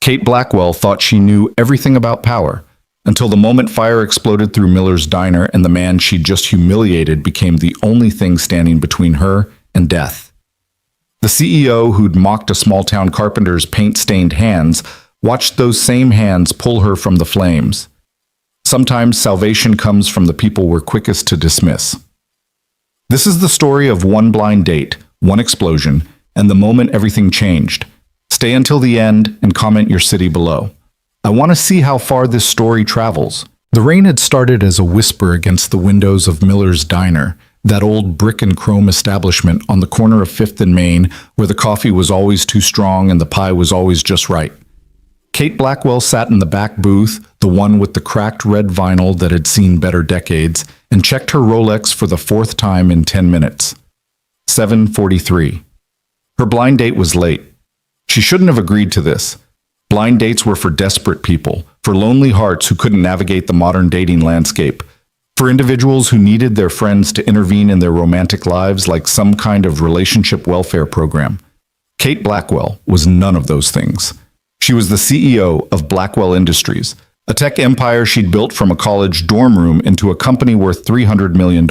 Kate Blackwell thought she knew everything about power, until the moment fire exploded through Miller's diner and the man she'd just humiliated became the only thing standing between her and death. The CEO who'd mocked a small-town carpenter's paint-stained hands watched those same hands pull her from the flames. Sometimes salvation comes from the people we're quickest to dismiss. This is the story of one blind date, one explosion, and the moment everything changed. Stay until the end and comment your city below. I want to see how far this story travels. The rain had started as a whisper against the windows of Miller's Diner, that old brick and chrome establishment on the corner of 5th and Main, where the coffee was always too strong and the pie was always just right. Kate Blackwell sat in the back booth, the one with the cracked red vinyl that had seen better decades, and checked her Rolex for the 4th time in 10 minutes. 7:43. Her blind date was late. She shouldn't have agreed to this. Blind dates were for desperate people, for lonely hearts who couldn't navigate the modern dating landscape, for individuals who needed their friends to intervene in their romantic lives like some kind of relationship welfare program. Kate Blackwell was none of those things. She was the CEO of Blackwell Industries, a tech empire she'd built from a college dorm room into a company worth $300 million.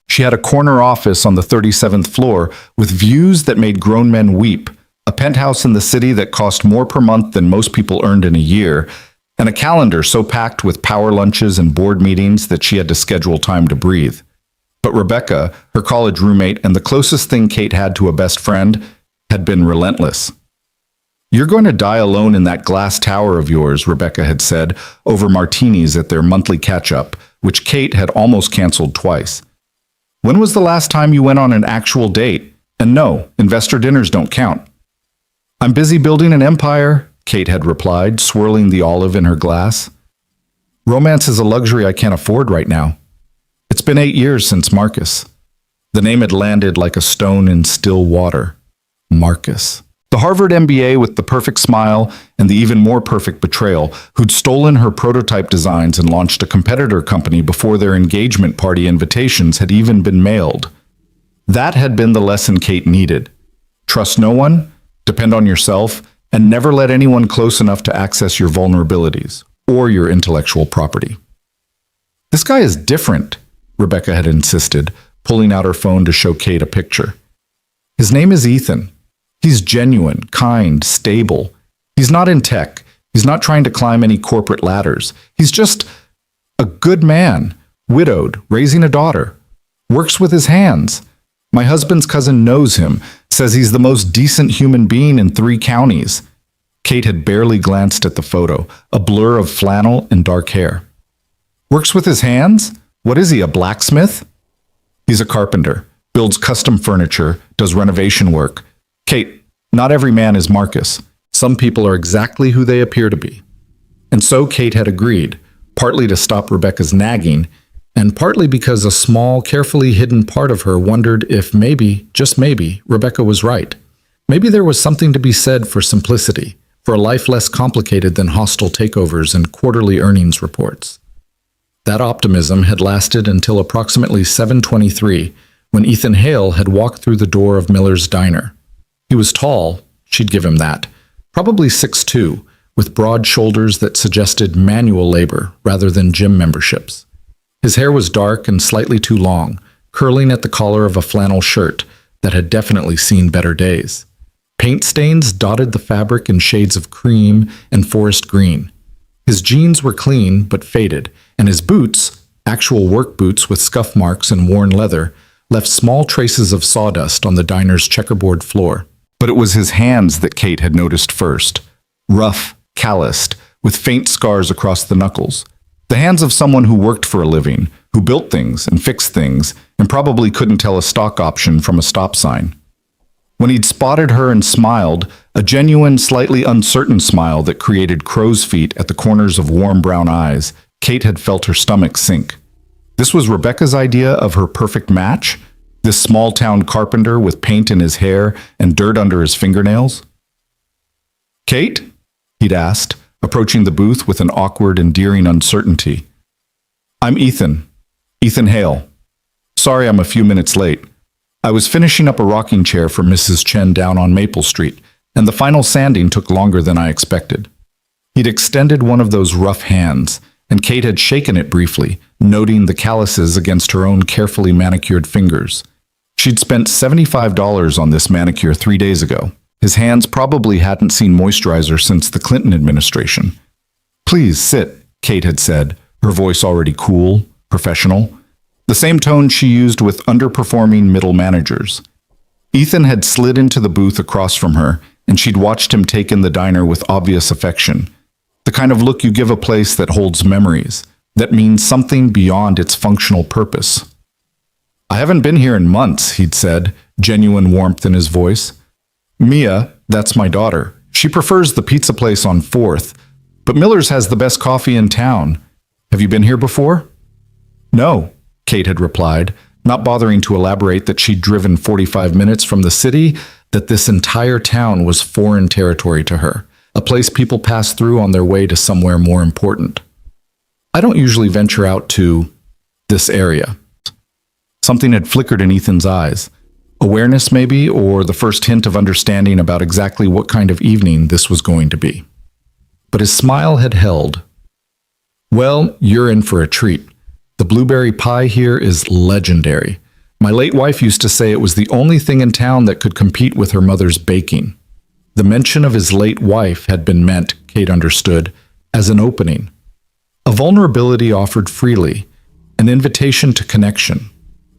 She had a corner office on the 37th floor with views that made grown men weep, a penthouse in the city that cost more per month than most people earned in a year, and a calendar so packed with power lunches and board meetings that she had to schedule time to breathe. But Rebecca, her college roommate and the closest thing Kate had to a best friend, had been relentless. "You're going to die alone in that glass tower of yours," Rebecca had said over martinis at their monthly catch-up, which Kate had almost canceled twice. "When was the last time you went on an actual date? And no, investor dinners don't count." "I'm busy building an empire," Kate had replied, swirling the olive in her glass. "Romance is a luxury I can't afford right now. It's been 8 years since Marcus." The name had landed like a stone in still water. Marcus. The Harvard MBA with the perfect smile and the even more perfect betrayal, who'd stolen her prototype designs and launched a competitor company before their engagement party invitations had even been mailed. That had been the lesson Kate needed. Trust no one, depend on yourself, and never let anyone close enough to access your vulnerabilities or your intellectual property. "This guy is different," Rebecca had insisted, pulling out her phone to show Kate a picture. "His name is Ethan. He's genuine, kind, stable. He's not in tech. He's not trying to climb any corporate ladders. He's just a good man, widowed, raising a daughter. Works with his hands. My husband's cousin knows him, says he's the most decent human being in 3 counties." Kate had barely glanced at the photo, a blur of flannel and dark hair. "Works with his hands? What is he, a blacksmith?" "He's a carpenter, builds custom furniture, does renovation work." "Kate, not every man is Marcus. Some people are exactly who they appear to be." And so Kate had agreed, partly to stop Rebecca's nagging, and partly because a small, carefully hidden part of her wondered if maybe, just maybe, Rebecca was right. Maybe there was something to be said for simplicity, for a life less complicated than hostile takeovers and quarterly earnings reports. That optimism had lasted until approximately 7:23, when Ethan Hale had walked through the door of Miller's Diner. He was tall, she'd give him that, probably 6'2", with broad shoulders that suggested manual labor rather than gym memberships. His hair was dark and slightly too long, curling at the collar of a flannel shirt that had definitely seen better days. Paint stains dotted the fabric in shades of cream and forest green. His jeans were clean but faded, and his boots, actual work boots with scuff marks and worn leather, left small traces of sawdust on the diner's checkerboard floor. But it was his hands that Kate had noticed first. Rough, calloused, with faint scars across the knuckles. The hands of someone who worked for a living, who built things and fixed things, and probably couldn't tell a stock option from a stop sign. When he'd spotted her and smiled, a genuine, slightly uncertain smile that created crow's feet at the corners of warm brown eyes, Kate had felt her stomach sink. This was Rebecca's idea of her perfect match? This small-town carpenter with paint in his hair and dirt under his fingernails? "Kate?" he'd asked, approaching the booth with an awkward, endearing uncertainty. "I'm Ethan Hale. Sorry I'm a few minutes late. I was finishing up a rocking chair for Mrs. Chen down on Maple Street. and the final sanding took longer than I expected. He'd extended one of those rough hands, and Kate had shaken it briefly, noting the calluses against her own carefully manicured fingers. She'd spent $75 on this manicure 3 days ago. His hands probably hadn't seen moisturizer since the Clinton administration. "Please sit," Kate had said, her voice already cool, professional, the same tone she used with underperforming middle managers. Ethan had slid into the booth across from her, and she'd watched him take in the diner with obvious affection. The kind of look you give a place that holds memories, that means something beyond its functional purpose. "I haven't been here in months," he'd said, genuine warmth in his voice. "Mia, that's my daughter. She prefers the pizza place on 4th, but Miller's has the best coffee in town. Have you been here before?" "No," Kate had replied, not bothering to elaborate that she'd driven 45 minutes from the city, that this entire town was foreign territory to her, a place people pass through on their way to somewhere more important. "I don't usually venture out to this area." Something had flickered in Ethan's eyes. Awareness, maybe, or the first hint of understanding about exactly what kind of evening this was going to be. But his smile had held. "Well, you're in for a treat. The blueberry pie here is legendary. My late wife used to say it was the only thing in town that could compete with her mother's baking." The mention of his late wife had been meant, Kate understood, as an opening. A vulnerability offered freely, an invitation to connection.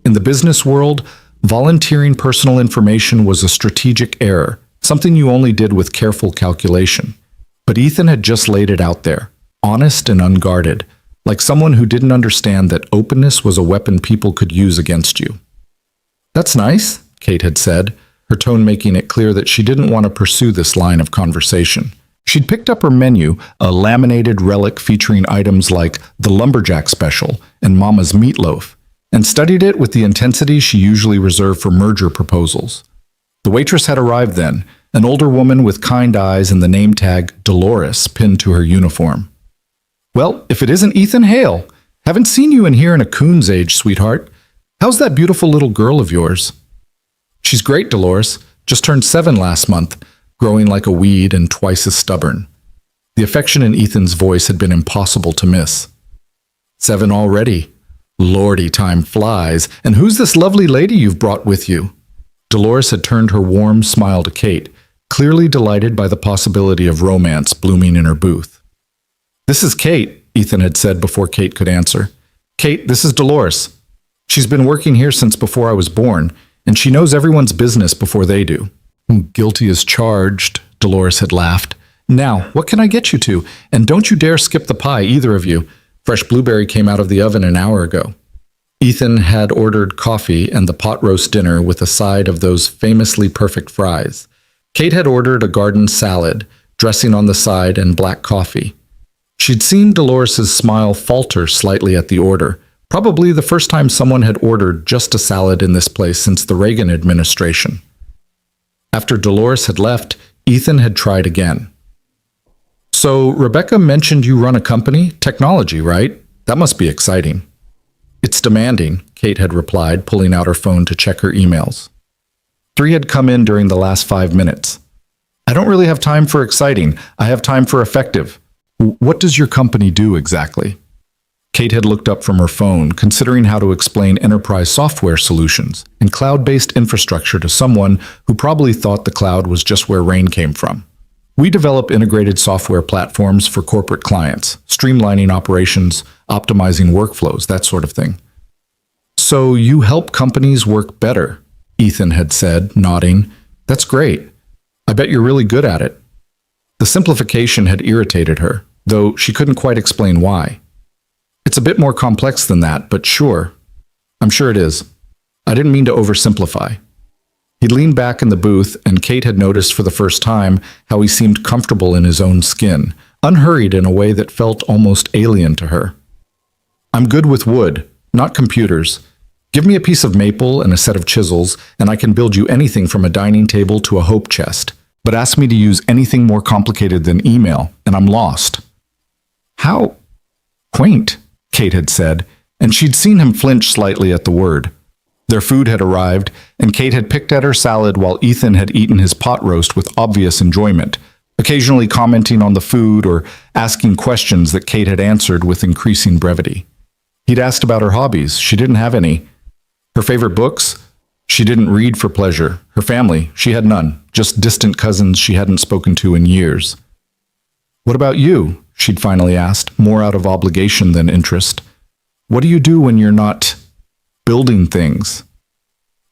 In the business world, volunteering personal information was a strategic error, something you only did with careful calculation. But Ethan had just laid it out there, honest and unguarded, like someone who didn't understand that openness was a weapon people could use against you. "That's nice," Kate had said, her tone making it clear that she didn't want to pursue this line of conversation. She'd picked up her menu, a laminated relic featuring items like the lumberjack special and Mama's meatloaf, and studied it with the intensity she usually reserved for merger proposals. The waitress had arrived then, an older woman with kind eyes and the name tag Dolores pinned to her uniform. "Well, if it isn't Ethan Hale! Haven't seen you in here in a coon's age, sweetheart. How's that beautiful little girl of yours?" "She's great, Dolores. Just turned 7 last month, growing like a weed and twice as stubborn." The affection in Ethan's voice had been impossible to miss. "7 already? Lordy, time flies. And who's this lovely lady you've brought with you?" Dolores had turned her warm smile to Kate, clearly delighted by the possibility of romance blooming in her booth. "This is Kate," Ethan had said before Kate could answer. "Kate, this is Dolores. She's been working here since before I was born, and she knows everyone's business before they do." "Guilty as charged," Dolores had laughed. "Now, what can I get you to? And don't you dare skip the pie, either of you. Fresh blueberry came out of the oven an hour ago." Ethan had ordered coffee and the pot roast dinner with a side of those famously perfect fries. Kate had ordered a garden salad, dressing on the side, and black coffee. She'd seen Dolores's smile falter slightly at the order, probably the first time someone had ordered just a salad in this place since the Reagan administration. After Dolores had left, Ethan had tried again. "So, Rebecca mentioned you run a company? Technology, right? That must be exciting." "It's demanding," Kate had replied, pulling out her phone to check her emails. 3 had come in during the last 5 minutes. "I don't really have time for exciting. I have time for effective." "What does your company do exactly?" Kate had looked up from her phone, considering how to explain enterprise software solutions and cloud-based infrastructure to someone who probably thought the cloud was just where rain came from. "We develop integrated software platforms for corporate clients, streamlining operations, optimizing workflows, that sort of thing." "So you help companies work better," Ethan had said, nodding. "That's great. I bet you're really good at it." The simplification had irritated her, though she couldn't quite explain why. "It's a bit more complex than that, but sure. I'm sure it is. I didn't mean to oversimplify." He leaned back in the booth, and Kate had noticed for the first time how he seemed comfortable in his own skin, unhurried in a way that felt almost alien to her. "I'm good with wood, not computers. Give me a piece of maple and a set of chisels, and I can build you anything from a dining table to a hope chest. But ask me to use anything more complicated than email, and I'm lost." "How quaint," Kate had said, and she'd seen him flinch slightly at the word. Their food had arrived, and Kate had picked at her salad while Ethan had eaten his pot roast with obvious enjoyment, occasionally commenting on the food or asking questions that Kate had answered with increasing brevity. He'd asked about her hobbies. She didn't have any. Her favorite books? She didn't read for pleasure. Her family? She had none, just distant cousins she hadn't spoken to in years. "What about you?" she'd finally asked, more out of obligation than interest. "What do you do when you're not building things?"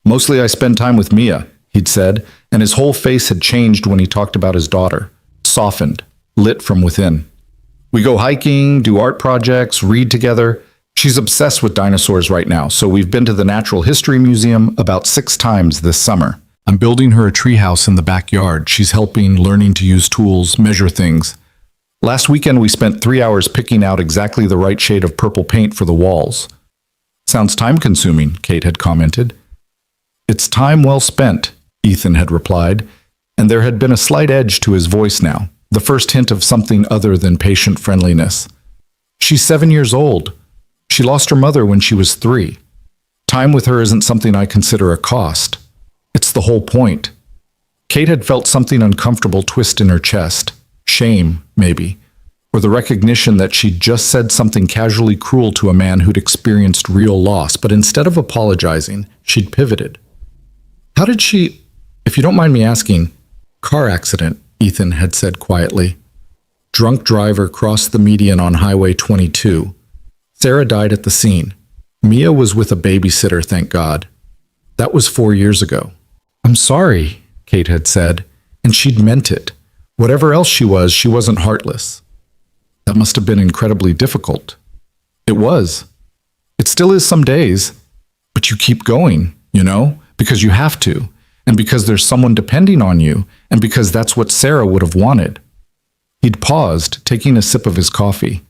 "Mostly I spend time with Mia," he'd said, and his whole face had changed when he talked about his daughter, softened, lit from within. "We go hiking, do art projects, read together. She's obsessed with dinosaurs right now, so we've been to the Natural History Museum about 6 times this summer. I'm building her a treehouse in the backyard. She's helping, learning to use tools, measure things. Last weekend we spent 3 hours picking out exactly the right shade of purple paint for the walls." "Sounds time-consuming," Kate had commented. "It's time well spent," Ethan had replied, and there had been a slight edge to his voice now, the first hint of something other than patient friendliness. "She's 7 years old. She lost her mother when she was 3. Time with her isn't something I consider a cost. It's the whole point." Kate had felt something uncomfortable twist in her chest. Shame, maybe, or the recognition that she'd just said something casually cruel to a man who'd experienced real loss, but instead of apologizing, she'd pivoted. "How did she, if you don't mind me asking?" "Car accident," Ethan had said quietly. "Drunk driver crossed the median on Highway 22. Sarah died at the scene. Mia was with a babysitter, thank God. That was 4 years ago." "I'm sorry," Kate had said, and she'd meant it. Whatever else she wasn't heartless. That must have been incredibly difficult. It was. It still is some days. But you keep going, because you have to, and because there's someone depending on you, and because that's what Sarah would have wanted. He'd paused, taking a sip of his coffee.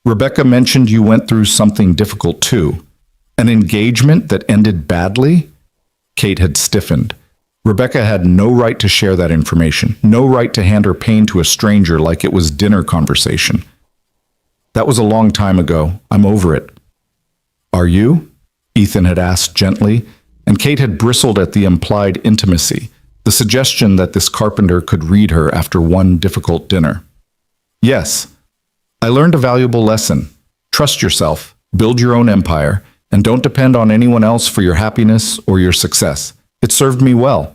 "Rebecca mentioned you went through something difficult too. An engagement that ended badly?" Kate had stiffened. Rebecca had no right to share that information, no right to hand her pain to a stranger like it was dinner conversation. "That was a long time ago. I'm over it." "Are you?" Ethan had asked gently, and Kate had bristled at the implied intimacy, the suggestion that this carpenter could read her after one difficult dinner. "Yes. I learned a valuable lesson. Trust yourself, build your own empire, and don't depend on anyone else for your happiness or your success. It served me well."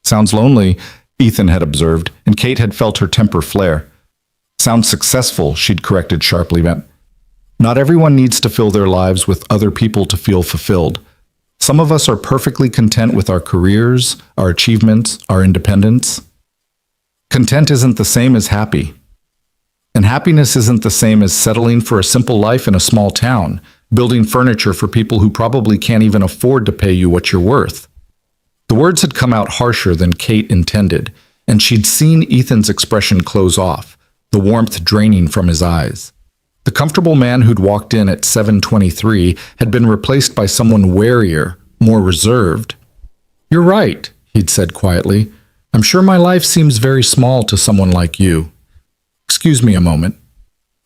"Sounds lonely," Ethan had observed, and Kate had felt her temper flare. "Sounds successful," she'd corrected sharply. "Not everyone needs to fill their lives with other people to feel fulfilled. Some of us are perfectly content with our careers, our achievements, our independence. Content isn't the same as happy. And happiness isn't the same as settling for a simple life in a small town, building furniture for people who probably can't even afford to pay you what you're worth." The words had come out harsher than Kate intended, and she'd seen Ethan's expression close off, the warmth draining from his eyes. The comfortable man who'd walked in at 7:23 had been replaced by someone warier, more reserved. "You're right," he'd said quietly. "I'm sure my life seems very small to someone like you. Excuse me a moment."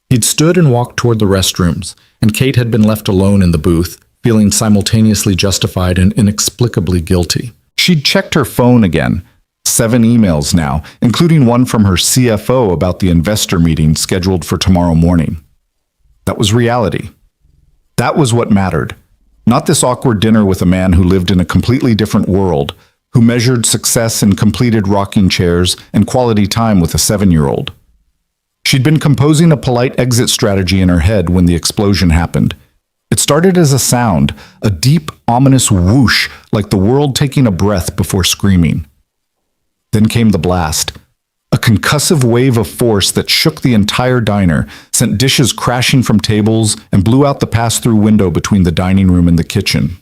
He'd stood and walked toward the restrooms, and Kate had been left alone in the booth, feeling simultaneously justified and inexplicably guilty. She'd checked her phone again. 7 emails now, including one from her CFO about the investor meeting scheduled for tomorrow morning. That was reality. That was what mattered. Not this awkward dinner with a man who lived in a completely different world, who measured success in completed rocking chairs and quality time with a 7-year-old. She'd been composing a polite exit strategy in her head when the explosion happened. It started as a sound, a deep, ominous whoosh, like the world taking a breath before screaming. Then came the blast, a concussive wave of force that shook the entire diner, sent dishes crashing from tables, and blew out the pass-through window between the dining room and the kitchen.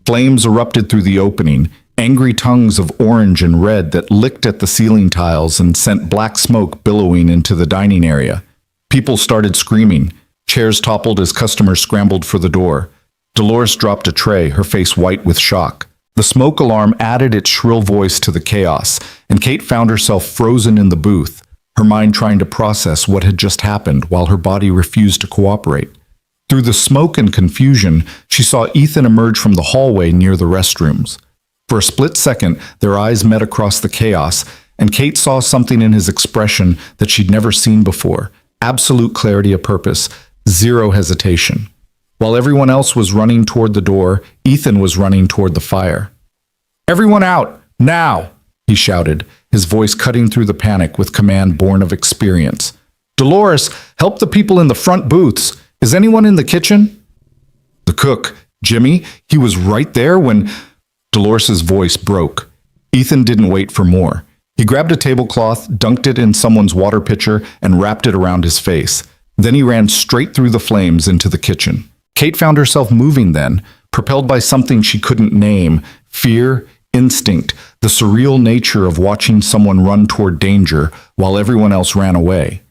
Flames erupted through the opening, angry tongues of orange and red that licked at the ceiling tiles and sent black smoke billowing into the dining area. People started screaming. Chairs toppled as customers scrambled for the door. Dolores dropped a tray, her face white with shock. The smoke alarm added its shrill voice to the chaos, and Kate found herself frozen in the booth, her mind trying to process what had just happened while her body refused to cooperate. Through the smoke and confusion, she saw Ethan emerge from the hallway near the restrooms. For a split second, their eyes met across the chaos, and Kate saw something in his expression that she'd never seen before. Absolute clarity of purpose, zero hesitation. While everyone else was running toward the door, Ethan was running toward the fire. "Everyone out, now!" he shouted, his voice cutting through the panic with command born of experience. "Dolores, help the people in the front booths. Is anyone in the kitchen?" The cook, Jimmy, he was right there when Dolores's voice broke. Ethan didn't wait for more. He grabbed a tablecloth, dunked it in someone's water pitcher, and wrapped it around his face. Then he ran straight through the flames into the kitchen. Kate found herself moving then, propelled by something she couldn't name, fear, instinct, the surreal nature of watching someone run toward danger while everyone else ran away.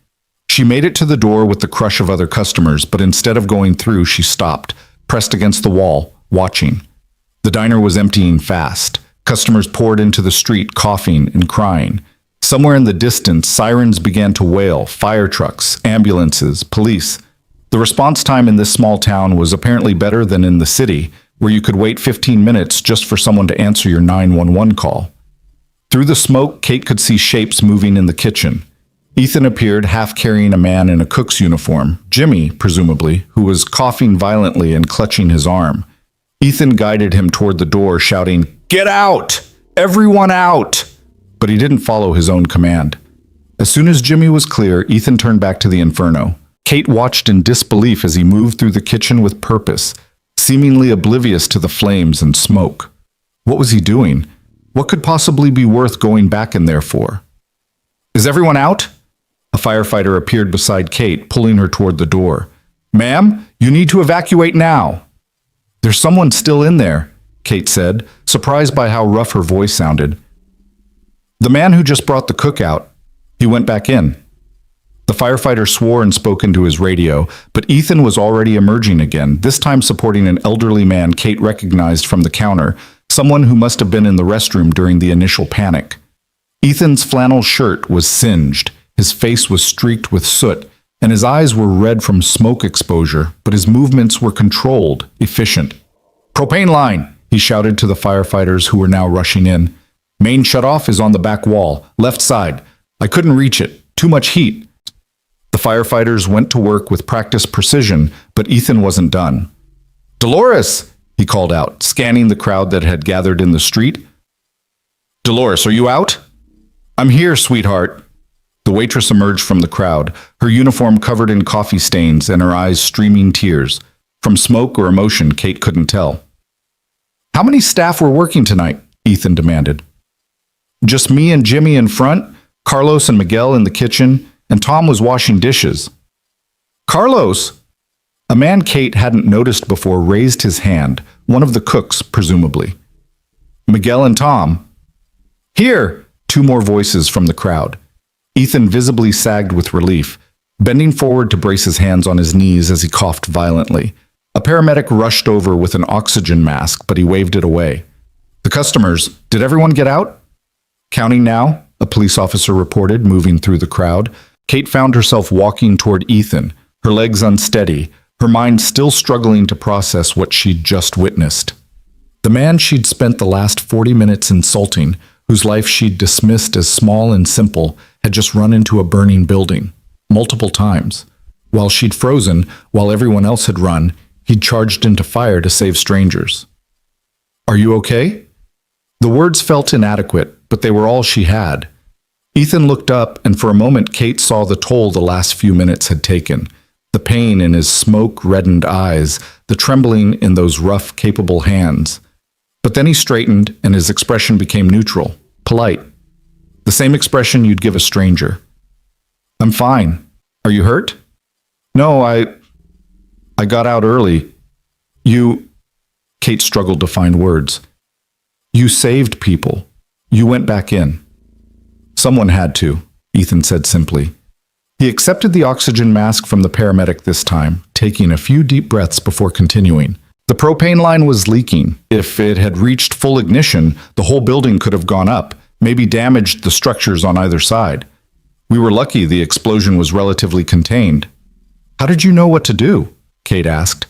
She made it to the door with the crush of other customers, but instead of going through, she stopped, pressed against the wall, watching. The diner was emptying fast. Customers poured into the street, coughing and crying. Somewhere in the distance, sirens began to wail, fire trucks, ambulances, police. The response time in this small town was apparently better than in the city, where you could wait 15 minutes just for someone to answer your 911 call. Through the smoke, Kate could see shapes moving in the kitchen. Ethan appeared, half carrying a man in a cook's uniform, Jimmy, presumably, who was coughing violently and clutching his arm. Ethan guided him toward the door, shouting, "Get out! Everyone out!" But he didn't follow his own command. As soon as Jimmy was clear, Ethan turned back to the inferno. Kate watched in disbelief as he moved through the kitchen with purpose, seemingly oblivious to the flames and smoke. What was he doing? What could possibly be worth going back in there for? "Is everyone out?" A firefighter appeared beside Kate, pulling her toward the door. "Ma'am, you need to evacuate now." "There's someone still in there," Kate said, surprised by how rough her voice sounded. "The man who just brought the cook out. He went back in." The firefighter swore and spoke into his radio, but Ethan was already emerging again, this time supporting an elderly man Kate recognized from the counter, someone who must have been in the restroom during the initial panic. Ethan's flannel shirt was singed, his face was streaked with soot, and his eyes were red from smoke exposure, but his movements were controlled, efficient. "Propane line," he shouted to the firefighters who were now rushing in. "Main shutoff is on the back wall, left side. I couldn't reach it. Too much heat." The firefighters went to work with practiced precision, but Ethan wasn't done. "Dolores!" he called out, scanning the crowd that had gathered in the street. "Dolores, are you out?" "I'm here, sweetheart." The waitress emerged from the crowd, her uniform covered in coffee stains and her eyes streaming tears. From smoke or emotion, Kate couldn't tell. "How many staff were working tonight?" Ethan demanded. "Just me and Jimmy in front, Carlos and Miguel in the kitchen, and Tom was washing dishes." "Carlos!" A man Kate hadn't noticed before raised his hand, one of the cooks, presumably. "Miguel and Tom." "Here!" Two more voices from the crowd. Ethan visibly sagged with relief, bending forward to brace his hands on his knees as he coughed violently. A paramedic rushed over with an oxygen mask, but he waved it away. "The customers, did everyone get out?" "Counting now," a police officer reported, moving through the crowd. Kate found herself walking toward Ethan, her legs unsteady, her mind still struggling to process what she'd just witnessed. The man she'd spent the last 40 minutes insulting, whose life she'd dismissed as small and simple, had just run into a burning building, multiple times. While she'd frozen, while everyone else had run, he'd charged into fire to save strangers. "Are you okay?" The words felt inadequate, but they were all she had. Ethan looked up, and for a moment Kate saw the toll the last few minutes had taken. The pain in his smoke-reddened eyes, the trembling in those rough, capable hands. But then he straightened, and his expression became neutral, polite. The same expression you'd give a stranger. "I'm fine. Are you hurt?" "No, I got out early. You..." Kate struggled to find words. "You saved people. You went back in." "Someone had to," Ethan said simply. He accepted the oxygen mask from the paramedic this time, taking a few deep breaths before continuing. The propane line was leaking. If it had reached full ignition, the whole building could have gone up, maybe damaged the structures on either side. "We were lucky the explosion was relatively contained." "How did you know what to do?" Kate asked.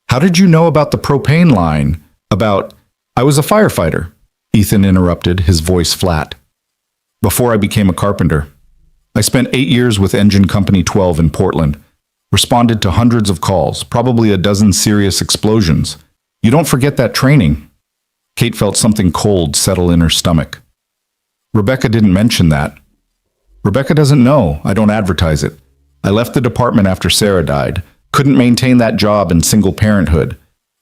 How did you know about the propane line? I was a firefighter, Ethan interrupted, his voice flat. Before I became a carpenter. I spent 8 years with Engine Company 12 in Portland. Responded to hundreds of calls, probably a dozen serious explosions. You don't forget that training. Kate felt something cold settle in her stomach. Rebecca didn't mention that. Rebecca doesn't know. I don't advertise it. I left the department after Sarah died. Couldn't maintain that job in single parenthood.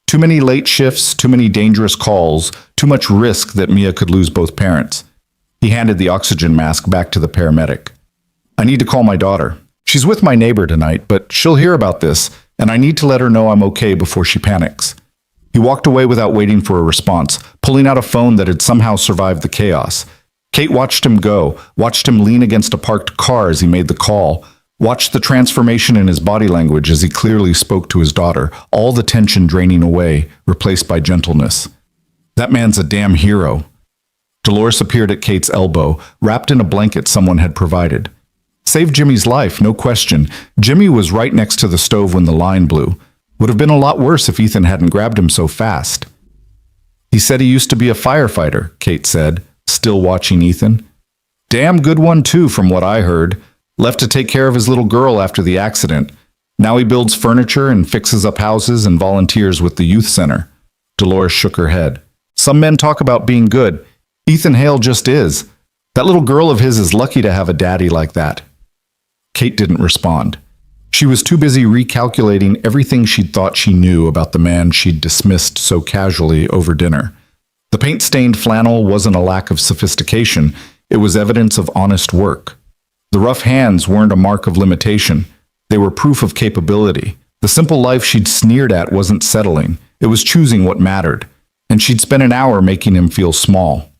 Too many late shifts, too many dangerous calls, too much risk that Mia could lose both parents. He handed the oxygen mask back to the paramedic. I need to call my daughter. She's with my neighbor tonight, but she'll hear about this, and I need to let her know I'm okay before she panics. He walked away without waiting for a response, pulling out a phone that had somehow survived the chaos. Kate watched him go, watched him lean against a parked car as he made the call, watched the transformation in his body language as he clearly spoke to his daughter, all the tension draining away, replaced by gentleness. That man's a damn hero. Dolores appeared at Kate's elbow, wrapped in a blanket someone had provided. Saved Jimmy's life, no question. Jimmy was right next to the stove when the line blew. Would have been a lot worse if Ethan hadn't grabbed him so fast. He said he used to be a firefighter, Kate said, still watching Ethan. Damn good one too, from what I heard. Left to take care of his little girl after the accident. Now he builds furniture and fixes up houses and volunteers with the youth center. Dolores shook her head. Some men talk about being good. Ethan Hale just is. That little girl of his is lucky to have a daddy like that. Kate didn't respond. She was too busy recalculating everything she'd thought she knew about the man she'd dismissed so casually over dinner. The paint-stained flannel wasn't a lack of sophistication. It was evidence of honest work. The rough hands weren't a mark of limitation. They were proof of capability. The simple life she'd sneered at wasn't settling. It was choosing what mattered. And she'd spent an hour making him feel small.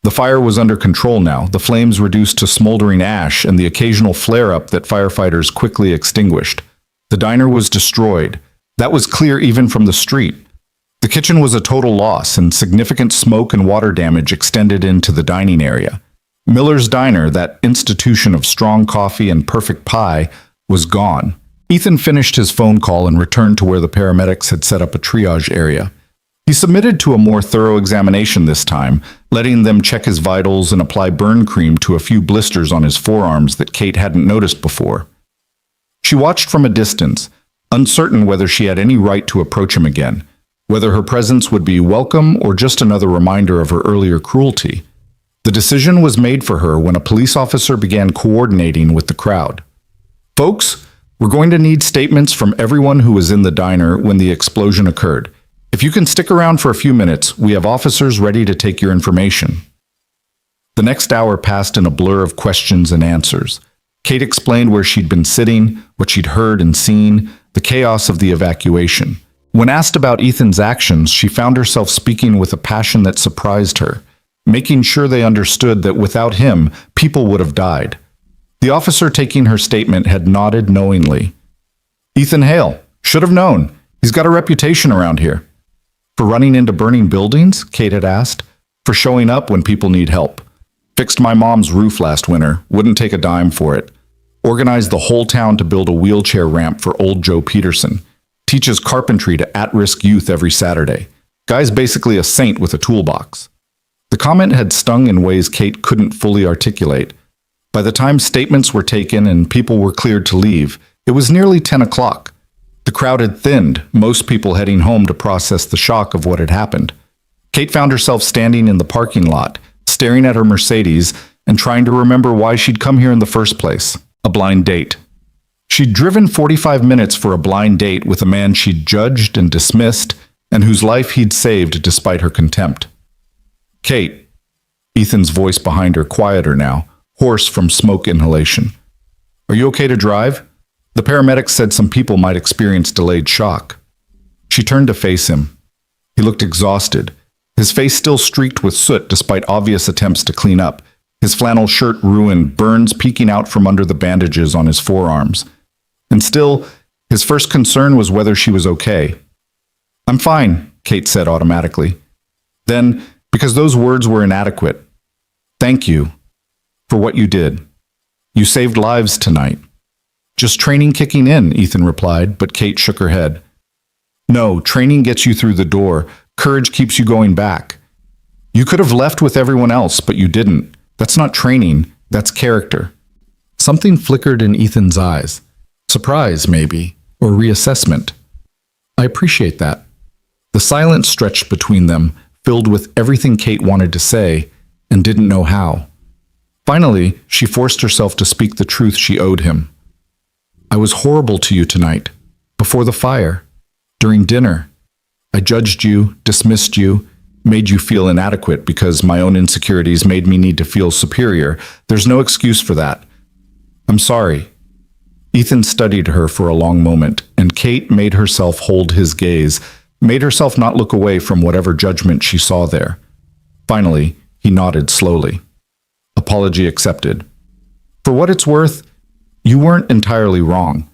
The fire was under control now, the flames reduced to smoldering ash and the occasional flare-up that firefighters quickly extinguished. The diner was destroyed. That was clear even from the street. The kitchen was a total loss, and significant smoke and water damage extended into the dining area. Miller's Diner, that institution of strong coffee and perfect pie, was gone. Ethan finished his phone call and returned to where the paramedics had set up a triage area. He submitted to a more thorough examination this time, letting them check his vitals and apply burn cream to a few blisters on his forearms that Kate hadn't noticed before. She watched from a distance, uncertain whether she had any right to approach him again, whether her presence would be welcome or just another reminder of her earlier cruelty. The decision was made for her when a police officer began coordinating with the crowd. Folks, we're going to need statements from everyone who was in the diner when the explosion occurred. If you can stick around for a few minutes, we have officers ready to take your information. The next hour passed in a blur of questions and answers. Kate explained where she'd been sitting, what she'd heard and seen, the chaos of the evacuation. When asked about Ethan's actions, she found herself speaking with a passion that surprised her, making sure they understood that without him, people would have died. The officer taking her statement had nodded knowingly. Ethan Hale, should have known. He's got a reputation around here. For running into burning buildings? Kate had asked. For showing up when people need help. Fixed my mom's roof last winter, wouldn't take a dime for it. Organized the whole town to build a wheelchair ramp for old Joe Peterson. Teaches carpentry to at-risk youth every Saturday. Guy's basically a saint with a toolbox. The comment had stung in ways Kate couldn't fully articulate. By the time statements were taken and people were cleared to leave, it was nearly 10 o'clock. The crowd had thinned, most people heading home to process the shock of what had happened. Kate found herself standing in the parking lot, staring at her Mercedes and trying to remember why she'd come here in the first place. A blind date. She'd driven 45 minutes for a blind date with a man she'd judged and dismissed and whose life he'd saved despite her contempt. Kate. Ethan's voice behind her quieter now, hoarse from smoke inhalation. Are you okay to drive? The paramedics said some people might experience delayed shock. She turned to face him. He looked exhausted, his face still streaked with soot despite obvious attempts to clean up, his flannel shirt ruined, burns peeking out from under the bandages on his forearms. And still, his first concern was whether she was okay. I'm fine, Kate said automatically. Then, because those words were inadequate, thank you for what you did. You saved lives tonight. Just training kicking in, Ethan replied, but Kate shook her head. No, training gets you through the door. Courage keeps you going back. You could have left with everyone else, but you didn't. That's not training, that's character. Something flickered in Ethan's eyes. Surprise, maybe, or reassessment. I appreciate that. The silence stretched between them, filled with everything Kate wanted to say and didn't know how. Finally, she forced herself to speak the truth she owed him. I was horrible to you tonight, before the fire, during dinner. I judged you, dismissed you, made you feel inadequate because my own insecurities made me need to feel superior. There's no excuse for that. I'm sorry. Ethan studied her for a long moment, and Kate made herself hold his gaze, made herself not look away from whatever judgment she saw there. Finally, he nodded slowly. Apology accepted. For what it's worth, you weren't entirely wrong.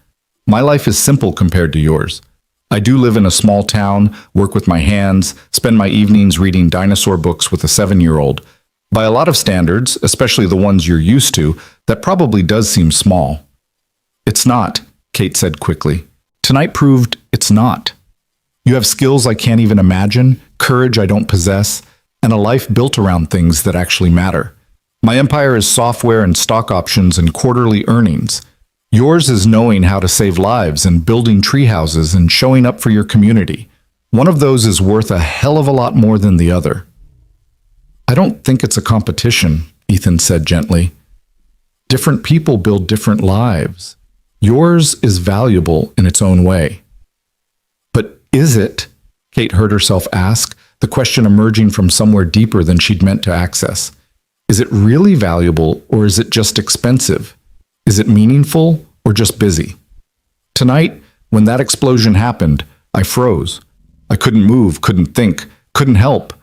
My life is simple compared to yours. I do live in a small town, work with my hands, spend my evenings reading dinosaur books with a 7-year-old. By a lot of standards, especially the ones you're used to, that probably does seem small. It's not, Kate said quickly. Tonight proved it's not. You have skills I can't even imagine, courage I don't possess, and a life built around things that actually matter. My empire is software and stock options and quarterly earnings. Yours is knowing how to save lives and building tree houses and showing up for your community. One of those is worth a hell of a lot more than the other. I don't think it's a competition, Ethan said gently. Different people build different lives. Yours is valuable in its own way. But is it? Kate heard herself ask, the question emerging from somewhere deeper than she'd meant to access. Is it really valuable, or is it just expensive? Is it meaningful, or just busy? Tonight, when that explosion happened, I froze. I couldn't move, couldn't think, couldn't help.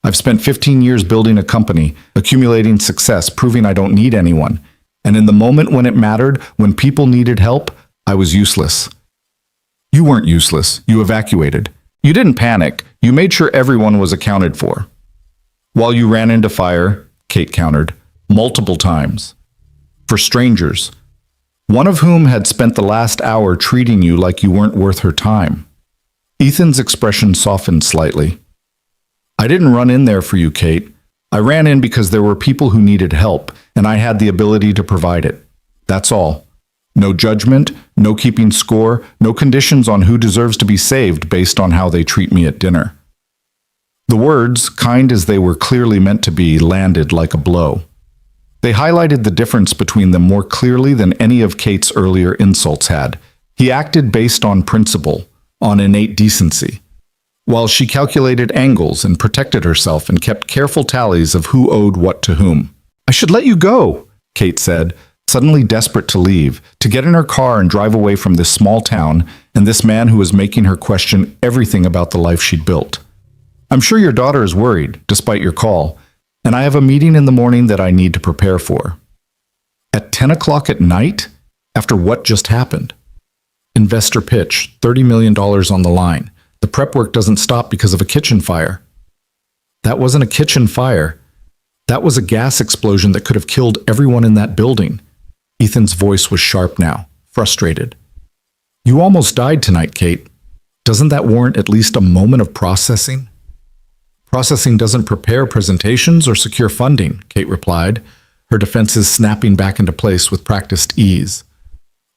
I've spent 15 years building a company, accumulating success, proving I don't need anyone. And in the moment when it mattered, when people needed help, I was useless. You weren't useless. You evacuated. You didn't panic. You made sure everyone was accounted for. While you ran into fire, Kate countered, multiple times. For strangers, one of whom had spent the last hour treating you like you weren't worth her time. Ethan's expression softened slightly. I didn't run in there for you, Kate. I ran in because there were people who needed help, and I had the ability to provide it. That's all. No judgment, no keeping score, no conditions on who deserves to be saved based on how they treat me at dinner. The words, kind as they were clearly meant to be, landed like a blow. They highlighted the difference between them more clearly than any of Kate's earlier insults had. He acted based on principle, on innate decency, while she calculated angles and protected herself and kept careful tallies of who owed what to whom. I should let you go, Kate said, suddenly desperate to leave, to get in her car and drive away from this small town and this man who was making her question everything about the life she'd built. I'm sure your daughter is worried, despite your call, and I have a meeting in the morning that I need to prepare for. At 10 o'clock at night? After what just happened? Investor pitch, $30 million on the line. The prep work doesn't stop because of a kitchen fire. That wasn't a kitchen fire. That was a gas explosion that could have killed everyone in that building. Ethan's voice was sharp now, frustrated. You almost died tonight, Kate. Doesn't that warrant at least a moment of processing? Processing doesn't prepare presentations or secure funding, Kate replied, her defenses snapping back into place with practiced ease.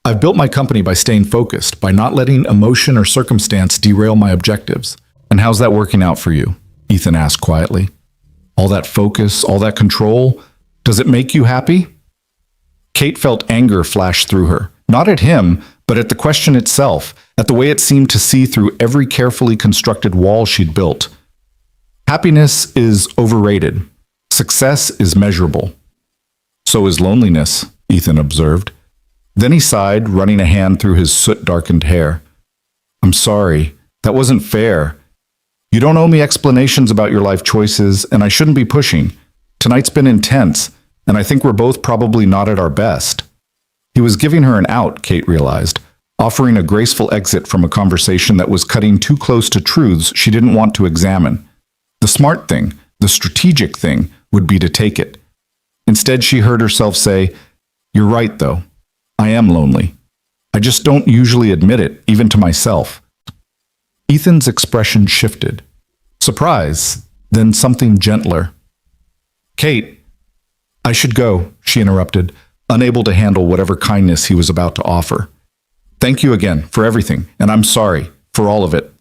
I've built my company by staying focused, by not letting emotion or circumstance derail my objectives. And how's that working out for you? Ethan asked quietly. All that focus, all that control, does it make you happy? Kate felt anger flash through her, not at him, but at the question itself, at the way it seemed to see through every carefully constructed wall she'd built. Happiness is overrated. Success is measurable. So is loneliness, Ethan observed. Then he sighed, running a hand through his soot-darkened hair. I'm sorry. That wasn't fair. You don't owe me explanations about your life choices, and I shouldn't be pushing. Tonight's been intense, and I think we're both probably not at our best. He was giving her an out, Kate realized, offering a graceful exit from a conversation that was cutting too close to truths she didn't want to examine. The smart thing, the strategic thing, would be to take it. Instead, she heard herself say, You're right, though. I am lonely. I just don't usually admit it, even to myself. Ethan's expression shifted. Surprise, then something gentler. Kate, I should go, she interrupted, unable to handle whatever kindness he was about to offer. Thank you again for everything, and I'm sorry for all of it.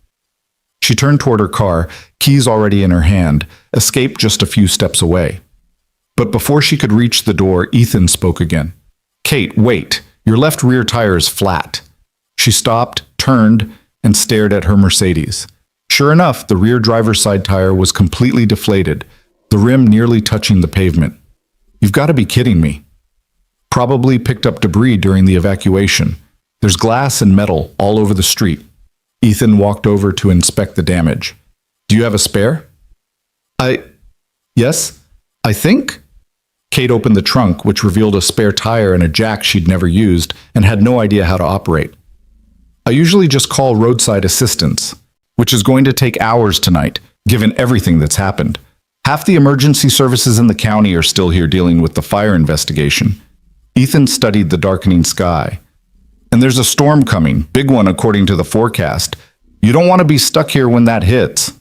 She turned toward her car, keys already in her hand, escape just a few steps away. But before she could reach the door, Ethan spoke again. Kate, wait, your left rear tire is flat. She stopped, turned, and stared at her Mercedes. Sure enough, the rear driver's side tire was completely deflated, the rim nearly touching the pavement. You've got to be kidding me. Probably picked up debris during the evacuation. There's glass and metal all over the street. Ethan walked over to inspect the damage. Do you have a spare? Yes, I think. Kate opened the trunk, which revealed a spare tire and a jack she'd never used and had no idea how to operate. I usually just call roadside assistance, which is going to take hours tonight, given everything that's happened. Half the emergency services in the county are still here dealing with the fire investigation. Ethan studied the darkening sky. And there's a storm coming, big one according to the forecast. You don't want to be stuck here when that hits.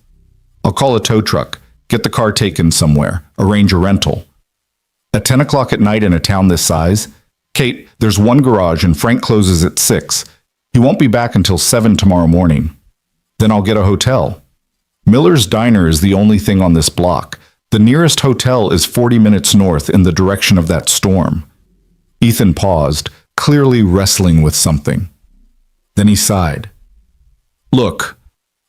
I'll call a tow truck, get the car taken somewhere, arrange a rental. At 10 o'clock at night in a town this size, Kate, there's one garage and Frank closes at 6. He won't be back until 7 tomorrow morning. Then I'll get a hotel. Miller's Diner is the only thing on this block. The nearest hotel is 40 minutes north in the direction of that storm. Ethan paused, clearly wrestling with something. Then he sighed. Look,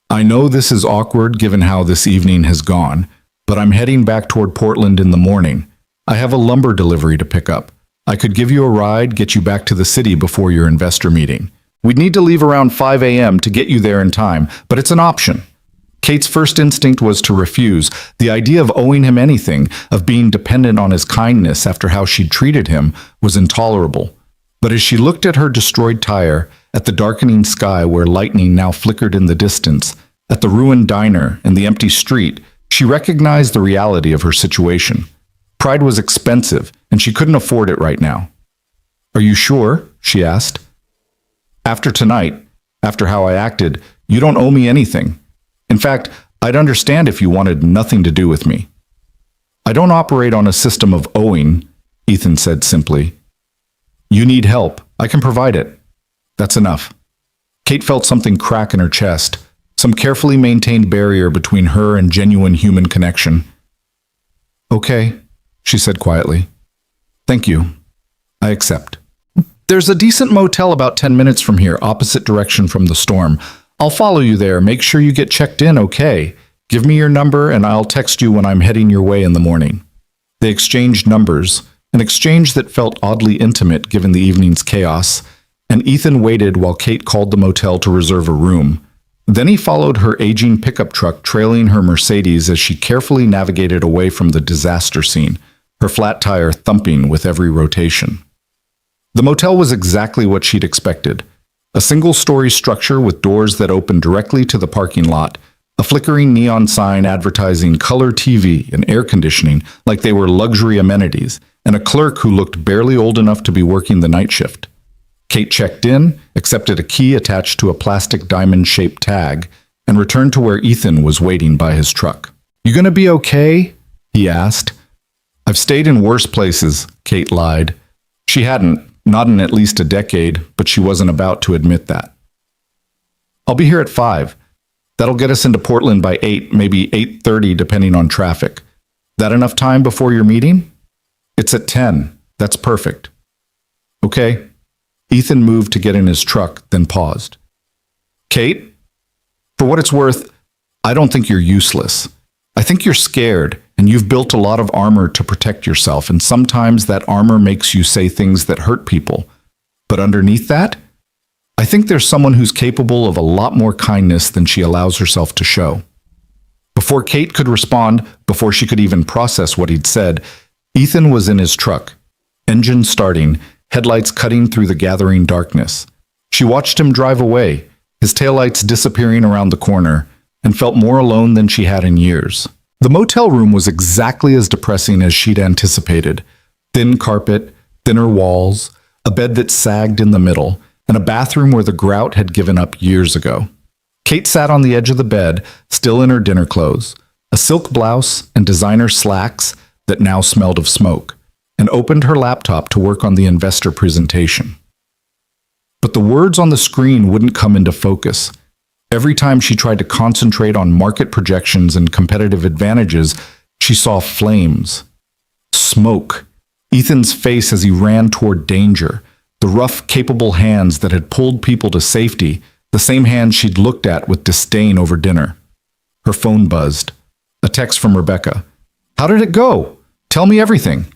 I know this is awkward given how this evening has gone, but I'm heading back toward Portland in the morning. I have a lumber delivery to pick up. I could give you a ride, get you back to the city before your investor meeting. We'd need to leave around 5 a.m. to get you there in time, but it's an option. Kate's first instinct was to refuse. The idea of owing him anything, of being dependent on his kindness after how she'd treated him, was intolerable. But as she looked at her destroyed tire, at the darkening sky where lightning now flickered in the distance, at the ruined diner and the empty street, she recognized the reality of her situation. Pride was expensive, and she couldn't afford it right now. Are you sure? She asked. After tonight, after how I acted, you don't owe me anything. In fact, I'd understand if you wanted nothing to do with me. I don't operate on a system of owing, Ethan said simply. You need help. I can provide it. That's enough. Kate felt something crack in her chest, some carefully maintained barrier between her and genuine human connection. Okay, she said quietly. Thank you. I accept. There's a decent motel about 10 minutes from here, opposite direction from the storm. I'll follow you there. Make sure you get checked in, okay? Give me your number and I'll text you when I'm heading your way in the morning. They exchanged numbers, an exchange that felt oddly intimate given the evening's chaos, and Ethan waited while Kate called the motel to reserve a room. Then he followed her aging pickup truck trailing her Mercedes as she carefully navigated away from the disaster scene, her flat tire thumping with every rotation. The motel was exactly what she'd expected. A single-story structure with doors that opened directly to the parking lot, a flickering neon sign advertising color TV and air conditioning like they were luxury amenities, and a clerk who looked barely old enough to be working the night shift. Kate checked in, accepted a key attached to a plastic diamond-shaped tag, and returned to where Ethan was waiting by his truck. You gonna be okay? He asked. I've stayed in worse places, Kate lied. She hadn't, not in at least a decade, but she wasn't about to admit that. I'll be here at 5. That'll get us into Portland by 8, maybe 8:30 depending on traffic. That enough time before your meeting? It's at 10. That's perfect. Okay. Ethan moved to get in his truck, then paused. Kate? For what it's worth, I don't think you're useless. I think you're scared, and you've built a lot of armor to protect yourself, and sometimes that armor makes you say things that hurt people. But underneath that, I think there's someone who's capable of a lot more kindness than she allows herself to show. Before Kate could respond, before she could even process what he'd said, Ethan was in his truck, engine starting, headlights cutting through the gathering darkness. She watched him drive away, his taillights disappearing around the corner, and felt more alone than she had in years. The motel room was exactly as depressing as she'd anticipated. Thin carpet, thinner walls, a bed that sagged in the middle, and a bathroom where the grout had given up years ago. Kate sat on the edge of the bed, still in her dinner clothes, a silk blouse and designer slacks that now smelled of smoke, and opened her laptop to work on the investor presentation. But the words on the screen wouldn't come into focus. Every time she tried to concentrate on market projections and competitive advantages, she saw flames. Smoke. Ethan's face as he ran toward danger. The rough, capable hands that had pulled people to safety, the same hands she'd looked at with disdain over dinner. Her phone buzzed. A text from Rebecca. "How did it go? Tell me everything."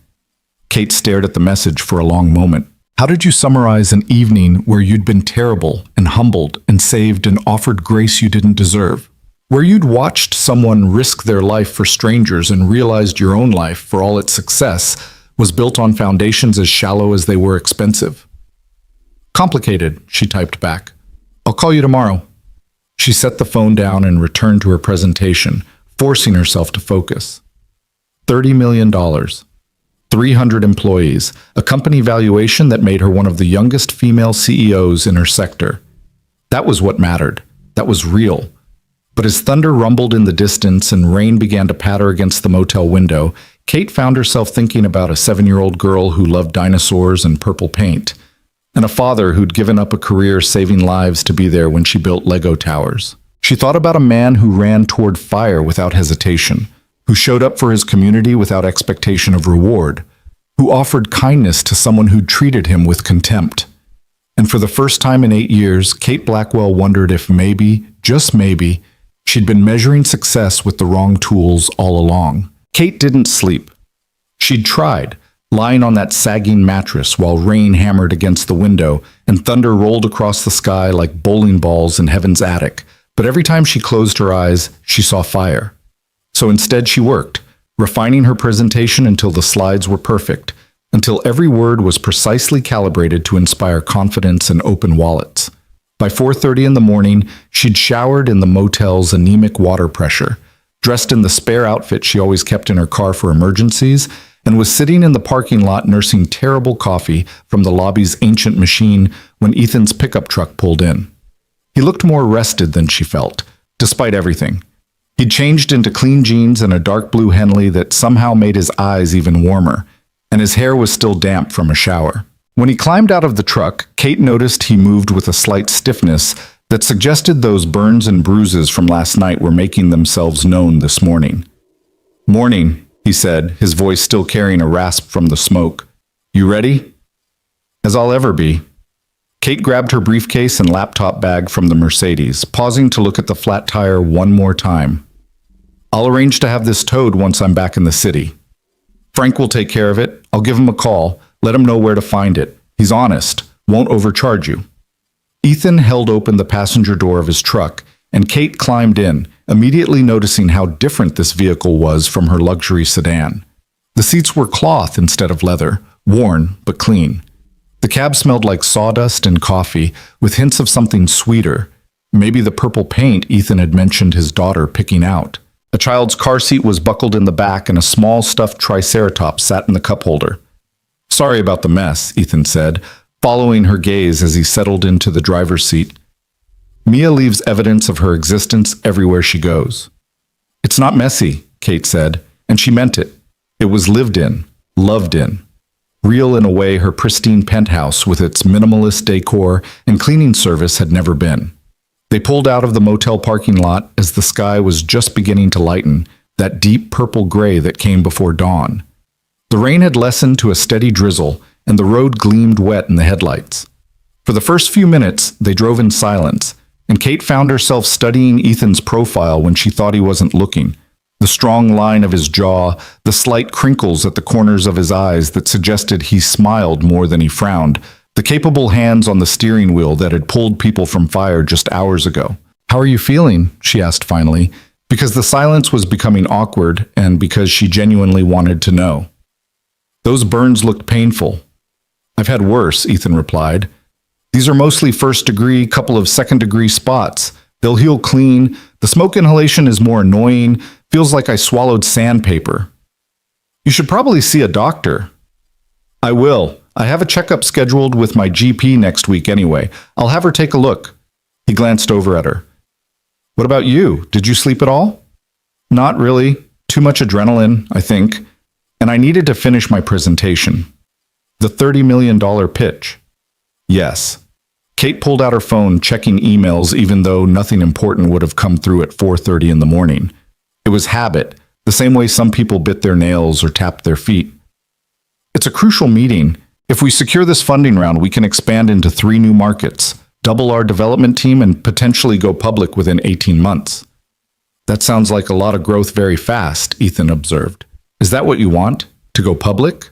Kate stared at the message for a long moment. "How did you summarize an evening where you'd been terrible and humbled and saved and offered grace you didn't deserve? Where you'd watched someone risk their life for strangers and realized your own life, for all its success, was built on foundations as shallow as they were expensive?" "Complicated," she typed back. "I'll call you tomorrow." She set the phone down and returned to her presentation, forcing herself to focus. $30 million. 300 employees, a company valuation that made her one of the youngest female CEOs in her sector. That was what mattered. That was real. But as thunder rumbled in the distance and rain began to patter against the motel window, Kate found herself thinking about a 7-year-old girl who loved dinosaurs and purple paint, and a father who'd given up a career saving lives to be there when she built Lego towers. She thought about a man who ran toward fire without hesitation, who showed up for his community without expectation of reward, who offered kindness to someone who treated him with contempt. And for the first time in 8 years, Kate Blackwell wondered if maybe, just maybe, she'd been measuring success with the wrong tools all along. Kate didn't sleep. She'd tried, lying on that sagging mattress while rain hammered against the window and thunder rolled across the sky like bowling balls in heaven's attic, but every time she closed her eyes, she saw fire. So instead she worked, refining her presentation until the slides were perfect, until every word was precisely calibrated to inspire confidence and open wallets. By 4:30 in the morning, she'd showered in the motel's anemic water pressure, dressed in the spare outfit she always kept in her car for emergencies, and was sitting in the parking lot nursing terrible coffee from the lobby's ancient machine when Ethan's pickup truck pulled in. He looked more rested than she felt, despite everything. He'd changed into clean jeans and a dark blue Henley that somehow made his eyes even warmer, and his hair was still damp from a shower. When he climbed out of the truck, Kate noticed he moved with a slight stiffness that suggested those burns and bruises from last night were making themselves known this morning. "Morning," he said, his voice still carrying a rasp from the smoke. "You ready?" "As I'll ever be." Kate grabbed her briefcase and laptop bag from the Mercedes, pausing to look at the flat tire one more time. "I'll arrange to have this towed once I'm back in the city. Frank will take care of it. I'll give him a call, let him know where to find it. He's honest, won't overcharge you." Ethan held open the passenger door of his truck, and Kate climbed in, immediately noticing how different this vehicle was from her luxury sedan. The seats were cloth instead of leather, worn but clean. The cab smelled like sawdust and coffee, with hints of something sweeter, maybe the purple paint Ethan had mentioned his daughter picking out. A child's car seat was buckled in the back, and a small stuffed triceratops sat in the cup holder. "Sorry about the mess," Ethan said, following her gaze as he settled into the driver's seat. "Mia leaves evidence of her existence everywhere she goes." "It's not messy," Kate said, and she meant it. It was lived in, loved in. Real in a way her pristine penthouse with its minimalist decor and cleaning service had never been. They pulled out of the motel parking lot as the sky was just beginning to lighten, that deep purple gray that came before dawn. The rain had lessened to a steady drizzle, and the road gleamed wet in the headlights. For the first few minutes, they drove in silence, and Kate found herself studying Ethan's profile when she thought he wasn't looking. The strong line of his jaw, the slight crinkles at the corners of his eyes that suggested he smiled more than he frowned, the capable hands on the steering wheel that had pulled people from fire just hours ago. "How are you feeling?" she asked finally, because the silence was becoming awkward and because she genuinely wanted to know. "Those burns looked painful." "I've had worse," Ethan replied. "These are mostly first-degree, couple of second-degree spots. They'll heal clean. The smoke inhalation is more annoying. Feels like I swallowed sandpaper." "You should probably see a doctor." "I will. I have a checkup scheduled with my GP next week anyway. I'll have her take a look. He glanced over at her. What about you? Did you sleep at all? Not really. Too much adrenaline, I think. And I needed to finish my presentation. The $30 million pitch. Yes. Kate pulled out her phone, checking emails even though nothing important would have come through at 4:30 in the morning. It was habit, the same way some people bit their nails or tapped their feet. It's a crucial meeting. If we secure this funding round, we can expand into 3 new markets, double our development team, and potentially go public within 18 months. That sounds like a lot of growth very fast, Ethan observed. Is that what you want? To go public?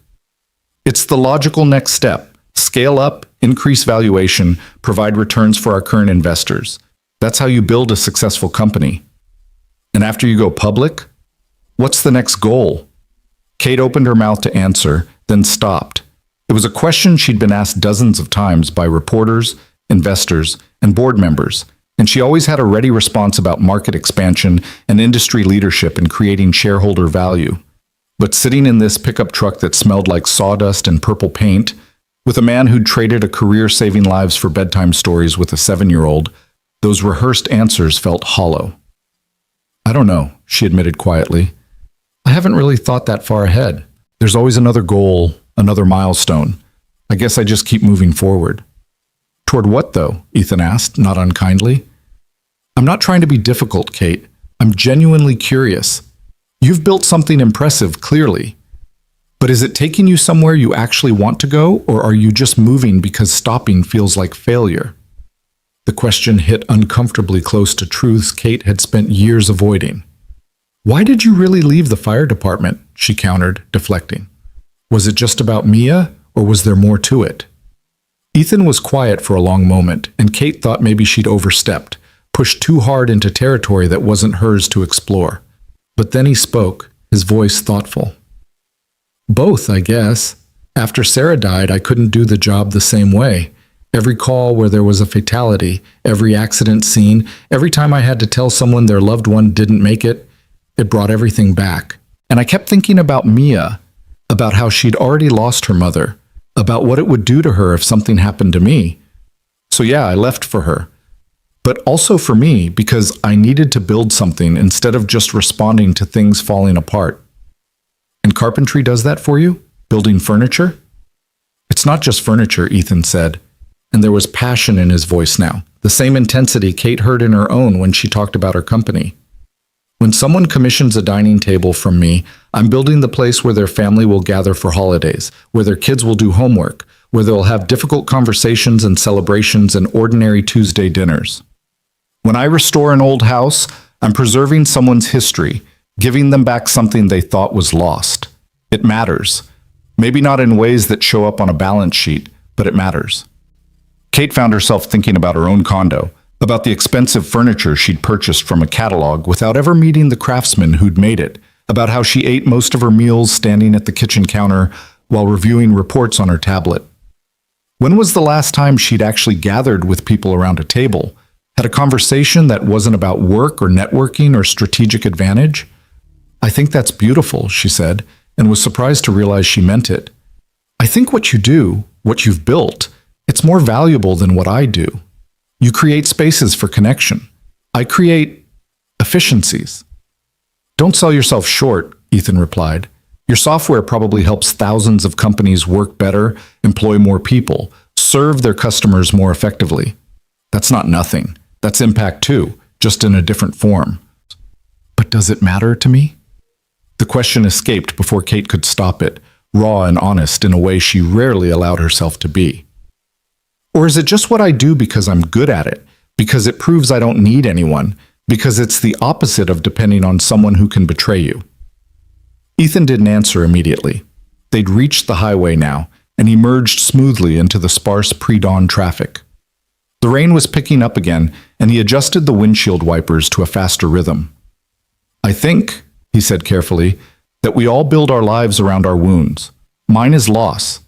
It's the logical next step. Scale up, increase valuation, provide returns for our current investors. That's how you build a successful company. And after you go public, what's the next goal? Kate opened her mouth to answer, then stopped. It was a question she'd been asked dozens of times by reporters, investors, and board members, and she always had a ready response about market expansion and industry leadership in creating shareholder value. But sitting in this pickup truck that smelled like sawdust and purple paint, with a man who'd traded a career saving lives for bedtime stories with a 7-year-old, those rehearsed answers felt hollow. I don't know, she admitted quietly. I haven't really thought that far ahead. There's always another goal, another milestone. I guess I just keep moving forward. Toward what, though? Ethan asked, not unkindly. I'm not trying to be difficult, Kate. I'm genuinely curious. You've built something impressive, clearly. But is it taking you somewhere you actually want to go, or are you just moving because stopping feels like failure? The question hit uncomfortably close to truths Kate had spent years avoiding. Why did you really leave the fire department? She countered, deflecting. Was it just about Mia, or was there more to it? Ethan was quiet for a long moment, and Kate thought maybe she'd overstepped, pushed too hard into territory that wasn't hers to explore. But then he spoke, his voice thoughtful. Both, I guess. After Sarah died, I couldn't do the job the same way. Every call where there was a fatality, every accident scene, every time I had to tell someone their loved one didn't make it, it brought everything back. And I kept thinking about Mia, about how she'd already lost her mother, about what it would do to her if something happened to me. So yeah, I left for her. But also for me, because I needed to build something instead of just responding to things falling apart. And carpentry does that for you? Building furniture? It's not just furniture, Ethan said, and there was passion in his voice now, the same intensity Kate heard in her own when she talked about her company. When someone commissions a dining table from me, I'm building the place where their family will gather for holidays, where their kids will do homework, where they'll have difficult conversations and celebrations and ordinary Tuesday dinners. When I restore an old house, I'm preserving someone's history, giving them back something they thought was lost. It matters. Maybe not in ways that show up on a balance sheet, but it matters. Kate found herself thinking about her own condo, about the expensive furniture she'd purchased from a catalog without ever meeting the craftsman who'd made it, about how she ate most of her meals standing at the kitchen counter while reviewing reports on her tablet. When was the last time she'd actually gathered with people around a table, had a conversation that wasn't about work or networking or strategic advantage? I think that's beautiful, she said, and was surprised to realize she meant it. I think what you do, what you've built, it's more valuable than what I do. You create spaces for connection. I create efficiencies. Don't sell yourself short, Ethan replied. Your software probably helps thousands of companies work better, employ more people, serve their customers more effectively. That's not nothing. That's impact too, just in a different form. But does it matter to me? The question escaped before Kate could stop it, raw and honest in a way she rarely allowed herself to be. Or is it just what I do because I'm good at it, because it proves I don't need anyone, because it's the opposite of depending on someone who can betray you? Ethan didn't answer immediately. They'd reached the highway now, and he merged smoothly into the sparse pre-dawn traffic. The rain was picking up again, and he adjusted the windshield wipers to a faster rhythm. I think, he said carefully, that we all build our lives around our wounds. Mine is loss.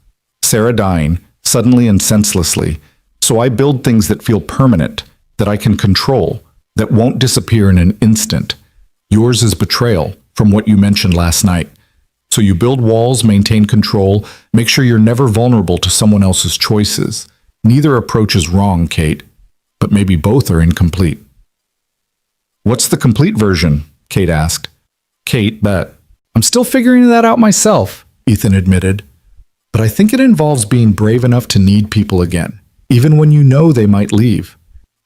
Sarah dying, suddenly and senselessly. So I build things that feel permanent, that I can control, that won't disappear in an instant. Yours is betrayal, from what you mentioned last night. So you build walls, maintain control, make sure you're never vulnerable to someone else's choices. Neither approach is wrong, Kate, but maybe both are incomplete. What's the complete version? Kate asked. Kate bet. I'm still figuring that out myself, Ethan admitted. But I think it involves being brave enough to need people again, even when you know they might leave.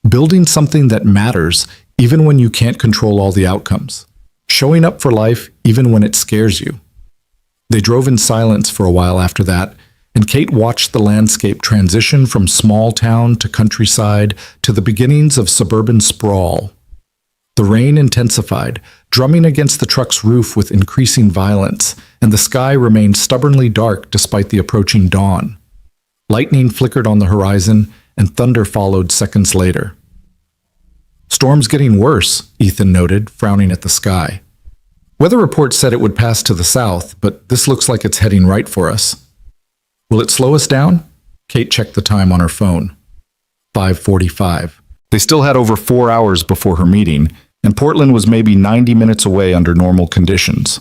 Building something that matters, even when you can't control all the outcomes. Showing up for life, even when it scares you. They drove in silence for a while after that, and Kate watched the landscape transition from small town to countryside to the beginnings of suburban sprawl. The rain intensified, drumming against the truck's roof with increasing violence, and the sky remained stubbornly dark despite the approaching dawn. Lightning flickered on the horizon, and thunder followed seconds later. Storm's getting worse, Ethan noted, frowning at the sky. Weather reports said it would pass to the south, but this looks like it's heading right for us. Will it slow us down? Kate checked the time on her phone. 5:45. They still had over 4 hours before her meeting, and Portland was maybe 90 minutes away under normal conditions.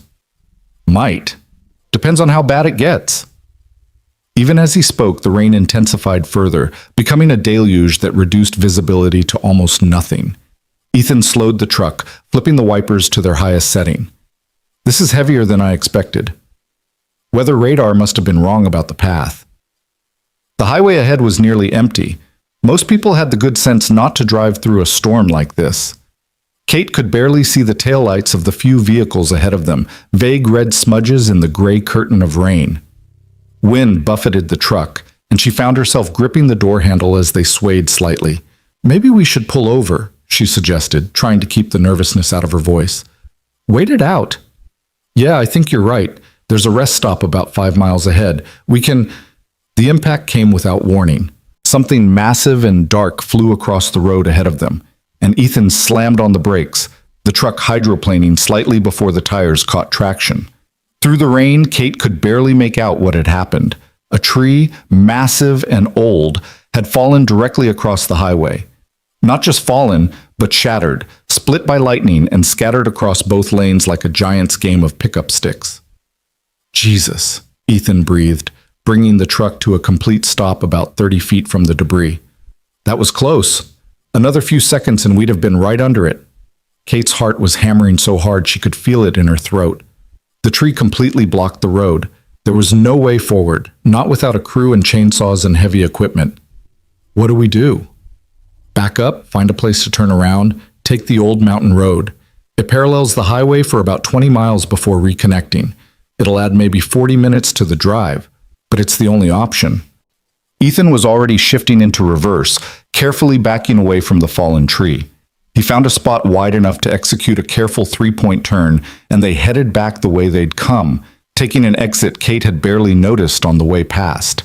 Might. Depends on how bad it gets. Even as he spoke, the rain intensified further, becoming a deluge that reduced visibility to almost nothing. Ethan slowed the truck, flipping the wipers to their highest setting. This is heavier than I expected. Weather radar must have been wrong about the path. The highway ahead was nearly empty. Most people had the good sense not to drive through a storm like this. Kate could barely see the taillights of the few vehicles ahead of them, vague red smudges in the gray curtain of rain. Wind buffeted the truck, and she found herself gripping the door handle as they swayed slightly. Maybe we should pull over, she suggested, trying to keep the nervousness out of her voice. Wait it out. Yeah, I think you're right. There's a rest stop about 5 miles ahead. We can... The impact came without warning. Something massive and dark flew across the road ahead of them, and Ethan slammed on the brakes, the truck hydroplaning slightly before the tires caught traction. Through the rain, Kate could barely make out what had happened. A tree, massive and old, had fallen directly across the highway. Not just fallen, but shattered, split by lightning and scattered across both lanes like a giant's game of pickup sticks. Jesus, Ethan breathed, bringing the truck to a complete stop about 30 feet from the debris. That was close. Another few seconds and we'd have been right under it. Kate's heart was hammering so hard she could feel it in her throat. The tree completely blocked the road. There was no way forward, not without a crew and chainsaws and heavy equipment. What do we do? Back up, find a place to turn around, take the old mountain road. It parallels the highway for about 20 miles before reconnecting. It'll add maybe 40 minutes to the drive, but it's the only option. Ethan was already shifting into reverse, carefully backing away from the fallen tree. He found a spot wide enough to execute a careful three-point turn, and they headed back the way they'd come, taking an exit Kate had barely noticed on the way past.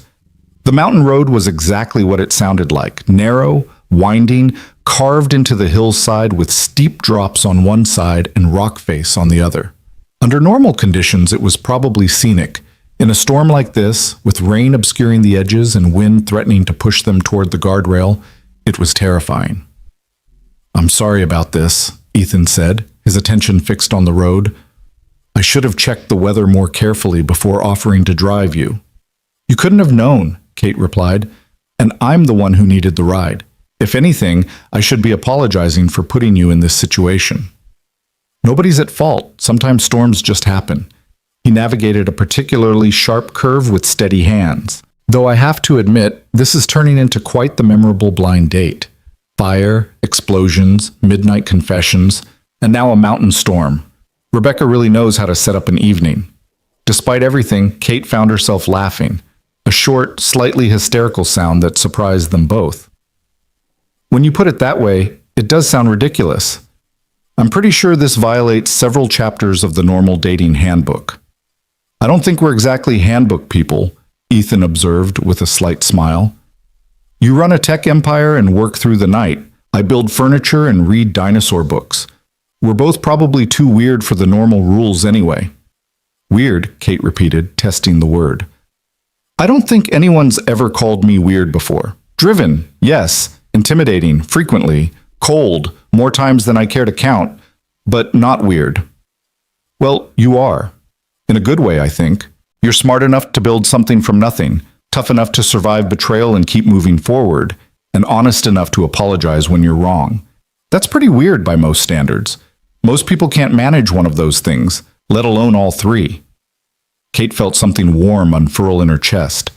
The mountain road was exactly what it sounded like, narrow, winding, carved into the hillside with steep drops on one side and rock face on the other. Under normal conditions, it was probably scenic. In a storm like this, with rain obscuring the edges and wind threatening to push them toward the guardrail, it was terrifying. I'm sorry about this, Ethan said, his attention fixed on the road. I should have checked the weather more carefully before offering to drive you. You couldn't have known, Kate replied, and I'm the one who needed the ride. If anything, I should be apologizing for putting you in this situation. Nobody's at fault. Sometimes storms just happen. He navigated a particularly sharp curve with steady hands. Though I have to admit, this is turning into quite the memorable blind date. Fire, explosions, midnight confessions, and now a mountain storm. Rebecca really knows how to set up an evening. Despite everything, Kate found herself laughing, a short, slightly hysterical sound that surprised them both. When you put it that way, it does sound ridiculous. I'm pretty sure this violates several chapters of the normal dating handbook. I don't think we're exactly handbook people, Ethan observed with a slight smile. You run a tech empire and work through the night. I build furniture and read dinosaur books. We're both probably too weird for the normal rules anyway. Weird, Kate repeated, testing the word. I don't think anyone's ever called me weird before. Driven, yes. Intimidating, frequently. Cold, more times than I care to count. But not weird. Well, you are. In a good way, I think. You're smart enough to build something from nothing, tough enough to survive betrayal and keep moving forward, and honest enough to apologize when you're wrong. That's pretty weird by most standards. Most people can't manage one of those things, let alone all three. Kate felt something warm unfurl in her chest,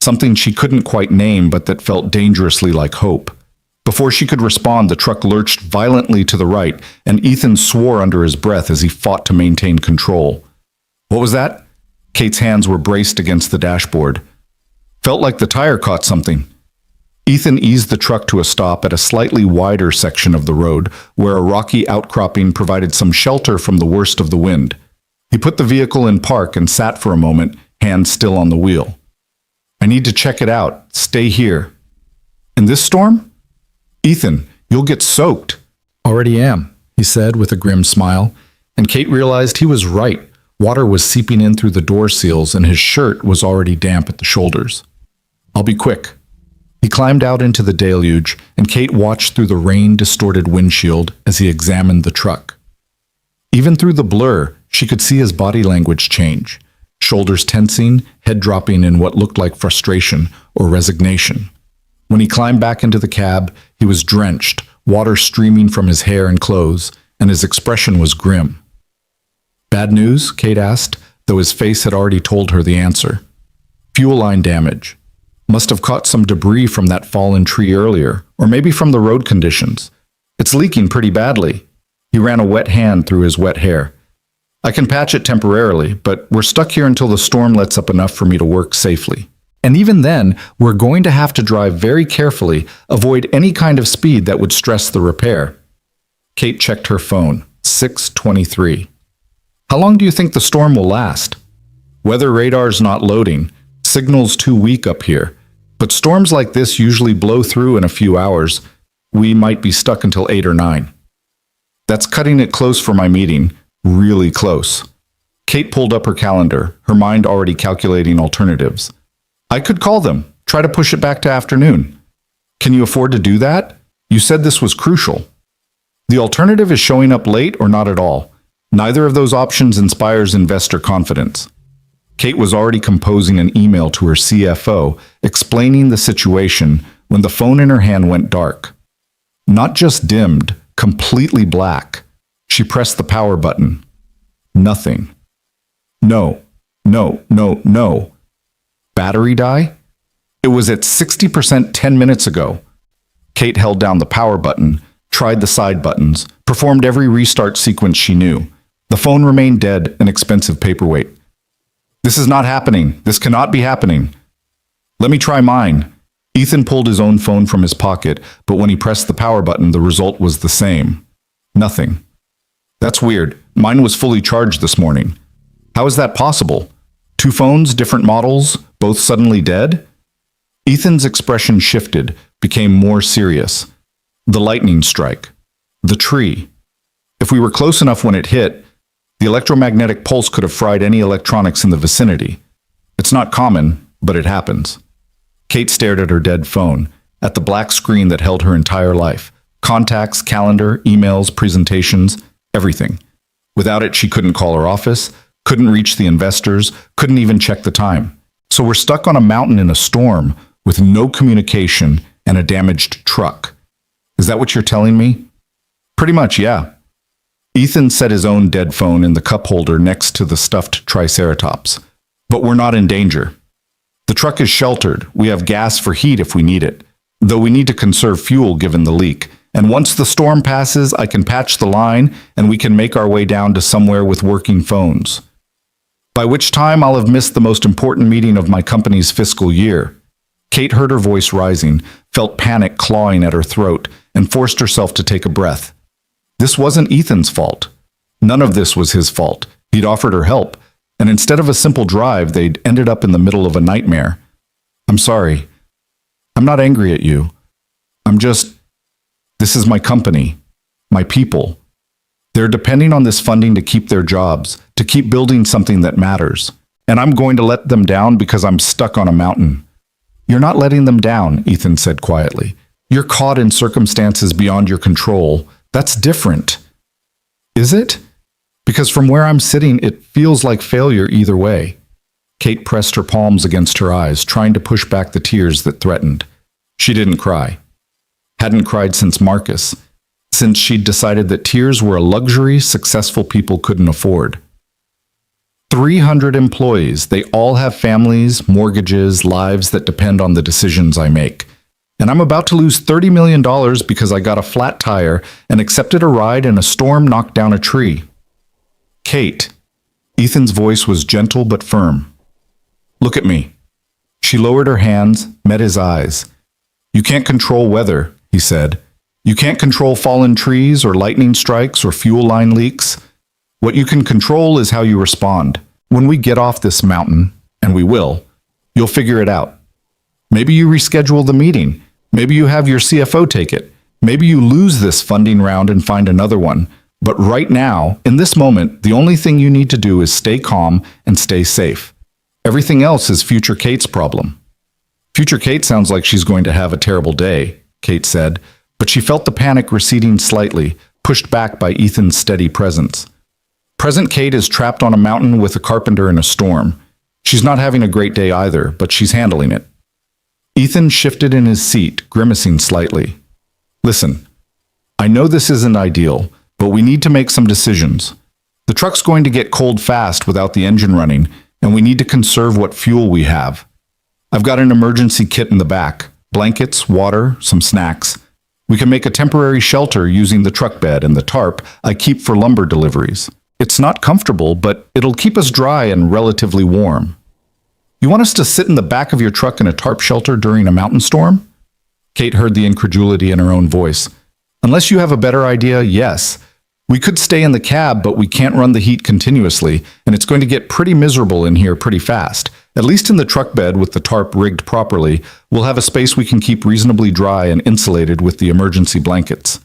something she couldn't quite name but that felt dangerously like hope. Before she could respond, the truck lurched violently to the right, and Ethan swore under his breath as he fought to maintain control. What was that? Kate's hands were braced against the dashboard. Felt like the tire caught something. Ethan eased the truck to a stop at a slightly wider section of the road, where a rocky outcropping provided some shelter from the worst of the wind. He put the vehicle in park and sat for a moment, hands still on the wheel. I need to check it out. Stay here. In this storm? Ethan, you'll get soaked. Already am, he said with a grim smile, and Kate realized he was right. Water was seeping in through the door seals, and his shirt was already damp at the shoulders. I'll be quick. He climbed out into the deluge, and Kate watched through the rain-distorted windshield as he examined the truck. Even through the blur, she could see his body language change, shoulders tensing, head dropping in what looked like frustration or resignation. When he climbed back into the cab, he was drenched, water streaming from his hair and clothes, and his expression was grim. Bad news? Kate asked, though his face had already told her the answer. Fuel line damage. Must have caught some debris from that fallen tree earlier, or maybe from the road conditions. It's leaking pretty badly. He ran a wet hand through his wet hair. I can patch it temporarily, but we're stuck here until the storm lets up enough for me to work safely. And even then, we're going to have to drive very carefully, avoid any kind of speed that would stress the repair. Kate checked her phone. 6:23. How long do you think the storm will last? Weather radar's not loading. Signal's too weak up here. But storms like this usually blow through in a few hours. We might be stuck until 8 or 9. That's cutting it close for my meeting. Really close. Kate pulled up her calendar, her mind already calculating alternatives. I could call them, try to push it back to afternoon. Can you afford to do that? You said this was crucial. The alternative is showing up late or not at all. Neither of those options inspires investor confidence. Kate was already composing an email to her CFO, explaining the situation when the phone in her hand went dark. Not just dimmed, completely black. She pressed the power button. Nothing. No. Battery die? It was at 60% 10 minutes ago. Kate held down the power button, tried the side buttons, performed every restart sequence she knew. The phone remained dead, an expensive paperweight. This is not happening. This cannot be happening. Let me try mine. Ethan pulled his own phone from his pocket, but when he pressed the power button, the result was the same. Nothing. That's weird. Mine was fully charged this morning. How is that possible? 2 phones, different models, both suddenly dead? Ethan's expression shifted, became more serious. The lightning strike. The tree. If we were close enough when it hit, the electromagnetic pulse could have fried any electronics in the vicinity. It's not common, but it happens. Kate stared at her dead phone, at the black screen that held her entire life. Contacts, calendar, emails, presentations, everything. Without it, she couldn't call her office, couldn't reach the investors, couldn't even check the time. So we're stuck on a mountain in a storm with no communication and a damaged truck. Is that what you're telling me? Pretty much, yeah. Ethan set his own dead phone in the cup holder next to the stuffed triceratops. But we're not in danger. The truck is sheltered. We have gas for heat if we need it, though we need to conserve fuel given the leak. And once the storm passes, I can patch the line and we can make our way down to somewhere with working phones. By which time I'll have missed the most important meeting of my company's fiscal year. Kate heard her voice rising, felt panic clawing at her throat, and forced herself to take a breath. This wasn't Ethan's fault. None of this was his fault. He'd offered her help, and instead of a simple drive, they'd ended up in the middle of a nightmare. I'm sorry. I'm not angry at you. This is my company, my people. They're depending on this funding to keep their jobs, to keep building something that matters. And I'm going to let them down because I'm stuck on a mountain. You're not letting them down, Ethan said quietly. You're caught in circumstances beyond your control. That's different. Is it? Because from where I'm sitting, it feels like failure either way. Kate pressed her palms against her eyes, trying to push back the tears that threatened. She didn't cry. Hadn't cried since Marcus, since she'd decided that tears were a luxury successful people couldn't afford. 300 employees, they all have families, mortgages, lives that depend on the decisions I make. And I'm about to lose $30 million because I got a flat tire and accepted a ride and a storm knocked down a tree. Kate. Ethan's voice was gentle but firm. Look at me. She lowered her hands, met his eyes. You can't control weather, he said. You can't control fallen trees or lightning strikes or fuel line leaks. What you can control is how you respond. When we get off this mountain, and we will, you'll figure it out. Maybe you reschedule the meeting. Maybe you have your CFO take it. Maybe you lose this funding round and find another one. But right now, in this moment, the only thing you need to do is stay calm and stay safe. Everything else is future Kate's problem. Future Kate sounds like she's going to have a terrible day, Kate said, but she felt the panic receding slightly, pushed back by Ethan's steady presence. Present Kate is trapped on a mountain with a carpenter in a storm. She's not having a great day either, but she's handling it. Ethan shifted in his seat, grimacing slightly. Listen, I know this isn't ideal, but we need to make some decisions. The truck's going to get cold fast without the engine running, and we need to conserve what fuel we have. I've got an emergency kit in the back, blankets, water, some snacks. We can make a temporary shelter using the truck bed and the tarp I keep for lumber deliveries. It's not comfortable, but it'll keep us dry and relatively warm. You want us to sit in the back of your truck in a tarp shelter during a mountain storm? Kate heard the incredulity in her own voice. Unless you have a better idea, yes. We could stay in the cab, but we can't run the heat continuously, and it's going to get pretty miserable in here pretty fast. At least in the truck bed with the tarp rigged properly, we'll have a space we can keep reasonably dry and insulated with the emergency blankets.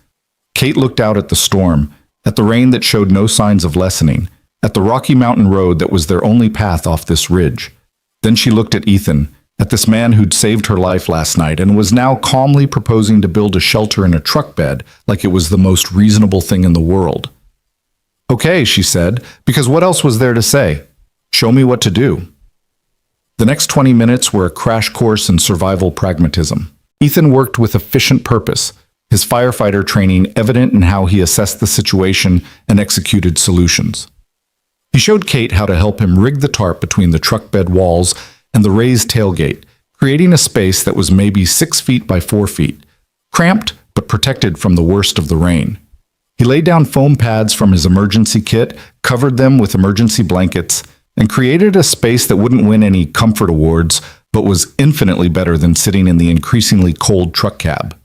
Kate looked out at the storm, at the rain that showed no signs of lessening, at the rocky mountain road that was their only path off this ridge. Then she looked at Ethan, at this man who'd saved her life last night and was now calmly proposing to build a shelter in a truck bed like it was the most reasonable thing in the world. Okay, she said, because what else was there to say? Show me what to do. The next 20 minutes were a crash course in survival pragmatism. Ethan worked with efficient purpose, his firefighter training evident in how he assessed the situation and executed solutions. He showed Kate how to help him rig the tarp between the truck bed walls and the raised tailgate, creating a space that was maybe 6 feet by 4 feet, cramped but protected from the worst of the rain. He laid down foam pads from his emergency kit, covered them with emergency blankets, and created a space that wouldn't win any comfort awards, but was infinitely better than sitting in the increasingly cold truck cab.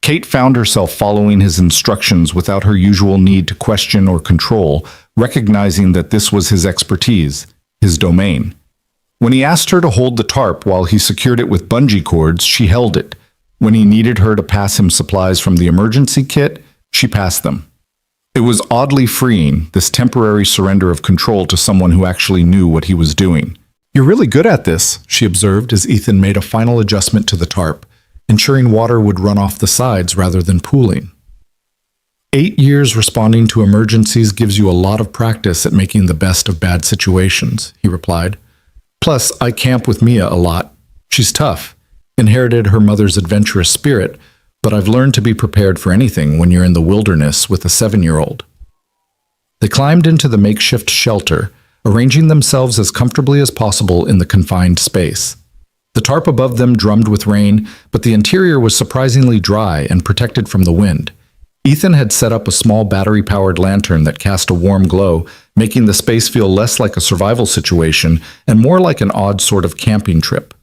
Kate found herself following his instructions without her usual need to question or control, recognizing that this was his expertise, his domain. When he asked her to hold the tarp while he secured it with bungee cords, she held it. When he needed her to pass him supplies from the emergency kit, she passed them. It was oddly freeing, this temporary surrender of control to someone who actually knew what he was doing. You're really good at this, she observed as Ethan made a final adjustment to the tarp, ensuring water would run off the sides rather than pooling. 8 years responding to emergencies gives you a lot of practice at making the best of bad situations, he replied. Plus, I camp with Mia a lot. She's tough, inherited her mother's adventurous spirit, but I've learned to be prepared for anything when you're in the wilderness with a 7-year-old. They climbed into the makeshift shelter, arranging themselves as comfortably as possible in the confined space. The tarp above them drummed with rain, but the interior was surprisingly dry and protected from the wind. Ethan had set up a small battery-powered lantern that cast a warm glow, making the space feel less like a survival situation and more like an odd sort of camping trip.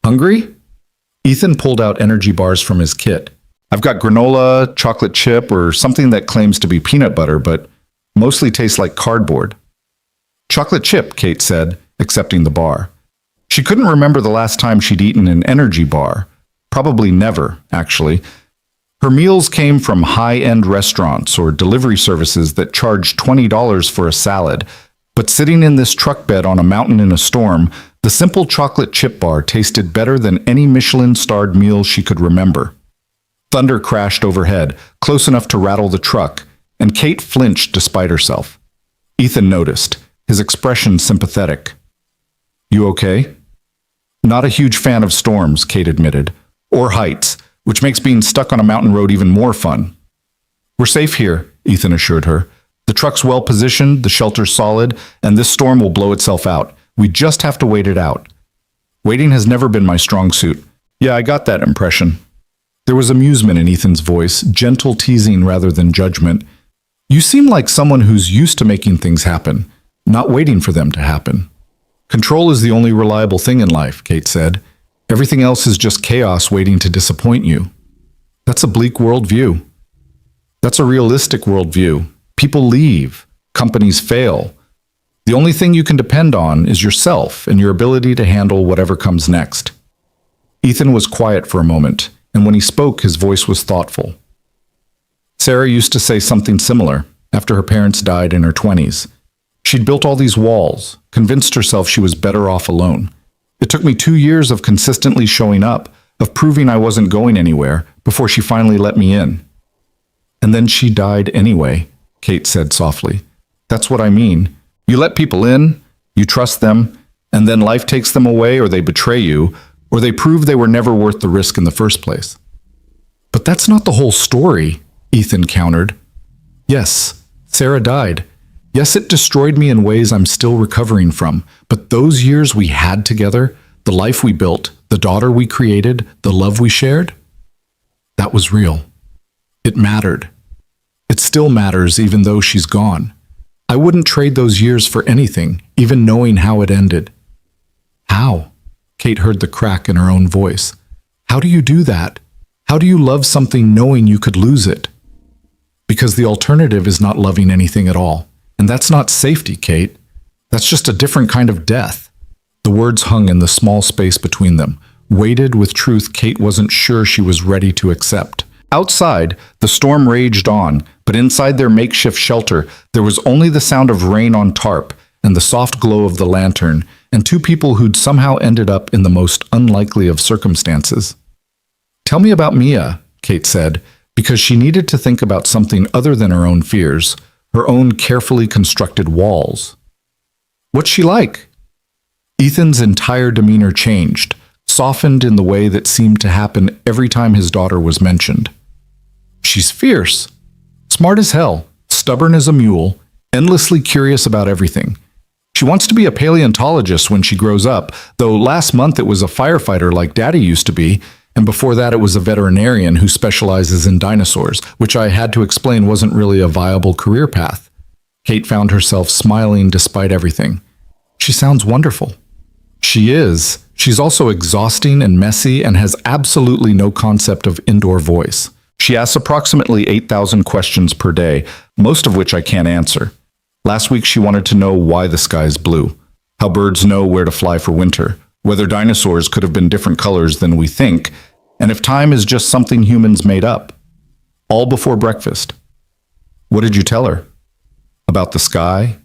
Hungry? Ethan pulled out energy bars from his kit. I've got granola, chocolate chip, or something that claims to be peanut butter, but mostly tastes like cardboard. Chocolate chip, Kate said, accepting the bar. She couldn't remember the last time she'd eaten an energy bar. Probably never, actually. Her meals came from high-end restaurants or delivery services that charged $20 for a salad, but sitting in this truck bed on a mountain in a storm, the simple chocolate chip bar tasted better than any Michelin-starred meal she could remember. Thunder crashed overhead, close enough to rattle the truck, and Kate flinched despite herself. Ethan noticed, his expression sympathetic. "You okay?" "Not a huge fan of storms," Kate admitted, "or heights, which makes being stuck on a mountain road even more fun." "We're safe here," Ethan assured her. "The truck's well positioned, the shelter's solid, and this storm will blow itself out. We just have to wait it out." "Waiting has never been my strong suit." "Yeah, I got that impression." There was amusement in Ethan's voice, gentle teasing rather than judgment. "You seem like someone who's used to making things happen, not waiting for them to happen." "Control is the only reliable thing in life," Kate said. "Everything else is just chaos waiting to disappoint you." "That's a bleak worldview." "That's a realistic worldview. People leave. Companies fail. The only thing you can depend on is yourself and your ability to handle whatever comes next." Ethan was quiet for a moment, and when he spoke, his voice was thoughtful. "Sarah used to say something similar after her parents died in her 20s. She'd built all these walls, convinced herself she was better off alone. It took me 2 years of consistently showing up, of proving I wasn't going anywhere, before she finally let me in." "And then she died anyway," Kate said softly. "That's what I mean. You let people in, you trust them, and then life takes them away, or they betray you, or they prove they were never worth the risk in the first place." "But that's not the whole story," Ethan countered. "Yes, Sarah died. Yes, it destroyed me in ways I'm still recovering from, but those years we had together, the life we built, the daughter we created, the love we shared, that was real. It mattered. It still matters even though she's gone. I wouldn't trade those years for anything, even knowing how it ended." "How?" Kate heard the crack in her own voice. "How do you do that? How do you love something knowing you could lose it?" "Because the alternative is not loving anything at all. And that's not safety, Kate. That's just a different kind of death." The words hung in the small space between them, weighted with truth Kate wasn't sure she was ready to accept. Outside, the storm raged on, but inside their makeshift shelter, there was only the sound of rain on tarp and the soft glow of the lantern, and two people who'd somehow ended up in the most unlikely of circumstances. "Tell me about Mia," Kate said, because she needed to think about something other than her own fears, her own carefully constructed walls. "What's she like?" Ethan's entire demeanor changed, softened in the way that seemed to happen every time his daughter was mentioned. "She's fierce, smart as hell, stubborn as a mule, endlessly curious about everything. She wants to be a paleontologist when she grows up, though last month it was a firefighter like Daddy used to be, and before that it was a veterinarian who specializes in dinosaurs, which I had to explain wasn't really a viable career path." Kate found herself smiling despite everything. "She sounds wonderful." "She is. She's also exhausting and messy and has absolutely no concept of indoor voice. She asks approximately 8,000 questions per day, most of which I can't answer. Last week she wanted to know why the sky is blue, how birds know where to fly for winter, whether dinosaurs could have been different colors than we think, and if time is just something humans made up. All before breakfast." "What did you tell her?" "About the sky,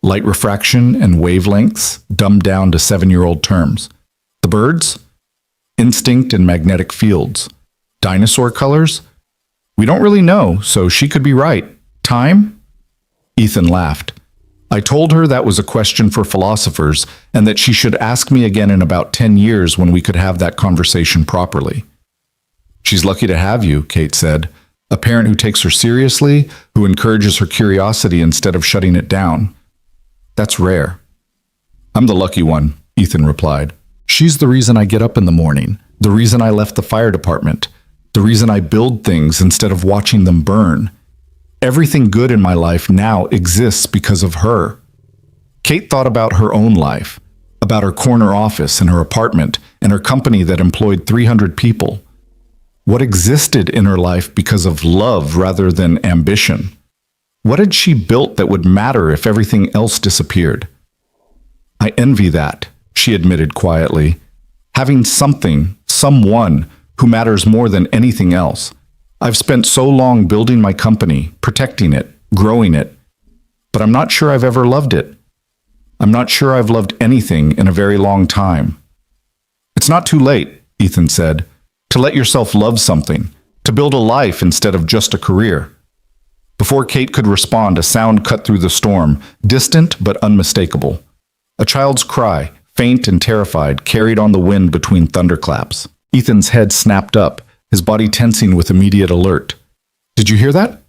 light refraction and wavelengths, dumbed down to 7-year-old terms. The birds? Instinct and magnetic fields. Dinosaur colors? We don't really know, so she could be right. Time?" Ethan laughed. "I told her that was a question for philosophers and that she should ask me again in about 10 years when we could have that conversation properly." "She's lucky to have you," Kate said. "A parent who takes her seriously, who encourages her curiosity instead of shutting it down. That's rare." "I'm the lucky one," Ethan replied. "She's the reason I get up in the morning, the reason I left the fire department, the reason I build things instead of watching them burn. Everything good in my life now exists because of her." Kate thought about her own life, about her corner office and her apartment and her company that employed 300 people. What existed in her life because of love rather than ambition? What had she built that would matter if everything else disappeared? "I envy that," she admitted quietly. "Having something, someone, who matters more than anything else. I've spent so long building my company, protecting it, growing it, but I'm not sure I've ever loved it. I'm not sure I've loved anything in a very long time." "It's not too late," Ethan said, "to let yourself love something, to build a life instead of just a career. Before Kate could respond, a sound cut through the storm, distant but unmistakable. A child's cry, faint and terrified, carried on the wind between thunderclaps. Ethan's head snapped up, his body tensing with immediate alert. "Did you hear that?"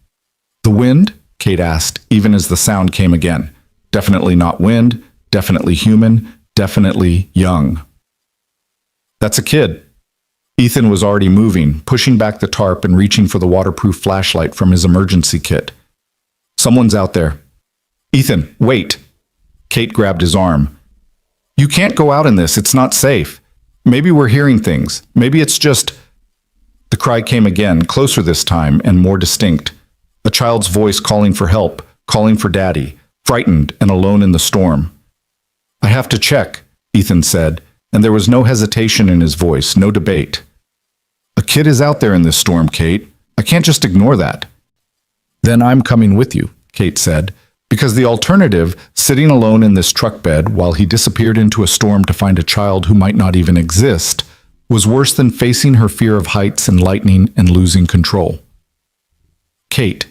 "The wind?" Kate asked, even as the sound came again. Definitely not wind, definitely human, definitely young. "That's a kid." Ethan was already moving, pushing back the tarp and reaching for the waterproof flashlight from his emergency kit. "Someone's out there." "Ethan, wait." Kate grabbed his arm. "You can't go out in this, it's not safe. Maybe we're hearing things. Maybe it's just—" The cry came again, closer this time and more distinct. A child's voice calling for help, calling for Daddy, frightened and alone in the storm. "I have to check," Ethan said, and there was no hesitation in his voice, no debate. "A kid is out there in this storm, Kate. I can't just ignore that." "Then I'm coming with you," Kate said, because the alternative, sitting alone in this truck bed while he disappeared into a storm to find a child who might not even exist, was worse than facing her fear of heights and lightning and losing control. "Kate,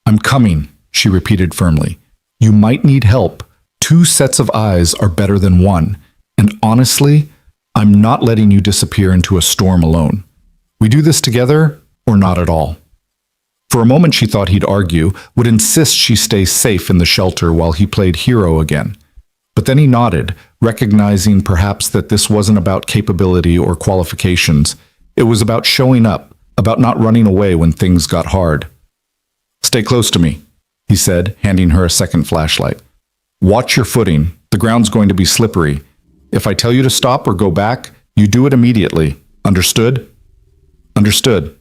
I'm coming," she repeated firmly. "You might need help. 2 sets of eyes are better than 1. And honestly, I'm not letting you disappear into a storm alone. We do this together or not at all." For a moment she thought he'd argue, would insist she stay safe in the shelter while he played hero again. But then he nodded, recognizing perhaps that this wasn't about capability or qualifications. It was about showing up, about not running away when things got hard. "Stay close to me," he said, handing her a second flashlight. "Watch your footing. The ground's going to be slippery. If I tell you to stop or go back, you do it immediately. Understood?" "Understood."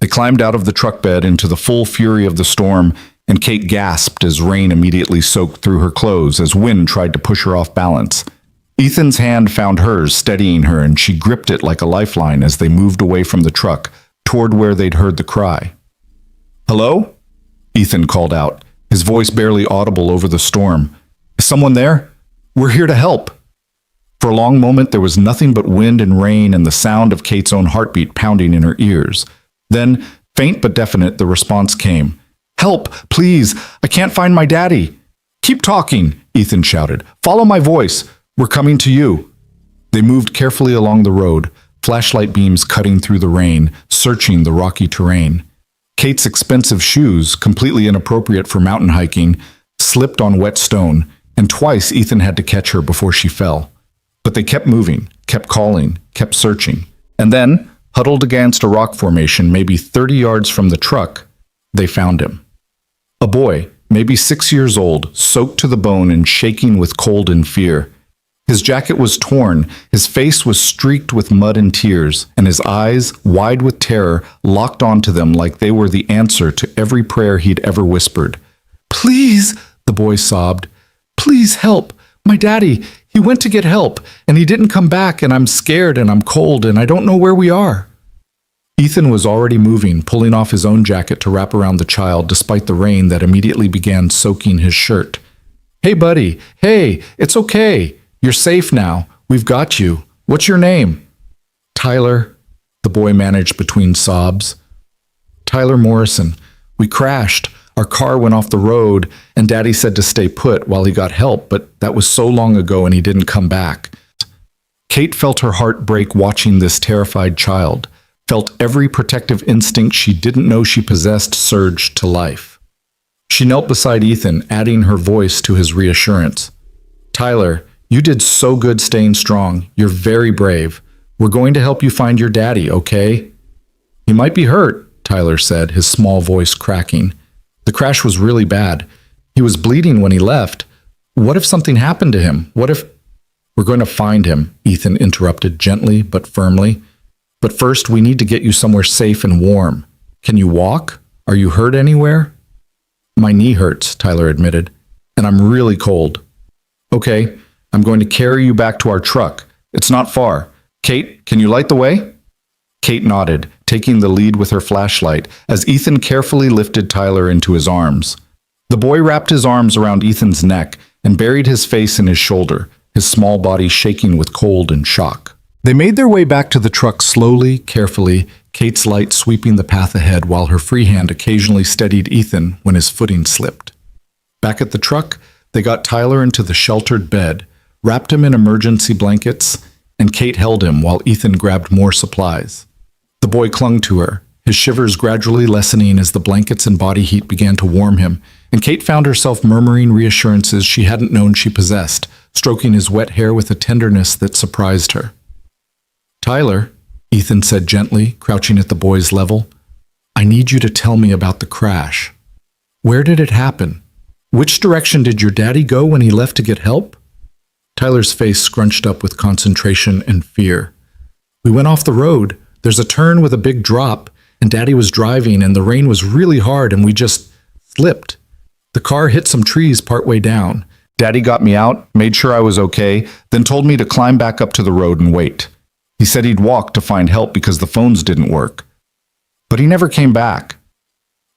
They climbed out of the truck bed into the full fury of the storm, and Kate gasped as rain immediately soaked through her clothes as wind tried to push her off balance. Ethan's hand found hers, steadying her, and she gripped it like a lifeline as they moved away from the truck, toward where they'd heard the cry. "Hello?" Ethan called out, his voice barely audible over the storm. "Is someone there? We're here to help." For a long moment there was nothing but wind and rain and the sound of Kate's own heartbeat pounding in her ears. Then, faint but definite, the response came. "Help, please! I can't find my daddy!" "Keep talking," Ethan shouted. "Follow my voice. We're coming to you." They moved carefully along the road, flashlight beams cutting through the rain, searching the rocky terrain. Kate's expensive shoes, completely inappropriate for mountain hiking, slipped on wet stone, and twice Ethan had to catch her before she fell. But they kept moving, kept calling, kept searching. And then, huddled against a rock formation maybe 30 yards from the truck, they found him. A boy, maybe 6 years old, soaked to the bone and shaking with cold and fear. His jacket was torn, his face was streaked with mud and tears, and his eyes, wide with terror, locked onto them like they were the answer to every prayer he'd ever whispered. "Please," the boy sobbed. "Please help. My daddy, he went to get help, and he didn't come back, and I'm scared, and I'm cold, and I don't know where we are." Ethan was already moving, pulling off his own jacket to wrap around the child despite the rain that immediately began soaking his shirt. "Hey, buddy. Hey, it's okay. You're safe now. We've got you. What's your name?" "Tyler," the boy managed between sobs. "Tyler Morrison. We crashed. Our car went off the road, and Daddy said to stay put while he got help, but that was so long ago and he didn't come back." Kate felt her heart break watching this terrified child, felt every protective instinct she didn't know she possessed surge to life. She knelt beside Ethan, adding her voice to his reassurance. "Tyler, you did so good staying strong. You're very brave. We're going to help you find your daddy, okay?" "He might be hurt," Tyler said, his small voice cracking. "The crash was really bad. He was bleeding when he left. What if something happened to him? What if—" "We're going to find him," Ethan interrupted gently but firmly. "But first, we need to get you somewhere safe and warm. Can you walk? Are you hurt anywhere?" "My knee hurts," Tyler admitted, "and I'm really cold." "Okay, I'm going to carry you back to our truck. It's not far. Kate, can you light the way?" Kate nodded, taking the lead with her flashlight, as Ethan carefully lifted Tyler into his arms. The boy wrapped his arms around Ethan's neck and buried his face in his shoulder, his small body shaking with cold and shock. They made their way back to the truck slowly, carefully, Kate's light sweeping the path ahead while her free hand occasionally steadied Ethan when his footing slipped. Back at the truck, they got Tyler into the sheltered bed, wrapped him in emergency blankets, and Kate held him while Ethan grabbed more supplies. The boy clung to her, his shivers gradually lessening as the blankets and body heat began to warm him, and Kate found herself murmuring reassurances she hadn't known she possessed, stroking his wet hair with a tenderness that surprised her. "Tyler," Ethan said gently, crouching at the boy's level, "I need you to tell me about the crash. Where did it happen? Which direction did your daddy go when he left to get help?" Tyler's face scrunched up with concentration and fear. "We went off the road. There's a turn with a big drop, and Daddy was driving, and the rain was really hard, and we just slipped. The car hit some trees partway down. Daddy got me out, made sure I was okay, then told me to climb back up to the road and wait. He said he'd walk to find help because the phones didn't work. But he never came back."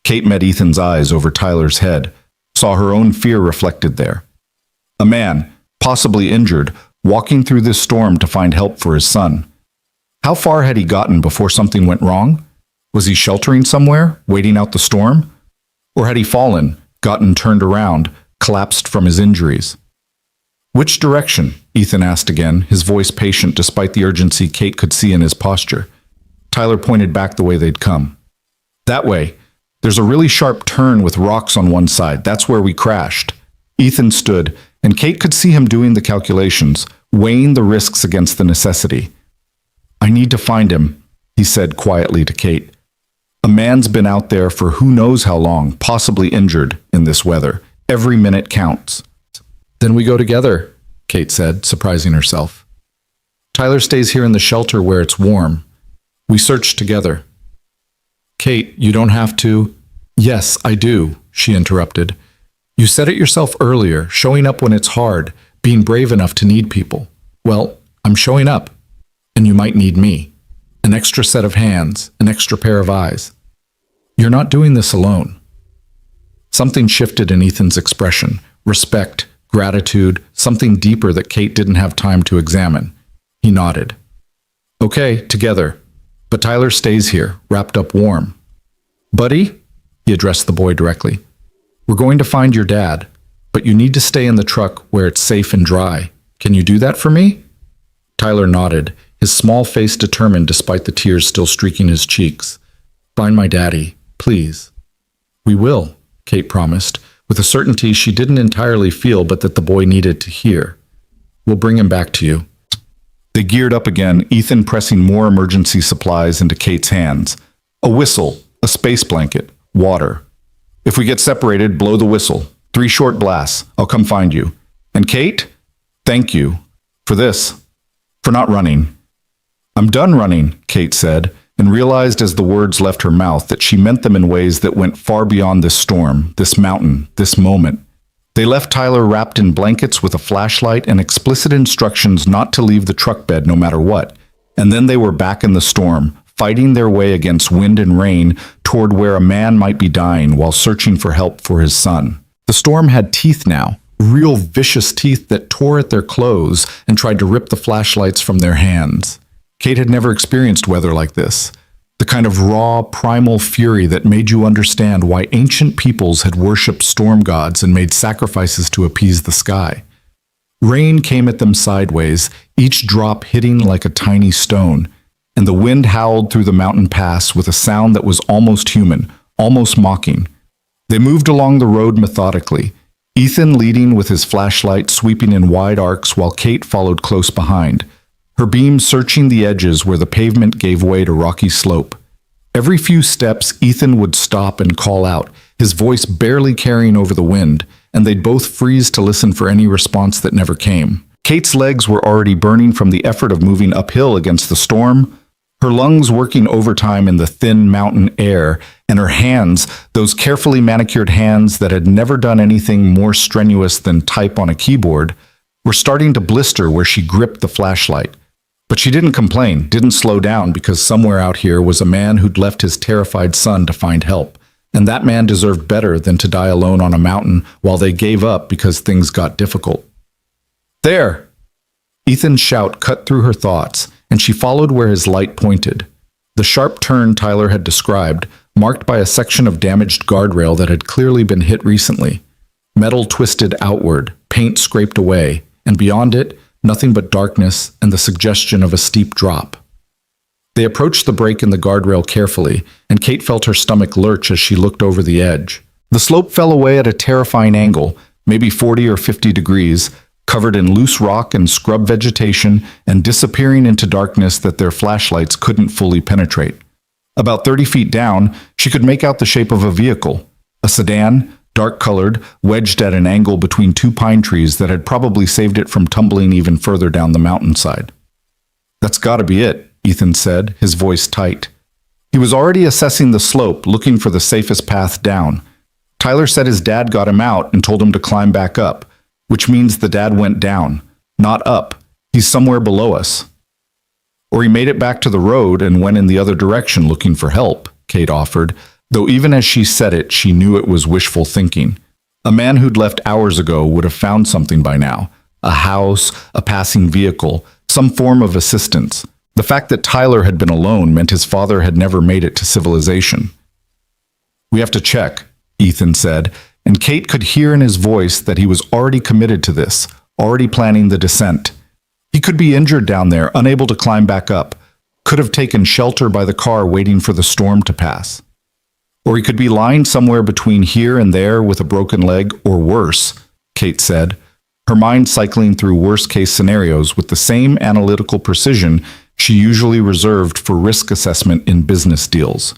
Kate met Ethan's eyes over Tyler's head, saw her own fear reflected there. A man, possibly injured, walking through this storm to find help for his son. How far had he gotten before something went wrong? Was he sheltering somewhere, waiting out the storm? Or had he fallen, gotten turned around, collapsed from his injuries? "Which direction?" Ethan asked again, his voice patient despite the urgency Kate could see in his posture. Tyler pointed back the way they'd come. "That way. There's a really sharp turn with rocks on one side. That's where we crashed." Ethan stood, and Kate could see him doing the calculations, weighing the risks against the necessity. "I need to find him," he said quietly to Kate. "A man's been out there for who knows how long, possibly injured in this weather. Every minute counts." "Then we go together," Kate said, surprising herself. "Tyler stays here in the shelter where it's warm. We search together." "Kate, you don't have to—" "Yes, I do," she interrupted. "You said it yourself earlier, showing up when it's hard, being brave enough to need people. Well, I'm showing up, and you might need me. An extra set of hands, an extra pair of eyes. You're not doing this alone." Something shifted in Ethan's expression, respect, gratitude, something deeper that Kate didn't have time to examine. He nodded. "Okay, together. But Tyler stays here, wrapped up warm." "Buddy," he addressed the boy directly, "we're going to find your dad, but you need to stay in the truck where it's safe and dry. Can you do that for me?" Tyler nodded, his small face determined despite the tears still streaking his cheeks. "Find my daddy, please." "We will," Kate promised, with a certainty she didn't entirely feel but that the boy needed to hear. "We'll bring him back to you." They geared up again, Ethan pressing more emergency supplies into Kate's hands. A whistle, a space blanket, water. "If we get separated, blow the whistle. 3 short blasts. I'll come find you. And Kate, thank you for this, for not running." "I'm done running," Kate said, and realized as the words left her mouth that she meant them in ways that went far beyond this storm, this mountain, this moment. They left Tyler wrapped in blankets with a flashlight and explicit instructions not to leave the truck bed no matter what, and then they were back in the storm, fighting their way against wind and rain toward where a man might be dying while searching for help for his son. The storm had teeth now, real vicious teeth that tore at their clothes and tried to rip the flashlights from their hands. Kate had never experienced weather like this, the kind of raw, primal fury that made you understand why ancient peoples had worshipped storm gods and made sacrifices to appease the sky. Rain came at them sideways, each drop hitting like a tiny stone, and the wind howled through the mountain pass with a sound that was almost human, almost mocking. They moved along the road methodically, Ethan leading with his flashlight sweeping in wide arcs while Kate followed close behind, her beam searching the edges where the pavement gave way to rocky slope. Every few steps, Ethan would stop and call out, his voice barely carrying over the wind, and they'd both freeze to listen for any response that never came. Kate's legs were already burning from the effort of moving uphill against the storm, her lungs working overtime in the thin mountain air, and her hands, those carefully manicured hands that had never done anything more strenuous than type on a keyboard, were starting to blister where she gripped the flashlight. But she didn't complain, didn't slow down, because somewhere out here was a man who'd left his terrified son to find help, and that man deserved better than to die alone on a mountain while they gave up because things got difficult. "There!" Ethan's shout cut through her thoughts, and she followed where his light pointed. The sharp turn Tyler had described, marked by a section of damaged guardrail that had clearly been hit recently. Metal twisted outward, paint scraped away, and beyond it, nothing but darkness and the suggestion of a steep drop. They approached the break in the guardrail carefully, and Kate felt her stomach lurch as she looked over the edge. The slope fell away at a terrifying angle, maybe 40 or 50 degrees, covered in loose rock and scrub vegetation and disappearing into darkness that their flashlights couldn't fully penetrate. About 30 feet down, she could make out the shape of a vehicle, a sedan, dark-colored, wedged at an angle between two pine trees that had probably saved it from tumbling even further down the mountainside. "That's gotta be it," Ethan said, his voice tight. He was already assessing the slope, looking for the safest path down. Tyler said his dad got him out and told him to climb back up, which means the dad went down, not up. He's somewhere below us. Or he made it back to the road and went in the other direction looking for help, Kate offered, though even as she said it, she knew it was wishful thinking. A man who'd left hours ago would have found something by now. A house, a passing vehicle, some form of assistance. The fact that Tyler had been alone meant his father had never made it to civilization. "We have to check," Ethan said, and Kate could hear in his voice that he was already committed to this, already planning the descent. He could be injured down there, unable to climb back up, could have taken shelter by the car waiting for the storm to pass. Or he could be lying somewhere between here and there with a broken leg, or worse, Kate said, her mind cycling through worst-case scenarios with the same analytical precision she usually reserved for risk assessment in business deals.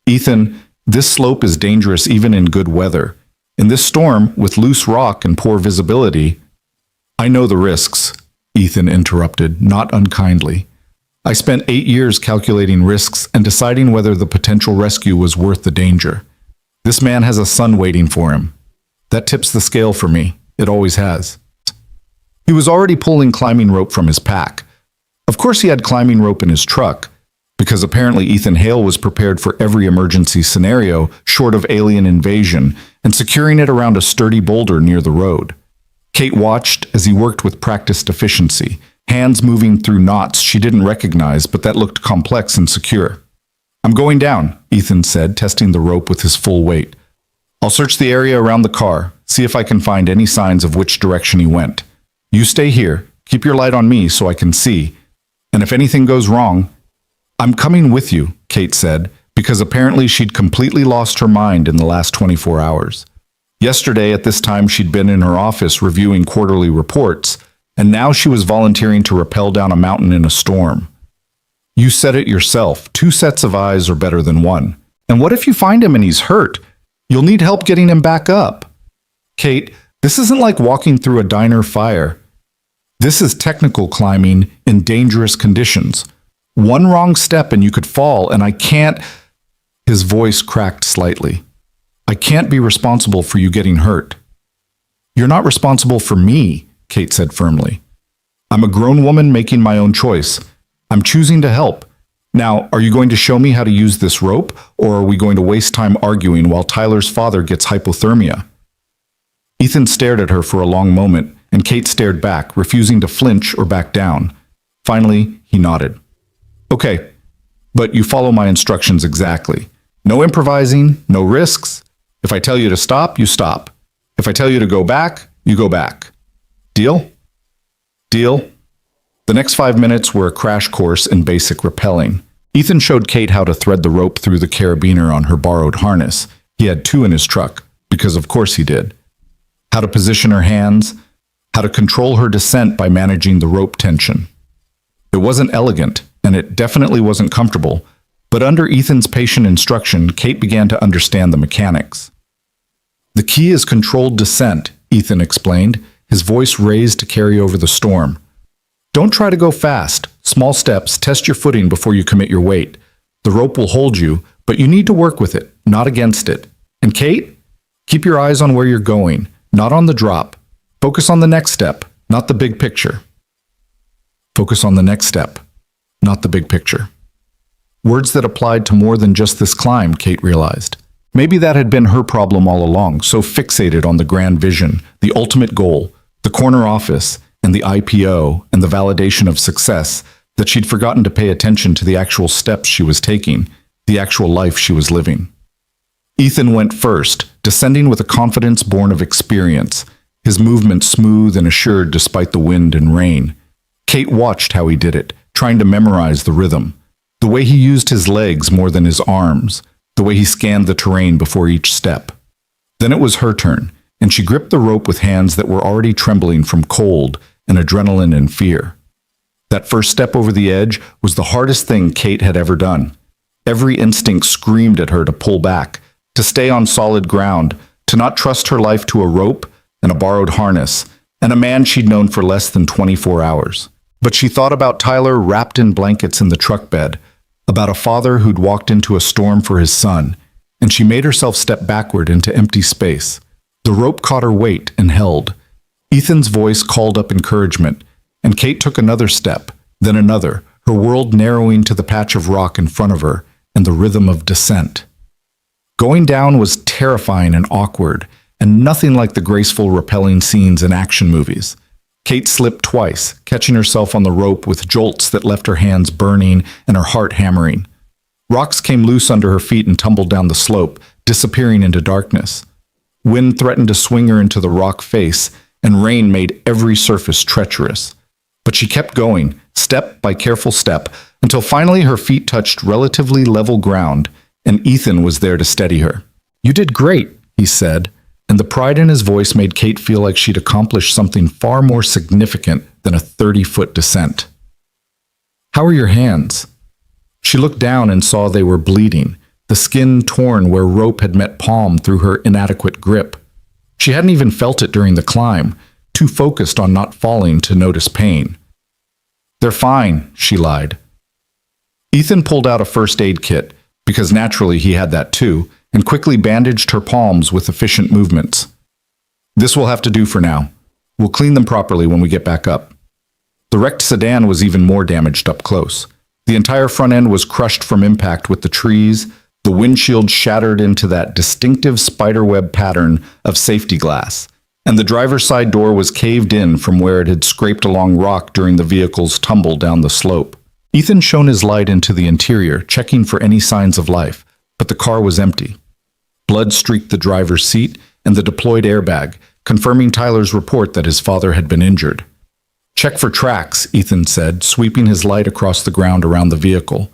"Ethan, this slope is dangerous even in good weather. In this storm, with loose rock and poor visibility—" "I know the risks," Ethan interrupted, not unkindly. "I spent 8 years calculating risks and deciding whether the potential rescue was worth the danger. This man has a son waiting for him. That tips the scale for me. It always has." He was already pulling climbing rope from his pack. Of course he had climbing rope in his truck, because apparently Ethan Hale was prepared for every emergency scenario short of alien invasion and securing it around a sturdy boulder near the road. Kate watched as he worked with practiced efficiency, hands moving through knots she didn't recognize but that looked complex and secure. "I'm going down," Ethan said, testing the rope with his full weight. "I'll search the area around the car, see if I can find any signs of which direction he went. You stay here, keep your light on me so I can see, and if anything goes wrong—" "I'm coming with you," Kate said, because apparently she'd completely lost her mind in the last 24 hours. Yesterday, at this time, she'd been in her office reviewing quarterly reports, and now she was volunteering to rappel down a mountain in a storm. "You said it yourself, 2 sets of eyes are better than 1. And what if you find him and he's hurt? You'll need help getting him back up." "Kate, this isn't like walking through a diner fire. This is technical climbing in dangerous conditions. One wrong step and you could fall, and I can't—" His voice cracked slightly. "I can't be responsible for you getting hurt." "You're not responsible for me," Kate said firmly. "I'm a grown woman making my own choice. I'm choosing to help. Now, are you going to show me how to use this rope, or are we going to waste time arguing while Tyler's father gets hypothermia?" Ethan stared at her for a long moment, and Kate stared back, refusing to flinch or back down. Finally, he nodded. "Okay, but you follow my instructions exactly. No improvising, no risks. If I tell you to stop, you stop. If I tell you to go back, you go back. Deal?" "Deal." The next 5 minutes were a crash course in basic rappelling. Ethan showed Kate how to thread the rope through the carabiner on her borrowed harness. He had 2 in his truck, because of course he did. How to position her hands, how to control her descent by managing the rope tension. It wasn't elegant, and it definitely wasn't comfortable, but under Ethan's patient instruction, Kate began to understand the mechanics. "The key is controlled descent," Ethan explained, his voice raised to carry over the storm. "Don't try to go fast. Small steps, test your footing before you commit your weight. The rope will hold you, but you need to work with it, not against it. And Kate, keep your eyes on where you're going, not on the drop. Focus on the next step, not the big picture." Focus on the next step, not the big picture. Words that applied to more than just this climb, Kate realized. Maybe that had been her problem all along, so fixated on the grand vision, the ultimate goal, the corner office, and the IPO, and the validation of success, that she'd forgotten to pay attention to the actual steps she was taking, the actual life she was living. Ethan went first, descending with a confidence born of experience, his movements smooth and assured despite the wind and rain. Kate watched how he did it, trying to memorize the rhythm, the way he used his legs more than his arms, the way he scanned the terrain before each step. Then it was her turn, and she gripped the rope with hands that were already trembling from cold and adrenaline and fear. That first step over the edge was the hardest thing Kate had ever done. Every instinct screamed at her to pull back, to stay on solid ground, to not trust her life to a rope and a borrowed harness, and a man she'd known for less than 24 hours. But she thought about Tyler wrapped in blankets in the truck bed, about a father who'd walked into a storm for his son, and she made herself step backward into empty space. The rope caught her weight and held. Ethan's voice called up encouragement, and Kate took another step, then another, her world narrowing to the patch of rock in front of her and the rhythm of descent. Going down was terrifying and awkward, and nothing like the graceful, repelling scenes in action movies. Kate slipped twice, catching herself on the rope with jolts that left her hands burning and her heart hammering. Rocks came loose under her feet and tumbled down the slope, disappearing into darkness. Wind threatened to swing her into the rock face, and rain made every surface treacherous. But she kept going, step by careful step, until finally her feet touched relatively level ground, and Ethan was there to steady her. "You did great," he said, and the pride in his voice made Kate feel like she'd accomplished something far more significant than a 30-foot descent. "How are your hands?" She looked down and saw they were bleeding, the skin torn where rope had met palm through her inadequate grip. She hadn't even felt it during the climb, too focused on not falling to notice pain. "They're fine," she lied. Ethan pulled out a first aid kit, because naturally he had that too, and quickly bandaged her palms with efficient movements. "This will have to do for now. We'll clean them properly when we get back up." The wrecked sedan was even more damaged up close. The entire front end was crushed from impact with the trees, the windshield shattered into that distinctive spiderweb pattern of safety glass, and the driver's side door was caved in from where it had scraped along rock during the vehicle's tumble down the slope. Ethan shone his light into the interior, checking for any signs of life, but the car was empty. Blood streaked the driver's seat and the deployed airbag, confirming Tyler's report that his father had been injured. "Check for tracks," Ethan said, sweeping his light across the ground around the vehicle.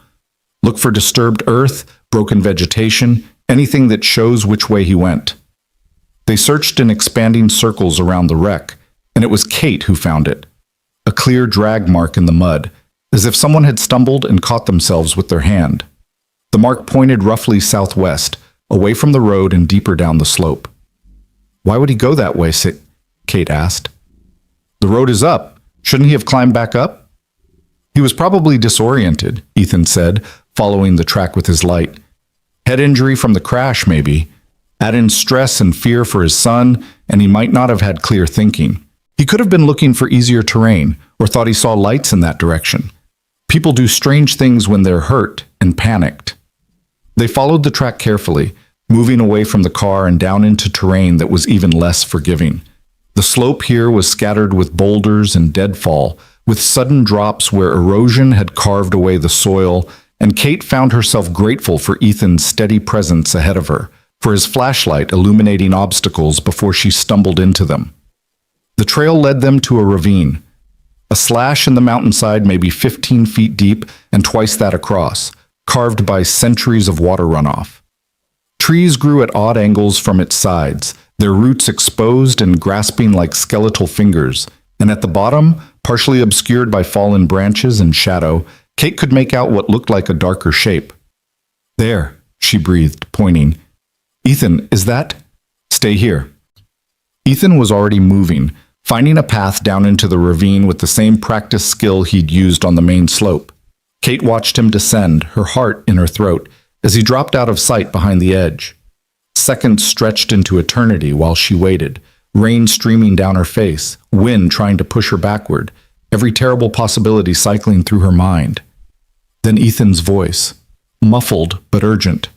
"Look for disturbed earth, broken vegetation, anything that shows which way he went." They searched in expanding circles around the wreck, and it was Kate who found it. A clear drag mark in the mud, as if someone had stumbled and caught themselves with their hand. The mark pointed roughly southwest, away from the road and deeper down the slope. "Why would he go that way?" Kate asked. "The road is up. Shouldn't he have climbed back up?" "He was probably disoriented," Ethan said, following the track with his light. "Head injury from the crash, maybe. Add in stress and fear for his son, and he might not have had clear thinking. He could have been looking for easier terrain, or thought he saw lights in that direction. People do strange things when they're hurt and panicked." They followed the track carefully, moving away from the car and down into terrain that was even less forgiving. The slope here was scattered with boulders and deadfall, with sudden drops where erosion had carved away the soil, and Kate found herself grateful for Ethan's steady presence ahead of her, for his flashlight illuminating obstacles before she stumbled into them. The trail led them to a ravine, a slash in the mountainside maybe 15 feet deep and twice that across, carved by centuries of water runoff. Trees grew at odd angles from its sides, their roots exposed and grasping like skeletal fingers, and at the bottom, partially obscured by fallen branches and shadow, Kate could make out what looked like a darker shape. "There," she breathed, pointing. "Ethan, is that?" "Stay here." Ethan was already moving, finding a path down into the ravine with the same practiced skill he'd used on the main slope. Kate watched him descend, her heart in her throat, as he dropped out of sight behind the edge. Seconds stretched into eternity while she waited, rain streaming down her face, wind trying to push her backward, every terrible possibility cycling through her mind. Then Ethan's voice, muffled but urgent.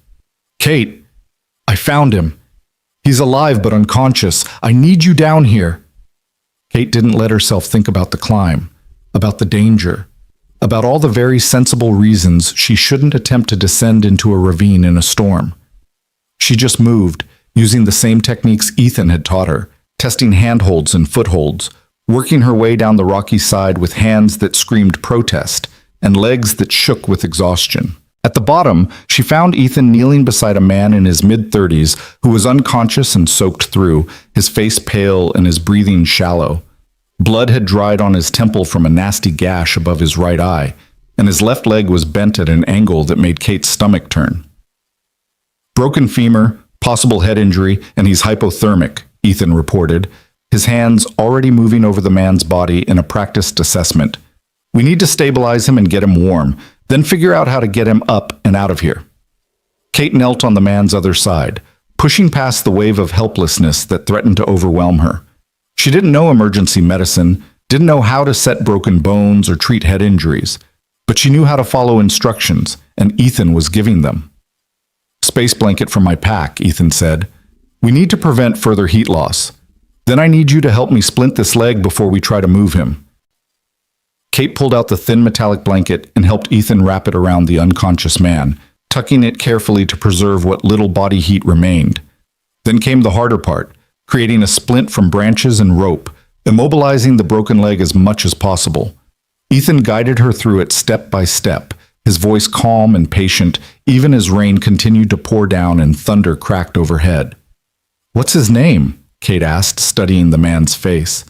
"Kate, I found him. He's alive but unconscious. I need you down here." Kate didn't let herself think about the climb, about the danger, about all the very sensible reasons she shouldn't attempt to descend into a ravine in a storm. She just moved, using the same techniques Ethan had taught her, testing handholds and footholds, working her way down the rocky side with hands that screamed protest and legs that shook with exhaustion. At the bottom, she found Ethan kneeling beside a man in his mid-30s who was unconscious and soaked through, his face pale and his breathing shallow. Blood had dried on his temple from a nasty gash above his right eye, and his left leg was bent at an angle that made Kate's stomach turn. Broken femur, possible head injury, and he's hypothermic, Ethan reported, his hands already moving over the man's body in a practiced assessment. We need to stabilize him and get him warm, then figure out how to get him up and out of here. Kate knelt on the man's other side, pushing past the wave of helplessness that threatened to overwhelm her. She didn't know emergency medicine, didn't know how to set broken bones or treat head injuries, but she knew how to follow instructions, and Ethan was giving them. Space blanket from my pack, Ethan said. We need to prevent further heat loss. Then I need you to help me splint this leg before we try to move him. Kate pulled out the thin metallic blanket and helped Ethan wrap it around the unconscious man, tucking it carefully to preserve what little body heat remained. Then came the harder part, creating a splint from branches and rope, immobilizing the broken leg as much as possible. Ethan guided her through it step by step, his voice calm and patient, even as rain continued to pour down and thunder cracked overhead. What's his name? Kate asked, studying the man's face.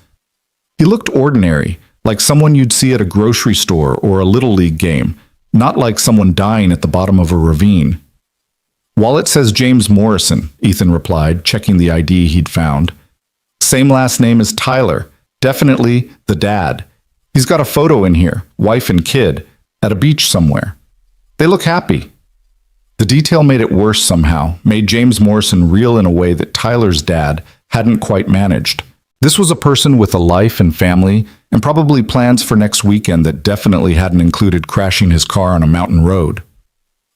He looked ordinary, like someone you'd see at a grocery store or a Little League game, not like someone dying at the bottom of a ravine. Wallet says James Morrison, Ethan replied, checking the ID he'd found. Same last name as Tyler, definitely the dad. He's got a photo in here, wife and kid, at a beach somewhere. They look happy. The detail made it worse somehow, made James Morrison real in a way that Tyler's dad hadn't quite managed. This was a person with a life and family, and probably plans for next weekend that definitely hadn't included crashing his car on a mountain road.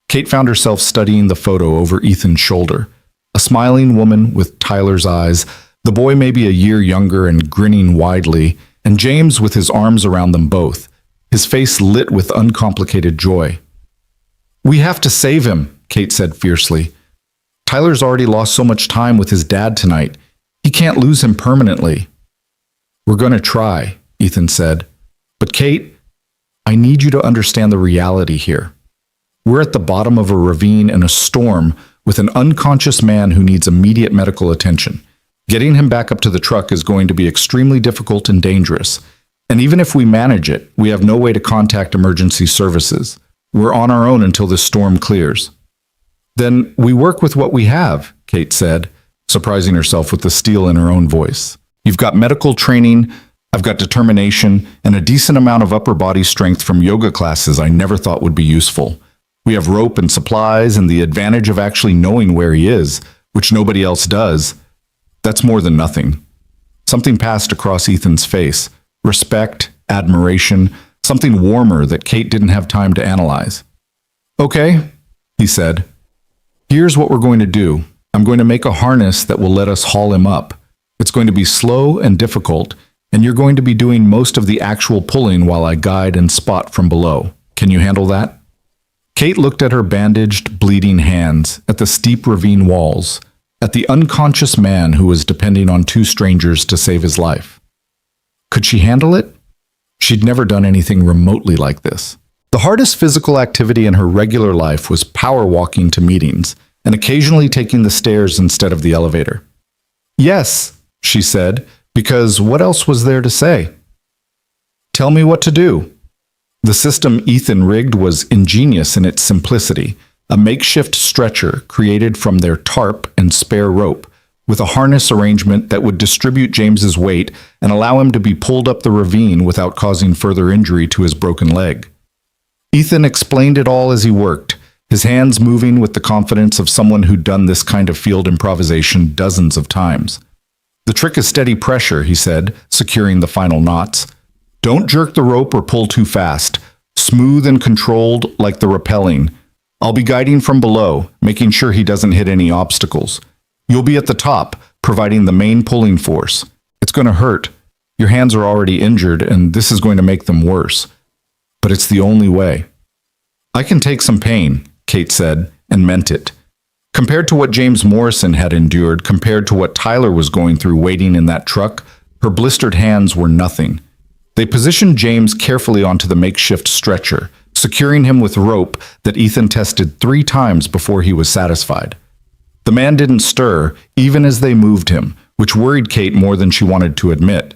Kate found herself studying the photo over Ethan's shoulder. A smiling woman with Tyler's eyes, the boy maybe a year younger and grinning widely, and James with his arms around them both, his face lit with uncomplicated joy. We have to save him, Kate said fiercely. Tyler's already lost so much time with his dad tonight. He can't lose him permanently. We're going to try, Ethan said. But Kate, I need you to understand the reality here. We're at the bottom of a ravine in a storm with an unconscious man who needs immediate medical attention. Getting him back up to the truck is going to be extremely difficult and dangerous. And even if we manage it, we have no way to contact emergency services. We're on our own until this storm clears. Then we work with what we have, Kate said, surprising herself with the steel in her own voice. You've got medical training, I've got determination, and a decent amount of upper body strength from yoga classes I never thought would be useful. We have rope and supplies and the advantage of actually knowing where he is, which nobody else does. That's more than nothing. Something passed across Ethan's face. Respect, admiration, something warmer that Kate didn't have time to analyze. Okay, he said. Here's what we're going to do. I'm going to make a harness that will let us haul him up. It's going to be slow and difficult, and you're going to be doing most of the actual pulling while I guide and spot from below. Can you handle that? Kate looked at her bandaged, bleeding hands, at the steep ravine walls, at the unconscious man who was depending on two strangers to save his life. Could she handle it? She'd never done anything remotely like this. The hardest physical activity in her regular life was power walking to meetings and occasionally taking the stairs instead of the elevator. Yes, she said, because what else was there to say? Tell me what to do. The system Ethan rigged was ingenious in its simplicity, a makeshift stretcher created from their tarp and spare rope, with a harness arrangement that would distribute James's weight and allow him to be pulled up the ravine without causing further injury to his broken leg. Ethan explained it all as he worked, his hands moving with the confidence of someone who'd done this kind of field improvisation dozens of times. The trick is steady pressure, he said, securing the final knots. Don't jerk the rope or pull too fast. Smooth and controlled like the rappelling. I'll be guiding from below, making sure he doesn't hit any obstacles. You'll be at the top, providing the main pulling force. It's going to hurt. Your hands are already injured, and this is going to make them worse. but it's the only way. I can take some pain, Kate said, and meant it. Compared to what James Morrison had endured, compared to what Tyler was going through waiting in that truck, her blistered hands were nothing. They positioned James carefully onto the makeshift stretcher, securing him with rope that Ethan tested 3 times before he was satisfied. The man didn't stir, even as they moved him, which worried Kate more than she wanted to admit.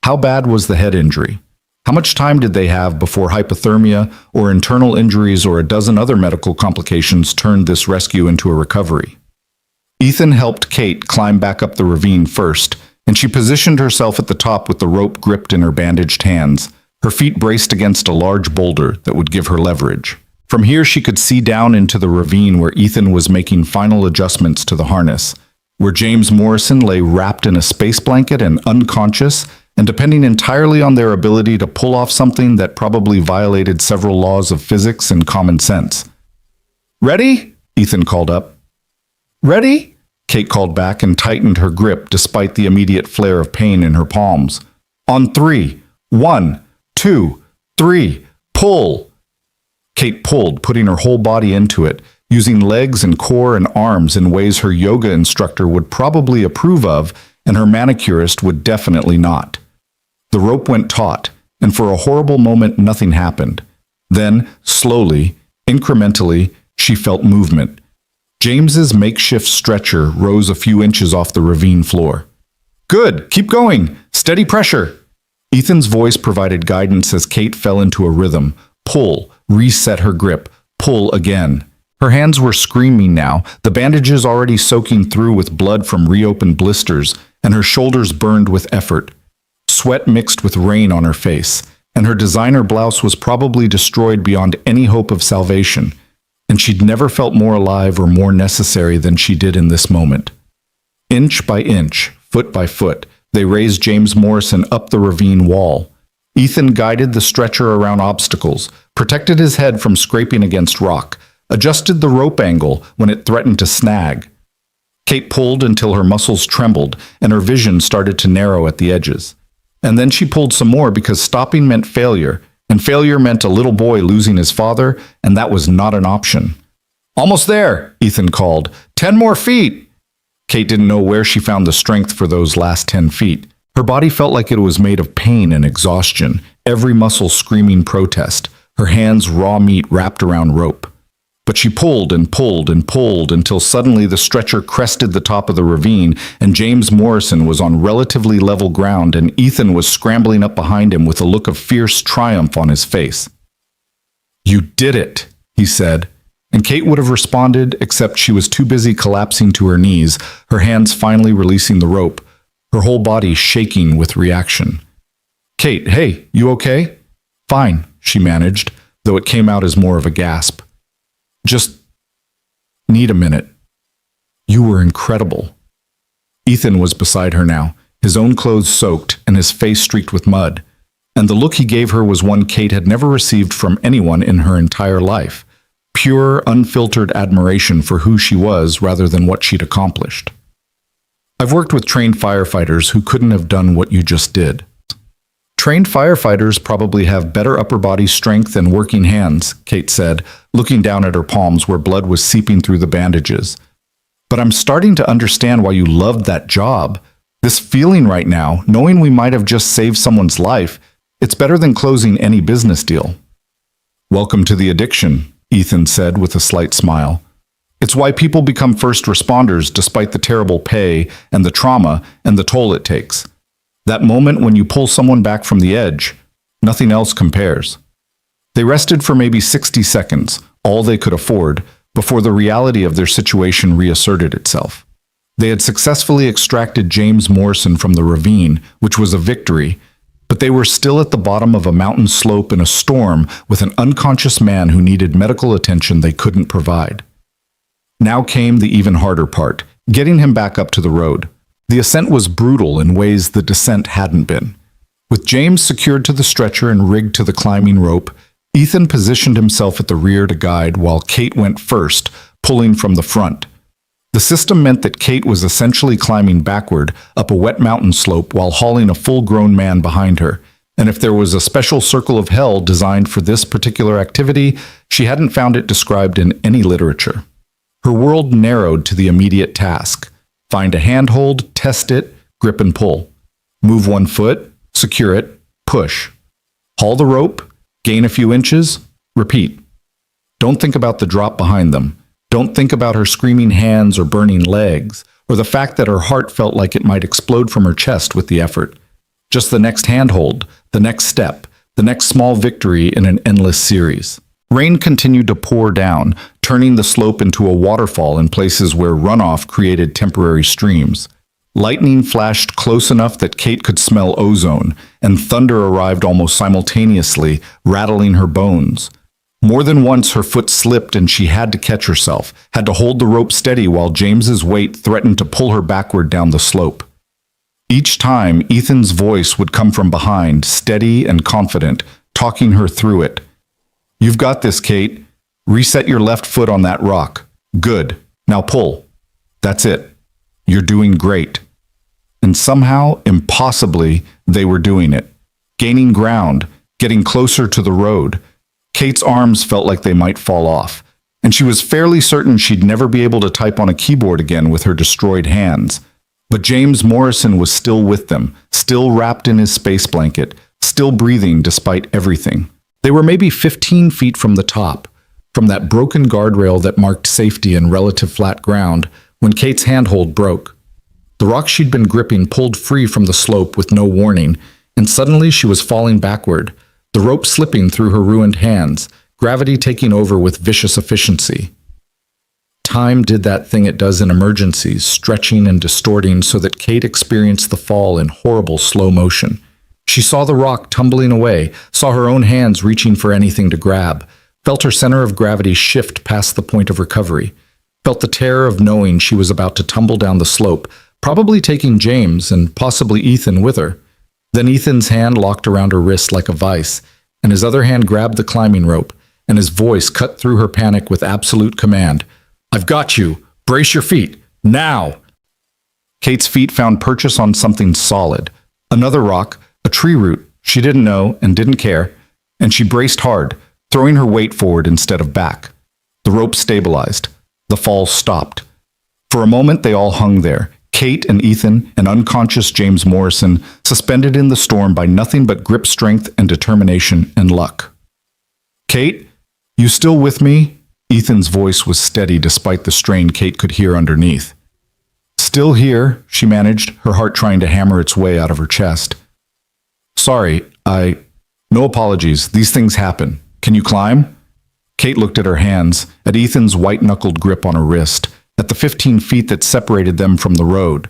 How bad was the head injury? How much time did they have before hypothermia or internal injuries or a dozen other medical complications turned this rescue into a recovery? Ethan helped Kate climb back up the ravine first, and she positioned herself at the top with the rope gripped in her bandaged hands, her feet braced against a large boulder that would give her leverage. From here she could see down into the ravine where Ethan was making final adjustments to the harness, where James Morrison lay wrapped in a space blanket and unconscious, and depending entirely on their ability to pull off something that probably violated several laws of physics and common sense. "Ready?" Ethan called up. "Ready?" Kate called back and tightened her grip despite the immediate flare of pain in her palms. "On 3. 1, 2, 3. Pull!" Kate pulled, putting her whole body into it, using legs and core and arms in ways her yoga instructor would probably approve of and her manicurist would definitely not. The rope went taut, and for a horrible moment nothing happened. Then, slowly, incrementally, she felt movement. James's makeshift stretcher rose a few inches off the ravine floor. "Good, keep going, steady pressure." Ethan's voice provided guidance as Kate fell into a rhythm. Pull, reset her grip, pull again. Her hands were screaming now, the bandages already soaking through with blood from reopened blisters, and her shoulders burned with effort. Sweat mixed with rain on her face, and her designer blouse was probably destroyed beyond any hope of salvation, and she'd never felt more alive or more necessary than she did in this moment. Inch by inch, foot by foot, they raised James Morrison up the ravine wall. Ethan guided the stretcher around obstacles, protected his head from scraping against rock, adjusted the rope angle when it threatened to snag. Kate pulled until her muscles trembled and her vision started to narrow at the edges. And then she pulled some more because stopping meant failure, and failure meant a little boy losing his father, and that was not an option. "Almost there," Ethan called. 10 more feet." Kate didn't know where she found the strength for those last 10 feet. Her body felt like it was made of pain and exhaustion, every muscle screaming protest, her hands raw meat wrapped around rope. But she pulled and pulled and pulled until suddenly the stretcher crested the top of the ravine and James Morrison was on relatively level ground and Ethan was scrambling up behind him with a look of fierce triumph on his face. "You did it," he said, and Kate would have responded except she was too busy collapsing to her knees, her hands finally releasing the rope, her whole body shaking with reaction. "Kate, hey, you okay?" "Fine," she managed, though it came out as more of a gasp. "Just need a minute." "You were incredible." Ethan was beside her now, his own clothes soaked and his face streaked with mud, and the look he gave her was one Kate had never received from anyone in her entire life. Pure, unfiltered admiration for who she was rather than what she'd accomplished. "I've worked with trained firefighters who couldn't have done what you just did." "Trained firefighters probably have better upper body strength and working hands," Kate said, looking down at her palms where blood was seeping through the bandages. "But I'm starting to understand why you loved that job. This feeling right now, knowing we might have just saved someone's life, it's better than closing any business deal." "Welcome to the addiction," Ethan said with a slight smile. "It's why people become first responders despite the terrible pay and the trauma and the toll it takes. That moment when you pull someone back from the edge, nothing else compares." They rested for maybe 60 seconds, all they could afford, before the reality of their situation reasserted itself. They had successfully extracted James Morrison from the ravine, which was a victory, but they were still at the bottom of a mountain slope in a storm with an unconscious man who needed medical attention they couldn't provide. Now came the even harder part, getting him back up to the road. The ascent was brutal in ways the descent hadn't been. With James secured to the stretcher and rigged to the climbing rope, Ethan positioned himself at the rear to guide while Kate went first, pulling from the front. The system meant that Kate was essentially climbing backward up a wet mountain slope while hauling a full-grown man behind her, And if there was a special circle of hell designed for this particular activity, she hadn't found it described in any literature. Her world narrowed to the immediate task. Find a handhold, test it, grip and pull. Move one foot, secure it, push. Haul the rope, gain a few inches, repeat. Don't think about the drop behind them. Don't think about her screaming hands or burning legs, or the fact that her heart felt like it might explode from her chest with the effort. Just the next handhold, the next step, the next small victory in an endless series. Rain continued to pour down, turning the slope into a waterfall in places where runoff created temporary streams. Lightning flashed close enough that Kate could smell ozone, and thunder arrived almost simultaneously, rattling her bones. More than once her foot slipped and she had to catch herself, had to hold the rope steady while James's weight threatened to pull her backward down the slope. Each time, Ethan's voice would come from behind, steady and confident, talking her through it. "You've got this, Kate. Reset your left foot on that rock. Good. Now pull. That's it. You're doing great." And somehow, impossibly, they were doing it. Gaining ground, getting closer to the road. Kate's arms felt like they might fall off, and she was fairly certain she'd never be able to type on a keyboard again with her destroyed hands. But James Morrison was still with them, still wrapped in his space blanket, still breathing despite everything. They were maybe 15 feet from the top, from that broken guardrail that marked safety in relative flat ground, when Kate's handhold broke. The rock she'd been gripping pulled free from the slope with no warning, and suddenly she was falling backward, the rope slipping through her ruined hands, gravity taking over with vicious efficiency. Time did that thing it does in emergencies, stretching and distorting so that Kate experienced the fall in horrible slow motion. She saw the rock tumbling away, saw her own hands reaching for anything to grab, felt her center of gravity shift past the point of recovery, felt the terror of knowing she was about to tumble down the slope, probably taking James and possibly Ethan with her. Then Ethan's hand locked around her wrist like a vice, and his other hand grabbed the climbing rope, and his voice cut through her panic with absolute command. "I've got you. Brace your feet. Now!" Kate's feet found purchase on something solid. Another rock, a tree root. She didn't know and didn't care, and she braced hard, throwing her weight forward instead of back. The rope stabilized. The fall stopped. For a moment they all hung there, Kate and Ethan and unconscious James Morrison, suspended in the storm by nothing but grip strength and determination and luck. "Kate, you still with me?" Ethan's voice was steady despite the strain Kate could hear underneath. "Still here," she managed, her heart trying to hammer its way out of her chest. "Sorry, No apologies, these things happen. Can you climb?" Kate looked at her hands, at Ethan's white-knuckled grip on her wrist, at the 15 feet that separated them from the road.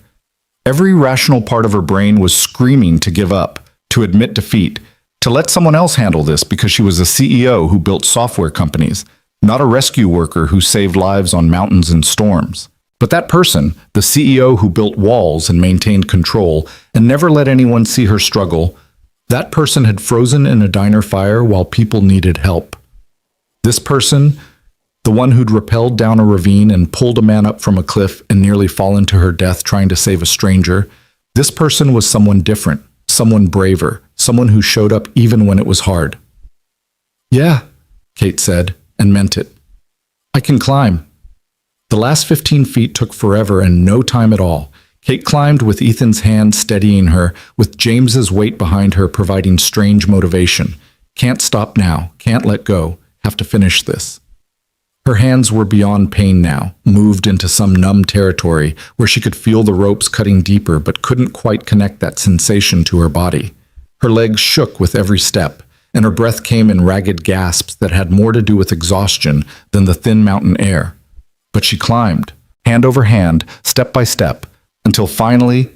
Every rational part of her brain was screaming to give up, to admit defeat, to let someone else handle this because she was a CEO who built software companies, not a rescue worker who saved lives on mountains and storms. But that person, the CEO who built walls and maintained control and never let anyone see her struggle, that person had frozen in a diner fire while people needed help. This person, the one who'd rappelled down a ravine and pulled a man up from a cliff and nearly fallen to her death trying to save a stranger, this person was someone different, someone braver, someone who showed up even when it was hard. "Yeah," Kate said, and meant it. "I can climb." The last 15 feet took forever and no time at all. Kate climbed with Ethan's hand steadying her, with James's weight behind her providing strange motivation. Can't stop now, can't let go, have to finish this. Her hands were beyond pain now, moved into some numb territory where she could feel the ropes cutting deeper but couldn't quite connect that sensation to her body. Her legs shook with every step, and her breath came in ragged gasps that had more to do with exhaustion than the thin mountain air. But she climbed, hand over hand, step by step, until finally,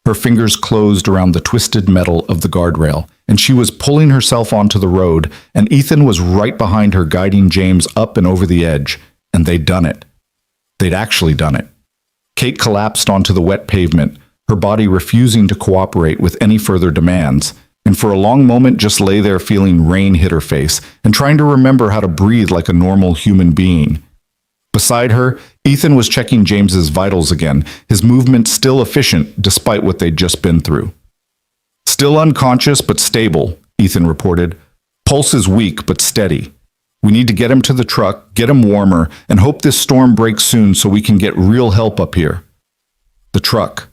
her fingers closed around the twisted metal of the guardrail, and she was pulling herself onto the road, and Ethan was right behind her guiding James up and over the edge, and they'd done it. They'd actually done it. Kate collapsed onto the wet pavement, her body refusing to cooperate with any further demands, and for a long moment just lay there feeling rain hit her face and trying to remember how to breathe like a normal human being. Beside her, Ethan was checking James's vitals again, his movement still efficient despite what they'd just been through. Still unconscious but stable, Ethan reported. Pulse is weak but steady. We need to get him to the truck, get him warmer, and hope this storm breaks soon so we can get real help up here. The truck.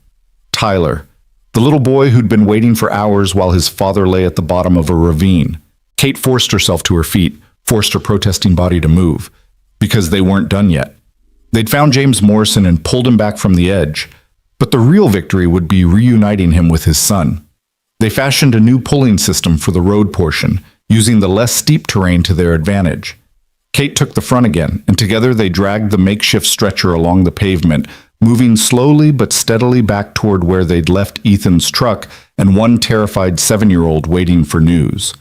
Tyler. The little boy who'd been waiting for hours while his father lay at the bottom of a ravine. Kate forced herself to her feet, forced her protesting body to move, because they weren't done yet. They'd found James Morrison and pulled him back from the edge, but the real victory would be reuniting him with his son. They fashioned a new pulling system for the road portion, using the less steep terrain to their advantage. Kate took the front again, and together they dragged the makeshift stretcher along the pavement, moving slowly but steadily back toward where they'd left Ethan's truck and one terrified 7-year-old waiting for news.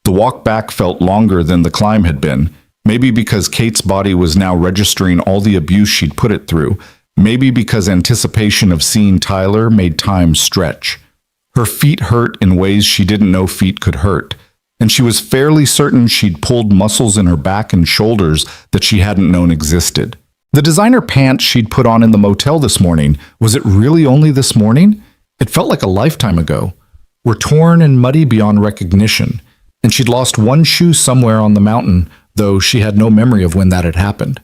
The walk back felt longer than the climb had been, maybe because Kate's body was now registering all the abuse she'd put it through, maybe because anticipation of seeing Tyler made time stretch. Her feet hurt in ways she didn't know feet could hurt, and she was fairly certain she'd pulled muscles in her back and shoulders that she hadn't known existed. The designer pants she'd put on in the motel this morning, was it really only this morning? It felt like a lifetime ago. Were torn and muddy beyond recognition, and she'd lost one shoe somewhere on the mountain, though she had no memory of when that had happened.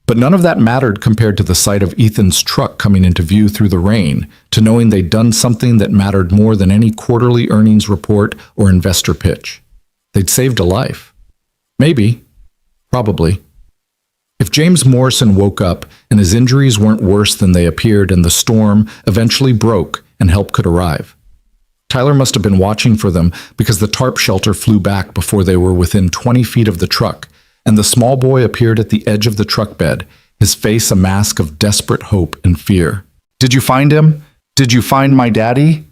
But none of that mattered compared to the sight of Ethan's truck coming into view through the rain, to knowing they'd done something that mattered more than any quarterly earnings report or investor pitch. They'd saved a life. Maybe. Probably. If James Morrison woke up and his injuries weren't worse than they appeared and the storm eventually broke and help could arrive. Tyler must have been watching for them because the tarp shelter flew back before they were within 20 feet of the truck, and the small boy appeared at the edge of the truck bed, his face a mask of desperate hope and fear. "Did you find him? Did you find my daddy?"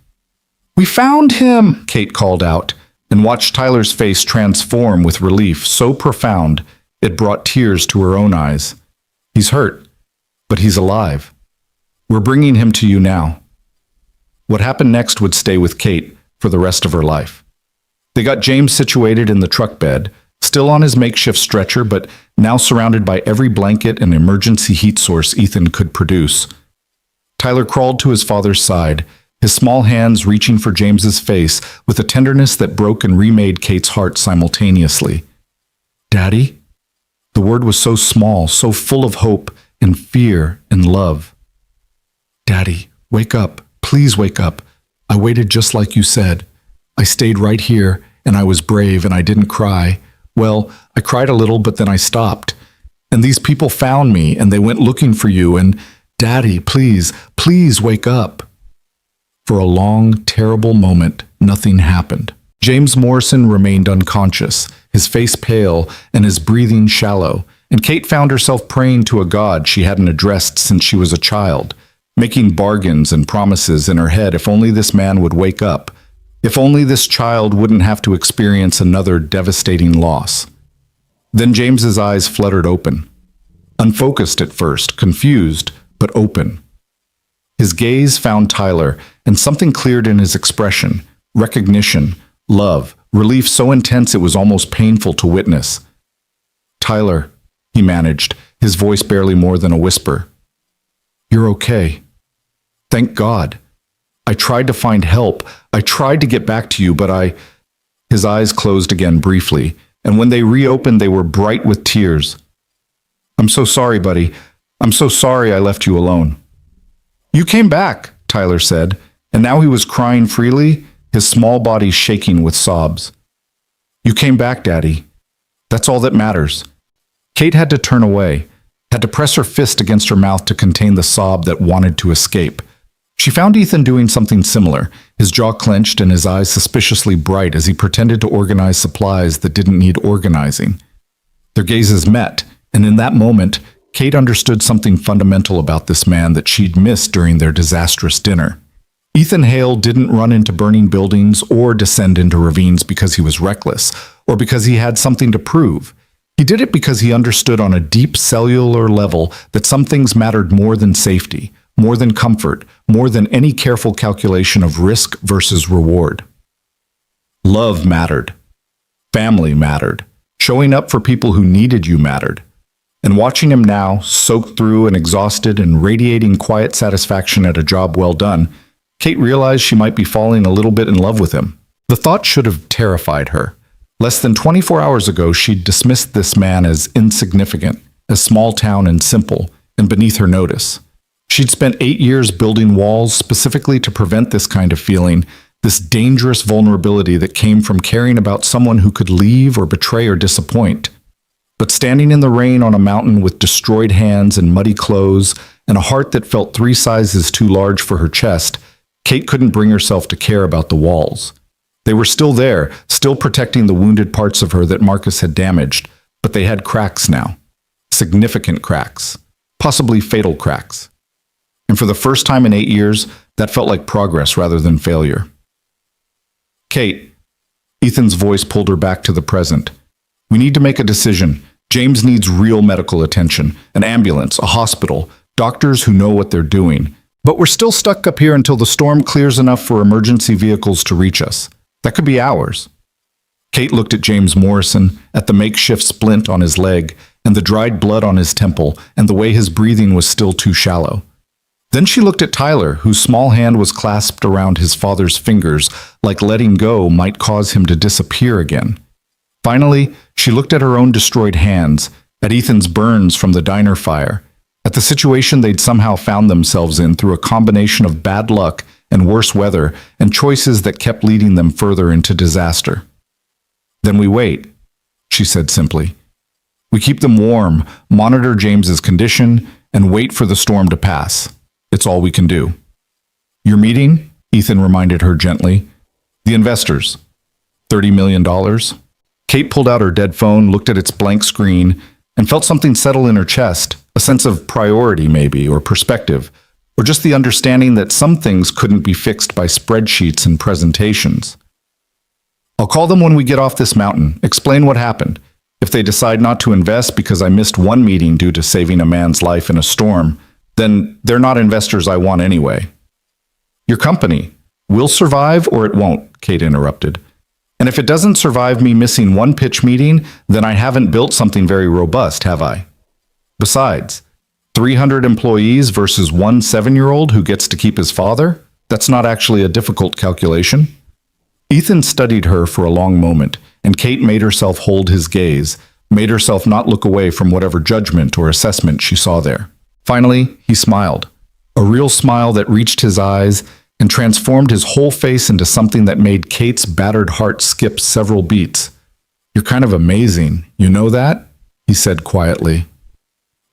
"We found him," Kate called out, and watched Tyler's face transform with relief so profound it brought tears to her own eyes. "He's hurt, but he's alive. We're bringing him to you now." What happened next would stay with Kate for the rest of her life. They got James situated in the truck bed, still on his makeshift stretcher, but now surrounded by every blanket and emergency heat source Ethan could produce. Tyler crawled to his father's side, his small hands reaching for James's face with a tenderness that broke and remade Kate's heart simultaneously. "Daddy?" The word was so small, so full of hope and fear and love. "Daddy, wake up. Please wake up. I waited just like you said. I stayed right here, and I was brave, and I didn't cry. Well, I cried a little, but then I stopped. And these people found me, and they went looking for you, and Daddy, please, please wake up." For a long, terrible moment, nothing happened. James Morrison remained unconscious, his face pale and his breathing shallow, and Kate found herself praying to a God she hadn't addressed since she was a child, making bargains and promises in her head if only this man would wake up, if only this child wouldn't have to experience another devastating loss. Then James's eyes fluttered open. Unfocused at first, confused, but open. His gaze found Tyler, and something cleared in his expression, recognition, love, relief so intense it was almost painful to witness. "Tyler," he managed, his voice barely more than a whisper. "You're okay. Thank God. I tried to find help. I tried to get back to you, but His eyes closed again briefly, and when they reopened they were bright with tears. "I'm so sorry, buddy. I'm so sorry I left you alone." "You came back," Tyler said, and now he was crying freely, his small body shaking with sobs. "You came back, Daddy. That's all that matters." Kate had to turn away, had to press her fist against her mouth to contain the sob that wanted to escape. She found Ethan doing something similar, his jaw clenched and his eyes suspiciously bright as he pretended to organize supplies that didn't need organizing. Their gazes met, and in that moment, Kate understood something fundamental about this man that she'd missed during their disastrous dinner. Ethan Hale didn't run into burning buildings or descend into ravines because he was reckless, or because he had something to prove. He did it because he understood on a deep cellular level that some things mattered more than safety, more than comfort, more than any careful calculation of risk versus reward. Love mattered. Family mattered. Showing up for people who needed you mattered. And watching him now, soaked through and exhausted and radiating quiet satisfaction at a job well done, Kate realized she might be falling a little bit in love with him. The thought should have terrified her. Less than 24 hours ago, she'd dismissed this man as insignificant, as small town and simple, and beneath her notice. She'd spent 8 years building walls specifically to prevent this kind of feeling, this dangerous vulnerability that came from caring about someone who could leave or betray or disappoint. But standing in the rain on a mountain with destroyed hands and muddy clothes, and a heart that felt 3 sizes too large for her chest, Kate couldn't bring herself to care about the walls. They were still there, still protecting the wounded parts of her that Marcus had damaged, but they had cracks now. Significant cracks. Possibly fatal cracks. And for the first time in 8 years, that felt like progress rather than failure. Kate, Ethan's voice pulled her back to the present. We need to make a decision. James needs real medical attention, an ambulance, a hospital, doctors who know what they're doing. But we're still stuck up here until the storm clears enough for emergency vehicles to reach us. That could be hours. Kate looked at James Morrison, at the makeshift splint on his leg, and the dried blood on his temple, and the way his breathing was still too shallow. Then she looked at Tyler, whose small hand was clasped around his father's fingers, like letting go might cause him to disappear again. Finally, she looked at her own destroyed hands, at Ethan's burns from the diner fire, at the situation they'd somehow found themselves in through a combination of bad luck and worse weather and choices that kept leading them further into disaster. Then we wait, she said simply. We keep them warm, monitor James's condition, and wait for the storm to pass. It's all we can do. Your meeting? Ethan reminded her gently. The investors. $30 million. Kate pulled out her dead phone, looked at its blank screen, and felt something settle in her chest, a sense of priority maybe, or perspective, or just the understanding that some things couldn't be fixed by spreadsheets and presentations. I'll call them when we get off this mountain, explain what happened. If they decide not to invest because I missed one meeting due to saving a man's life in a storm, then they're not investors I want anyway. Your company will survive or it won't, Kate interrupted. And if it doesn't survive me missing one pitch meeting, then I haven't built something very robust, have I? Besides, 300 employees versus one 7-year-old who gets to keep his father? That's not actually a difficult calculation. Ethan studied her for a long moment, and Kate made herself hold his gaze, made herself not look away from whatever judgment or assessment she saw there. Finally, he smiled, a real smile that reached his eyes and transformed his whole face into something that made Kate's battered heart skip several beats. You're kind of amazing, you know that? He said quietly.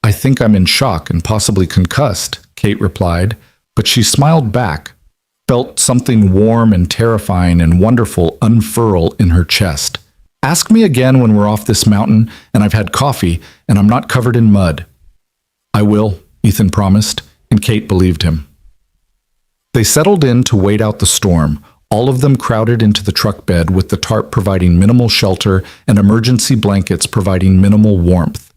I think I'm in shock and possibly concussed, Kate replied, but she smiled back, felt something warm and terrifying and wonderful unfurl in her chest. Ask me again when we're off this mountain and I've had coffee and I'm not covered in mud. I will, Ethan promised, and Kate believed him. They settled in to wait out the storm, all of them crowded into the truck bed with the tarp providing minimal shelter and emergency blankets providing minimal warmth.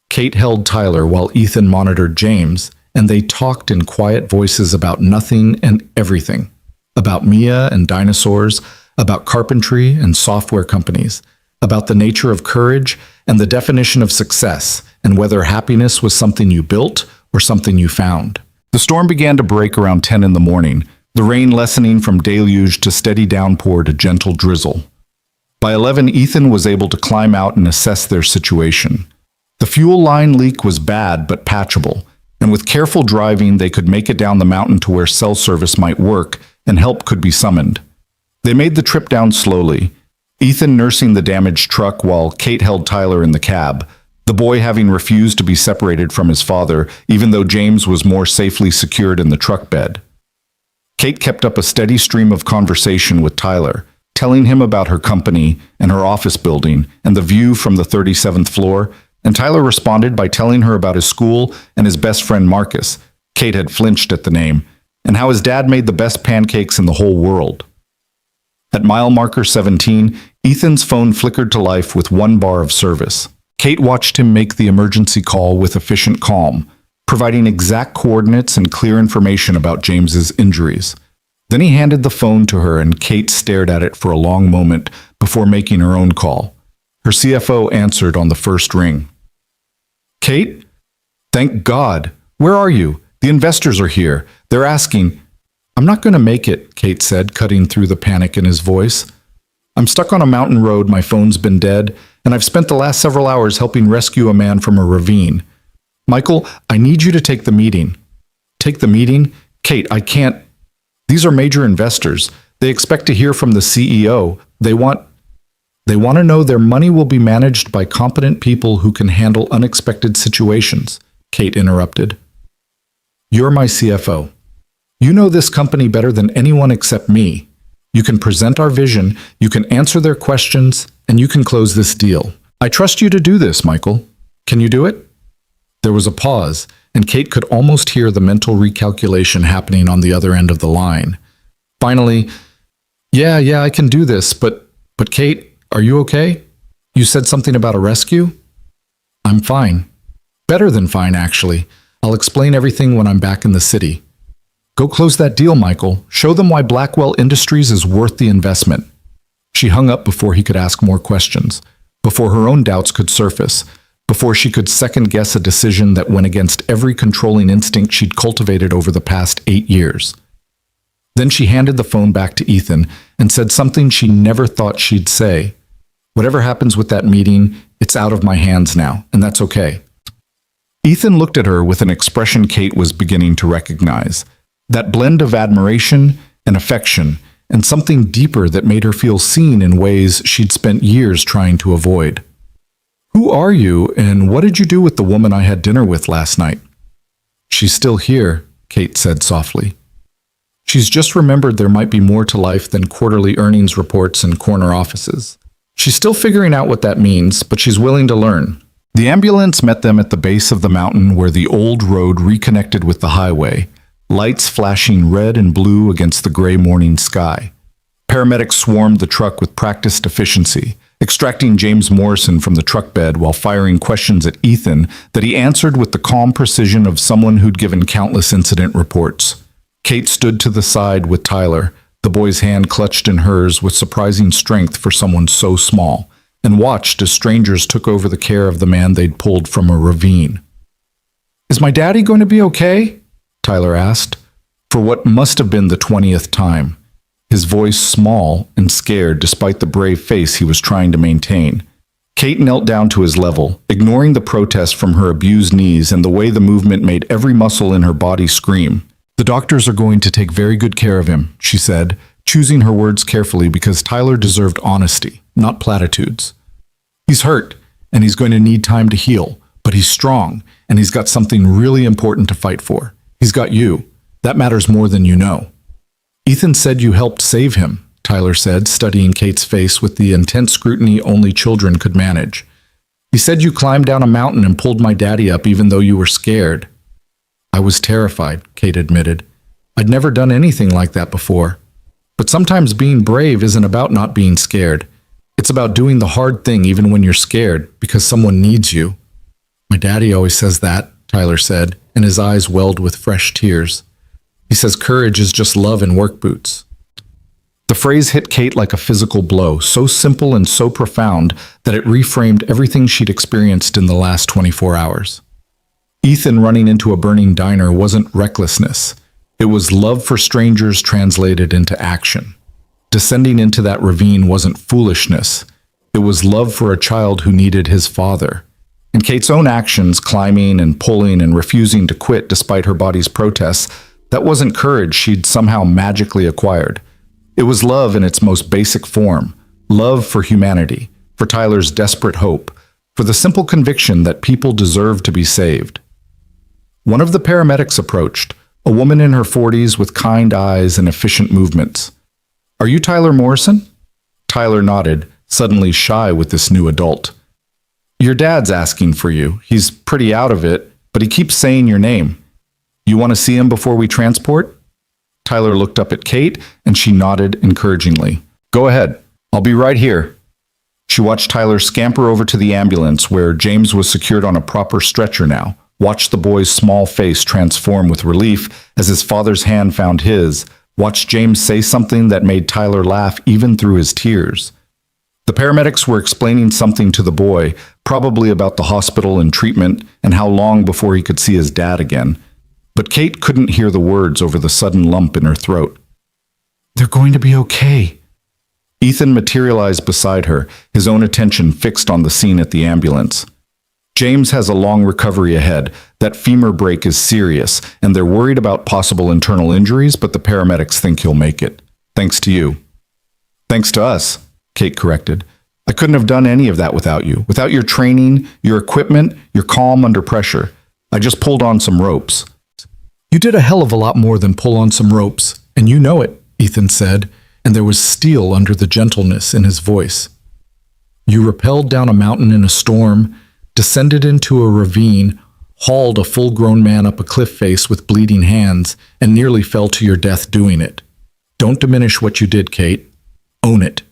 Kate held Tyler while Ethan monitored James, and they talked in quiet voices about nothing and everything. About Mia and dinosaurs, about carpentry and software companies, about the nature of courage and the definition of success, and whether happiness was something you built or something you found. The storm began to break around 10 in the morning, the rain lessening from deluge to steady downpour to gentle drizzle. By 11, Ethan was able to climb out and assess their situation. The fuel line leak was bad but patchable, and with careful driving they could make it down the mountain to where cell service might work and help could be summoned. They made the trip down slowly, Ethan nursing the damaged truck while Kate held Tyler in the cab, the boy having refused to be separated from his father even though James was more safely secured in the truck bed. Kate kept up a steady stream of conversation with Tyler, telling him about her company and her office building and the view from the 37th floor, and Tyler responded by telling her about his school and his best friend Marcus. Kate had flinched at the name, and how his dad made the best pancakes in the whole world. At mile marker 17, Ethan's phone flickered to life with 1 bar of service. Kate watched him make the emergency call with efficient calm, providing exact coordinates and clear information about James's injuries. Then he handed the phone to her and Kate stared at it for a long moment before making her own call. Her CFO answered on the first ring. Kate? Thank God. Where are you? The investors are here. They're asking. I'm not going to make it, Kate said, cutting through the panic in his voice. I'm stuck on a mountain road, my phone's been dead, and I've spent the last several hours helping rescue a man from a ravine. Michael, I need you to take the meeting. Take the meeting? Kate, I can't. These are major investors. They expect to hear from the CEO. They want to know their money will be managed by competent people who can handle unexpected situations, Kate interrupted. You're my CFO. You know this company better than anyone except me. You can present our vision, you can answer their questions, and you can close this deal. I trust you to do this, Michael. Can you do it? There was a pause, and Kate could almost hear the mental recalculation happening on the other end of the line. Finally, yeah, I can do this, but Kate, are you okay? You said something about a rescue? I'm fine. Better than fine, actually. I'll explain everything when I'm back in the city. Go close that deal, Michael. Show them why Blackwell Industries is worth the investment. She hung up before he could ask more questions, before her own doubts could surface, before she could second-guess a decision that went against every controlling instinct she'd cultivated over the past 8 years. Then she handed the phone back to Ethan and said something she never thought she'd say. Whatever happens with that meeting, it's out of my hands now, and that's okay. Ethan looked at her with an expression Kate was beginning to recognize. That blend of admiration and affection, and something deeper that made her feel seen in ways she'd spent years trying to avoid. Who are you, and what did you do with the woman I had dinner with last night? She's still here, Kate said softly. She's just remembered there might be more to life than quarterly earnings reports and corner offices. She's still figuring out what that means, but she's willing to learn. The ambulance met them at the base of the mountain where the old road reconnected with the highway, lights flashing red and blue against the gray morning sky. Paramedics swarmed the truck with practiced efficiency, extracting James Morrison from the truck bed while firing questions at Ethan that he answered with the calm precision of someone who'd given countless incident reports. Kate stood to the side with Tyler, the boy's hand clutched in hers with surprising strength for someone so small, and watched as strangers took over the care of the man they'd pulled from a ravine. Is my daddy going to be okay? Tyler asked, for what must have been the 20th time, his voice small and scared despite the brave face he was trying to maintain. Kate knelt down to his level, ignoring the protest from her abused knees and the way the movement made every muscle in her body scream. The doctors are going to take very good care of him, she said, choosing her words carefully because Tyler deserved honesty, not platitudes. He's hurt, and he's going to need time to heal, but he's strong, and he's got something really important to fight for. He's got you. That matters more than you know. Ethan said you helped save him, Tyler said, studying Kate's face with the intense scrutiny only children could manage. He said you climbed down a mountain and pulled my daddy up even though you were scared. I was terrified, Kate admitted. I'd never done anything like that before. But sometimes being brave isn't about not being scared. It's about doing the hard thing even when you're scared because someone needs you. My daddy always says that, Tyler said, and his eyes welled with fresh tears. He says courage is just love in work boots. The phrase hit Kate like a physical blow, so simple and so profound that it reframed everything she'd experienced in the last 24 hours. Ethan running into a burning diner wasn't recklessness. It was love for strangers translated into action. Descending into that ravine wasn't foolishness. It was love for a child who needed his father. And Kate's own actions, climbing and pulling and refusing to quit despite her body's protests, that wasn't courage she'd somehow magically acquired. It was love in its most basic form, love for humanity, for Tyler's desperate hope, for the simple conviction that people deserve to be saved. One of the paramedics approached, a woman in her 40s with kind eyes and efficient movements. Are you Tyler Morrison? Tyler nodded, suddenly shy with this new adult. Your dad's asking for you. He's pretty out of it, but he keeps saying your name. You want to see him before we transport? Tyler looked up at Kate, and she nodded encouragingly. Go ahead. I'll be right here. She watched Tyler scamper over to the ambulance, where James was secured on a proper stretcher now, watched the boy's small face transform with relief as his father's hand found his, watched James say something that made Tyler laugh even through his tears. The paramedics were explaining something to the boy, probably about the hospital and treatment and how long before he could see his dad again. But Kate couldn't hear the words over the sudden lump in her throat. "They're going to be okay." Ethan materialized beside her, his own attention fixed on the scene at the ambulance. "James has a long recovery ahead. That femur break is serious, and they're worried about possible internal injuries, but the paramedics think he'll make it. Thanks to you." "Thanks to us," Kate corrected. "I couldn't have done any of that without you. Without your training, your equipment, your calm under pressure. I just pulled on some ropes." "You did a hell of a lot more than pull on some ropes, and you know it," Ethan said, and there was steel under the gentleness in his voice. "You rappelled down a mountain in a storm, descended into a ravine, hauled a full-grown man up a cliff face with bleeding hands, and nearly fell to your death doing it. Don't diminish what you did, Kate. Own it."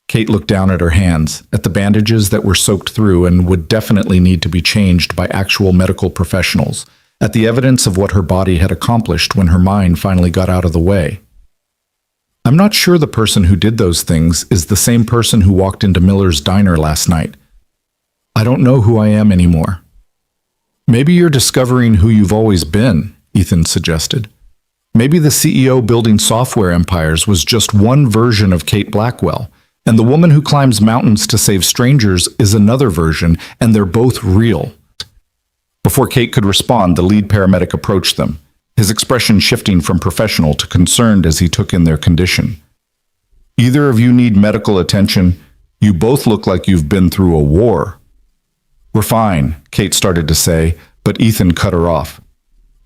Kate looked down at her hands, at the bandages that were soaked through and would definitely need to be changed by actual medical professionals, at the evidence of what her body had accomplished when her mind finally got out of the way. "I'm not sure the person who did those things is the same person who walked into Miller's diner last night. I don't know who I am anymore." "Maybe you're discovering who you've always been," Ethan suggested. "Maybe the CEO building software empires was just one version of Kate Blackwell, and the woman who climbs mountains to save strangers is another version, and they're both real." Before Kate could respond, the lead paramedic approached them, his expression shifting from professional to concerned as he took in their condition. "Either of you need medical attention? You both look like you've been through a war." "We're fine," Kate started to say, but Ethan cut her off.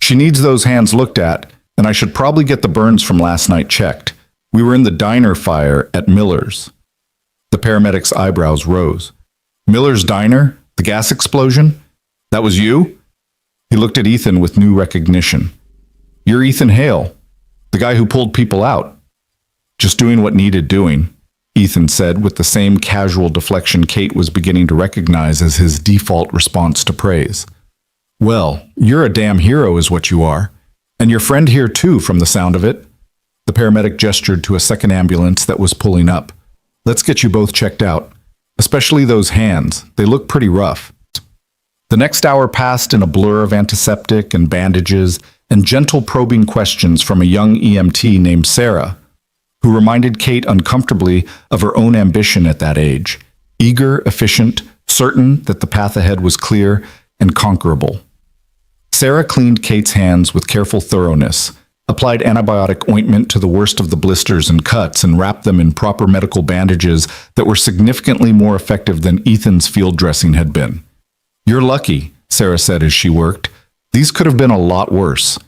"She needs those hands looked at, and I should probably get the burns from last night checked. We were in the diner fire at Miller's." The paramedic's eyebrows rose. "Miller's diner? The gas explosion? That was you?" He looked at Ethan with new recognition. "You're Ethan Hale, the guy who pulled people out." "Just doing what needed doing," Ethan said with the same casual deflection Kate was beginning to recognize as his default response to praise. "Well, you're a damn hero is what you are. And your friend here too, from the sound of it." The paramedic gestured to a second ambulance that was pulling up. "Let's get you both checked out. Especially those hands. They look pretty rough." The next hour passed in a blur of antiseptic and bandages and gentle probing questions from a young EMT named Sarah, who reminded Kate uncomfortably of her own ambition at that age, eager, efficient, certain that the path ahead was clear and conquerable. Sarah cleaned Kate's hands with careful thoroughness, applied antibiotic ointment to the worst of the blisters and cuts, and wrapped them in proper medical bandages that were significantly more effective than Ethan's field dressing had been. "You're lucky," Sarah said as she worked. "These could have been a lot worse.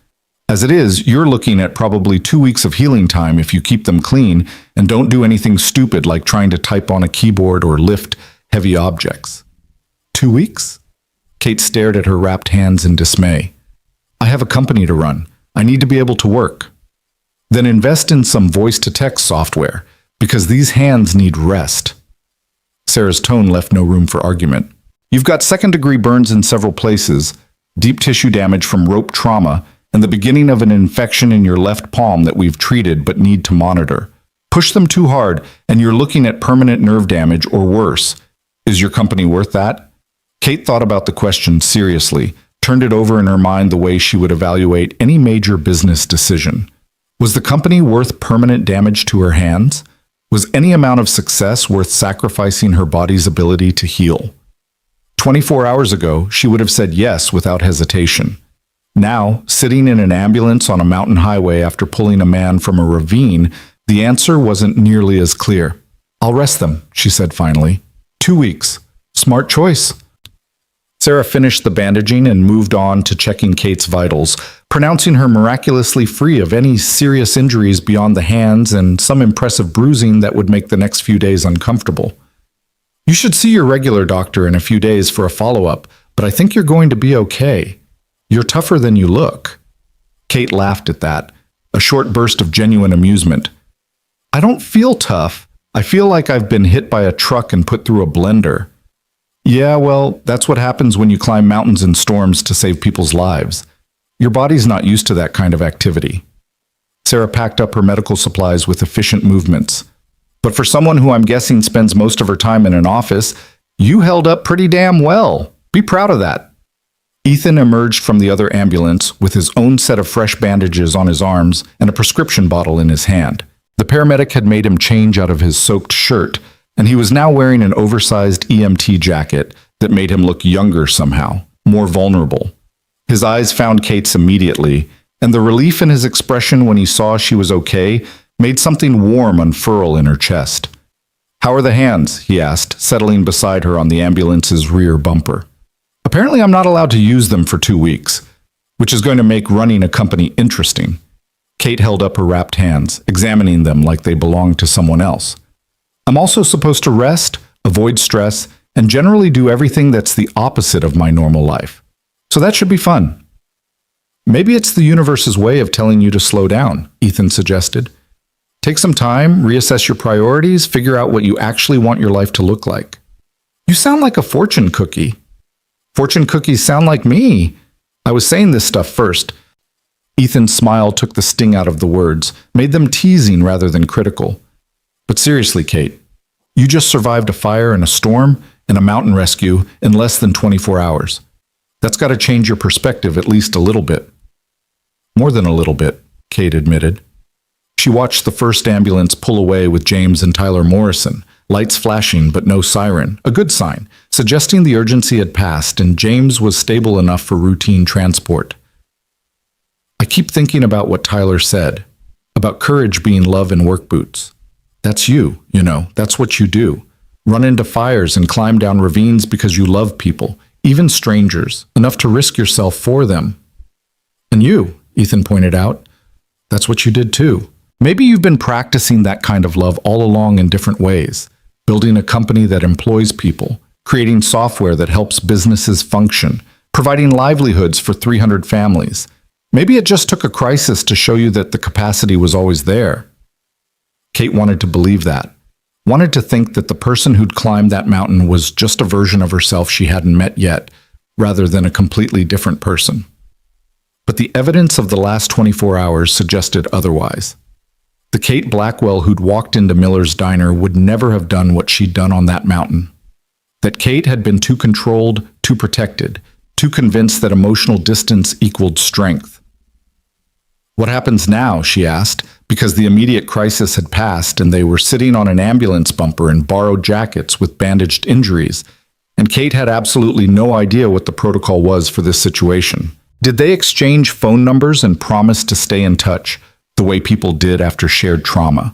As it is, you're looking at probably 2 weeks of healing time if you keep them clean and don't do anything stupid like trying to type on a keyboard or lift heavy objects." 2 weeks? Kate stared at her wrapped hands in dismay. "I have a company to run. I need to be able to work." "Then invest in some voice-to-text software, because these hands need rest." Sarah's tone left no room for argument. "You've got second-degree burns in several places, deep tissue damage from rope trauma, and the beginning of an infection in your left palm that we've treated but need to monitor. Push them too hard, and you're looking at permanent nerve damage or worse. Is your company worth that?" Kate thought about the question seriously, turned it over in her mind the way she would evaluate any major business decision. Was the company worth permanent damage to her hands? Was any amount of success worth sacrificing her body's ability to heal? 24 hours ago, she would have said yes without hesitation. Now, sitting in an ambulance on a mountain highway after pulling a man from a ravine, the answer wasn't nearly as clear. "I'll rest them," she said finally. 2 weeks. Smart choice. Sarah finished the bandaging and moved on to checking Kate's vitals, pronouncing her miraculously free of any serious injuries beyond the hands and some impressive bruising that would make the next few days uncomfortable. "You should see your regular doctor in a few days for a follow-up, but I think you're going to be okay. You're tougher than you look." Kate laughed at that, a short burst of genuine amusement. "I don't feel tough. I feel like I've been hit by a truck and put through a blender." "Yeah, well, that's what happens when you climb mountains in storms to save people's lives. Your body's not used to that kind of activity." Sarah packed up her medical supplies with efficient movements. "But for someone who I'm guessing spends most of her time in an office, you held up pretty damn well. Be proud of that." Ethan emerged from the other ambulance with his own set of fresh bandages on his arms and a prescription bottle in his hand. The paramedic had made him change out of his soaked shirt, and he was now wearing an oversized EMT jacket that made him look younger somehow, more vulnerable. His eyes found Kate's immediately, and the relief in his expression when he saw she was okay made something warm unfurl in her chest. "How are the hands?" he asked, settling beside her on the ambulance's rear bumper. "Apparently I'm not allowed to use them for 2 weeks, which is going to make running a company interesting." Kate held up her wrapped hands, examining them like they belonged to someone else. "I'm also supposed to rest, avoid stress, and generally do everything that's the opposite of my normal life. So that should be fun." "Maybe it's the universe's way of telling you to slow down," Ethan suggested. "Take some time, reassess your priorities, figure out what you actually want your life to look like." "You sound like a fortune cookie." "Fortune cookies sound like me. I was saying this stuff first." Ethan's smile took the sting out of the words, made them teasing rather than critical. "But seriously, Kate, you just survived a fire and a storm and a mountain rescue in less than 24 hours. That's got to change your perspective at least a little bit." "More than a little bit," Kate admitted. She watched the first ambulance pull away with James and Tyler Morrison, lights flashing but no siren, a good sign, suggesting the urgency had passed and James was stable enough for routine transport. "I keep thinking about what Tyler said, about courage being love in work boots. That's you, that's what you do. Run into fires and climb down ravines because you love people, even strangers, enough to risk yourself for them." "And you," Ethan pointed out, "that's what you did too. Maybe you've been practicing that kind of love all along in different ways, building a company that employs people, creating software that helps businesses function, providing livelihoods for 300 families. Maybe it just took a crisis to show you that the capacity was always there." Kate wanted to believe that, wanted to think that the person who'd climbed that mountain was just a version of herself she hadn't met yet, rather than a completely different person. But the evidence of the last 24 hours suggested otherwise. The Kate Blackwell who'd walked into Miller's diner would never have done what she'd done on that mountain. That Kate had been too controlled, too protected, too convinced that emotional distance equaled strength. "What happens now?" she asked, because the immediate crisis had passed and they were sitting on an ambulance bumper in borrowed jackets with bandaged injuries, and Kate had absolutely no idea what the protocol was for this situation. Did they exchange phone numbers and promise to stay in touch, the way people did after shared trauma?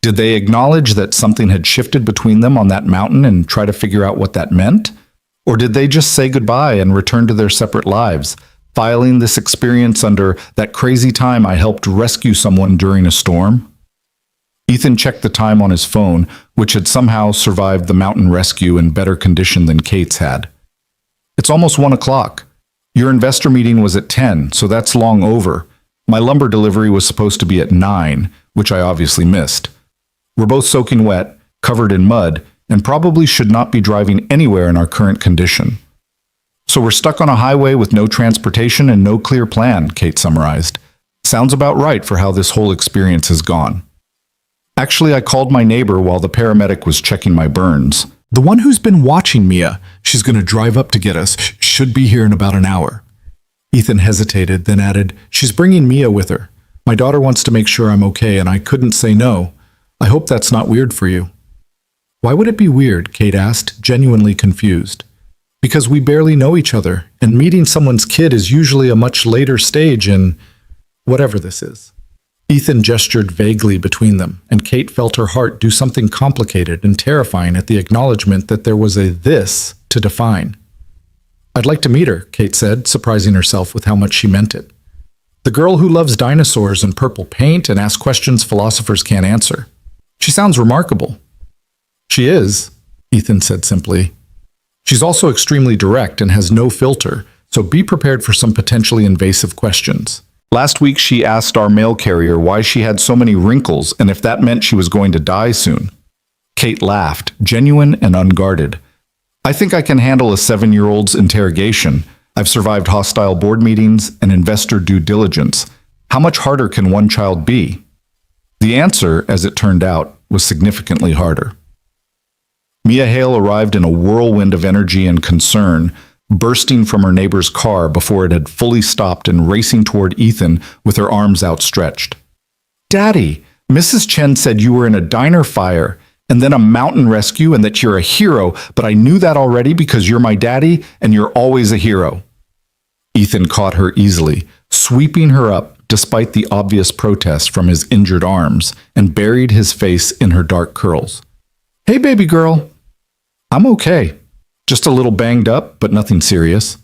Did they acknowledge that something had shifted between them on that mountain and try to figure out what that meant? Or did they just say goodbye and return to their separate lives, filing this experience under "that crazy time I helped rescue someone during a storm"? Ethan checked the time on his phone, which had somehow survived the mountain rescue in better condition than Kate's had. "It's almost 1 o'clock. Your investor meeting was at 10, so that's long over. My lumber delivery was supposed to be at 9, which I obviously missed. We're both soaking wet, covered in mud, and probably should not be driving anywhere in our current condition. So we're stuck on a highway with no transportation and no clear plan," Kate summarized. "Sounds about right for how this whole experience has gone. Actually, I called my neighbor while the paramedic was checking my burns. The one who's been watching Mia. She's going to drive up to get us. Should be here in about an hour." Ethan hesitated, then added, "She's bringing Mia with her. My daughter wants to make sure I'm okay, and I couldn't say no. I hope that's not weird for you." "Why would it be weird?" Kate asked, genuinely confused. "Because we barely know each other, and meeting someone's kid is usually a much later stage in whatever this is." Ethan gestured vaguely between them, and Kate felt her heart do something complicated and terrifying at the acknowledgement that there was a "this" to define. "I'd like to meet her," Kate said, surprising herself with how much she meant it. "The girl who loves dinosaurs and purple paint and asks questions philosophers can't answer. She sounds remarkable." "She is," Ethan said simply. "She's also extremely direct and has no filter, so be prepared for some potentially invasive questions. Last week she asked our mail carrier why she had so many wrinkles and if that meant she was going to die soon." Kate laughed, genuine and unguarded. "I think I can handle a 7-year-old's interrogation. I've survived hostile board meetings and investor due diligence. How much harder can one child be?" The answer, as it turned out, was significantly harder. Mia Hale arrived in a whirlwind of energy and concern, bursting from her neighbor's car before it had fully stopped and racing toward Ethan with her arms outstretched. "Daddy, Mrs. Chen said you were in a diner fire and then a mountain rescue and that you're a hero, but I knew that already because you're my daddy and you're always a hero." Ethan caught her easily, sweeping her up despite the obvious protest from his injured arms, and buried his face in her dark curls. "Hey, baby girl." "I'm okay. Just a little banged up, but nothing serious."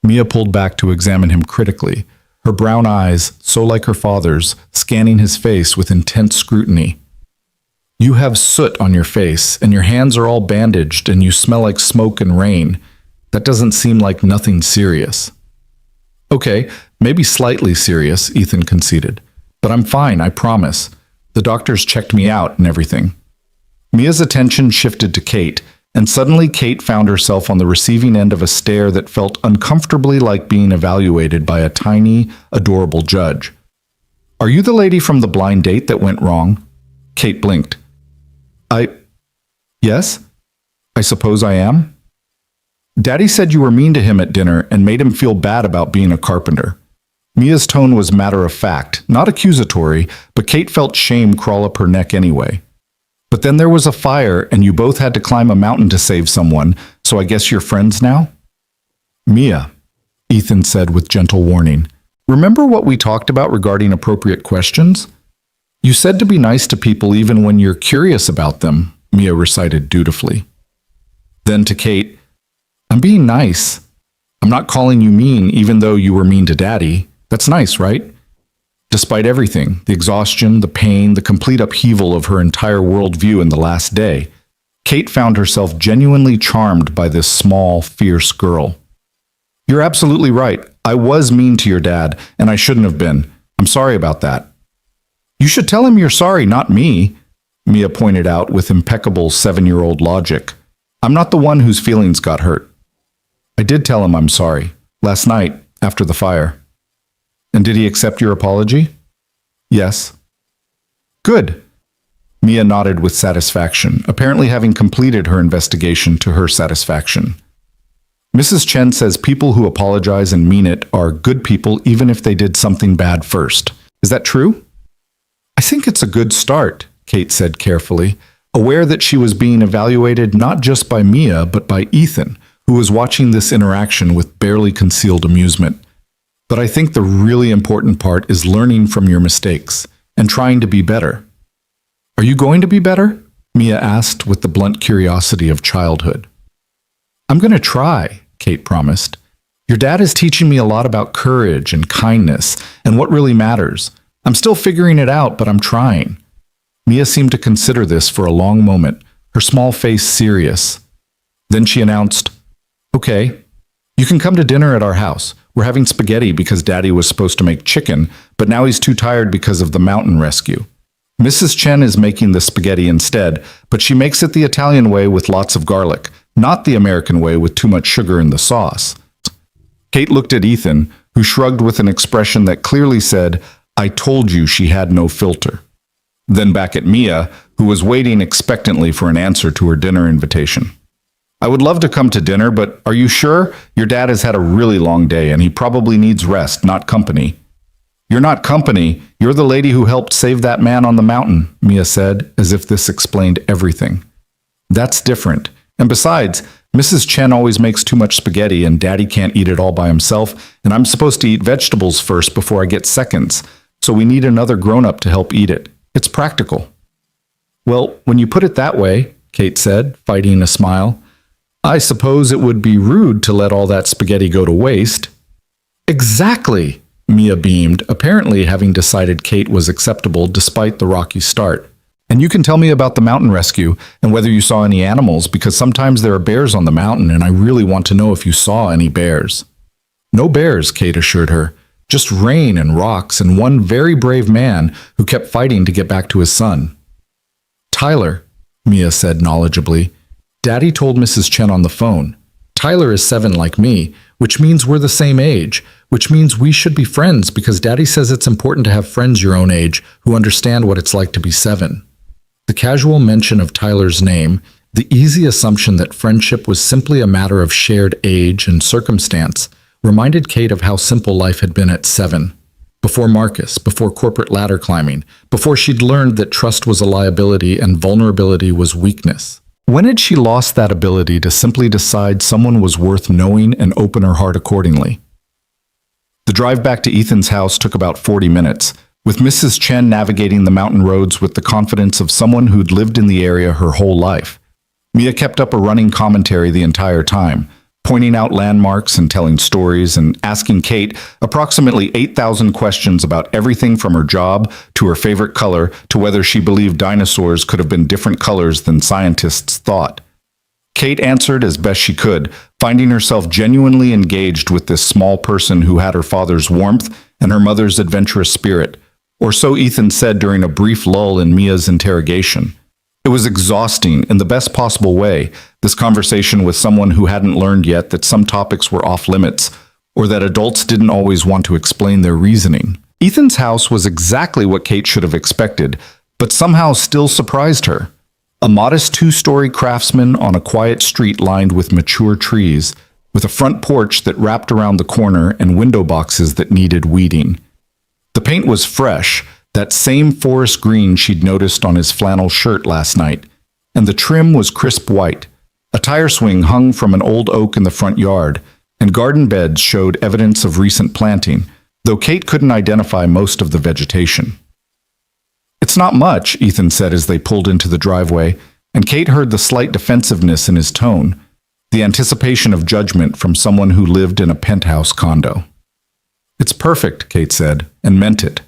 Mia pulled back to examine him critically, her brown eyes, so like her father's, scanning his face with intense scrutiny. "You have soot on your face, and your hands are all bandaged, and you smell like smoke and rain. That doesn't seem like nothing serious." "Okay, maybe slightly serious," Ethan conceded. "But I'm fine, I promise. The doctors checked me out and everything." Mia's attention shifted to Kate, and suddenly Kate found herself on the receiving end of a stare that felt uncomfortably like being evaluated by a tiny, adorable judge. "Are you the lady from the blind date that went wrong?" Kate blinked. Yes? I suppose I am?" "Daddy said you were mean to him at dinner and made him feel bad about being a carpenter." Mia's tone was matter-of-fact, not accusatory, but Kate felt shame crawl up her neck anyway. "But then there was a fire, and you both had to climb a mountain to save someone, so I guess you're friends now?" "Mia," Ethan said with gentle warning, "remember what we talked about regarding appropriate questions? You said to be nice to people even when you're curious about them," Mia recited dutifully. Then to Kate, "I'm being nice. I'm not calling you mean even though you were mean to Daddy. That's nice, right?" Despite everything, the exhaustion, the pain, the complete upheaval of her entire worldview in the last day, Kate found herself genuinely charmed by this small, fierce girl. "You're absolutely right. I was mean to your dad, and I shouldn't have been. I'm sorry about that." "You should tell him you're sorry, not me," Mia pointed out with impeccable 7-year-old logic. "I'm not the one whose feelings got hurt." "I did tell him I'm sorry. Last night, after the fire." "And did he accept your apology?" "Yes." "Good." Mia nodded with satisfaction, apparently having completed her investigation to her satisfaction. "Mrs. Chen says people who apologize and mean it are good people even if they did something bad first. Is that true?" "I think it's a good start," Kate said carefully, aware that she was being evaluated not just by Mia but by Ethan, who was watching this interaction with barely concealed amusement. "But I think the really important part is learning from your mistakes and trying to be better." "Are you going to be better?" Mia asked with the blunt curiosity of childhood. "I'm going to try," Kate promised. "Your dad is teaching me a lot about courage and kindness and what really matters. I'm still figuring it out, but I'm trying." Mia seemed to consider this for a long moment, her small face serious. Then she announced, "Okay, you can come to dinner at our house. We're having spaghetti because Daddy was supposed to make chicken, but now he's too tired because of the mountain rescue. Mrs. Chen is making the spaghetti instead, but she makes it the Italian way with lots of garlic, not the American way with too much sugar in the sauce." Kate looked at Ethan, who shrugged with an expression that clearly said, "I told you she had no filter." Then back at Mia, who was waiting expectantly for an answer to her dinner invitation. "I would love to come to dinner, but are you sure? Your dad has had a really long day and he probably needs rest, not company." "You're not company. You're the lady who helped save that man on the mountain," Mia said, as if this explained everything. "That's different. And besides, Mrs. Chen always makes too much spaghetti and Daddy can't eat it all by himself, and I'm supposed to eat vegetables first before I get seconds, so we need another grown-up to help eat it. It's practical." "Well, when you put it that way," Kate said, fighting a smile, "I suppose it would be rude to let all that spaghetti go to waste." "Exactly," Mia beamed, apparently having decided Kate was acceptable despite the rocky start. "And you can tell me about the mountain rescue and whether you saw any animals, because sometimes there are bears on the mountain and I really want to know if you saw any bears." "No bears," Kate assured her. "Just rain and rocks and one very brave man who kept fighting to get back to his son." "Tyler," Mia said knowledgeably. "Daddy told Mrs. Chen on the phone. Tyler is 7 like me, which means we're the same age, which means we should be friends because Daddy says it's important to have friends your own age who understand what it's like to be 7. The casual mention of Tyler's name, The easy assumption that friendship was simply a matter of shared age and circumstance reminded Kate of how simple life had been at 7. Before Marcus, before corporate ladder climbing, before she'd learned that trust was a liability and vulnerability was weakness. When had she lost that ability to simply decide someone was worth knowing and open her heart accordingly? The drive back to Ethan's house took about 40 minutes, with Mrs. Chen navigating the mountain roads with the confidence of someone who'd lived in the area her whole life. Mia kept up a running commentary the entire time, pointing out landmarks and telling stories and asking Kate approximately 8,000 questions about everything from her job to her favorite color to whether she believed dinosaurs could have been different colors than scientists thought. Kate answered as best she could, finding herself genuinely engaged with this small person who had her father's warmth and her mother's adventurous spirit, or so Ethan said during a brief lull in Mia's interrogation. It was exhausting in the best possible way, this conversation with someone who hadn't learned yet that some topics were off limits, or that adults didn't always want to explain their reasoning. Ethan's house was exactly what Kate should have expected, but somehow still surprised her. A modest 2-story craftsman on a quiet street lined with mature trees, with a front porch that wrapped around the corner and window boxes that needed weeding. The paint was fresh, that same forest green she'd noticed on his flannel shirt last night, and the trim was crisp white. A tire swing hung from an old oak in the front yard, and garden beds showed evidence of recent planting, though Kate couldn't identify most of the vegetation. "It's not much," Ethan said as they pulled into the driveway, and Kate heard the slight defensiveness in his tone, the anticipation of judgment from someone who lived in a penthouse condo. "It's perfect," Kate said, and meant it.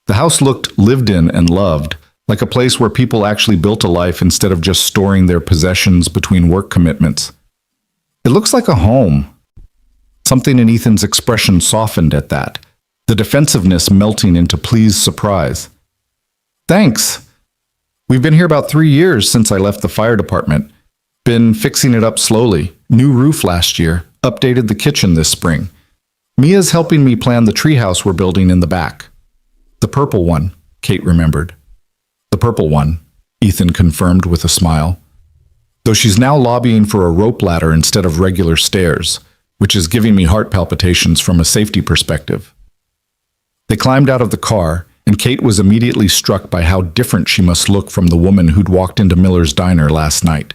The house looked lived in and loved, like a place where people actually built a life instead of just storing their possessions between work commitments. "It looks like a home." Something in Ethan's expression softened at that, the defensiveness melting into pleased surprise. "Thanks. We've been here about 3 years since I left the fire department. Been fixing it up slowly. New roof last year, updated the kitchen this spring. Mia's helping me plan the treehouse we're building in the back." "The purple one," Kate remembered. "The purple one," Ethan confirmed with a smile. "Though she's now lobbying for a rope ladder instead of regular stairs, which is giving me heart palpitations from a safety perspective." They climbed out of the car, and Kate was immediately struck by how different she must look from the woman who'd walked into Miller's diner last night.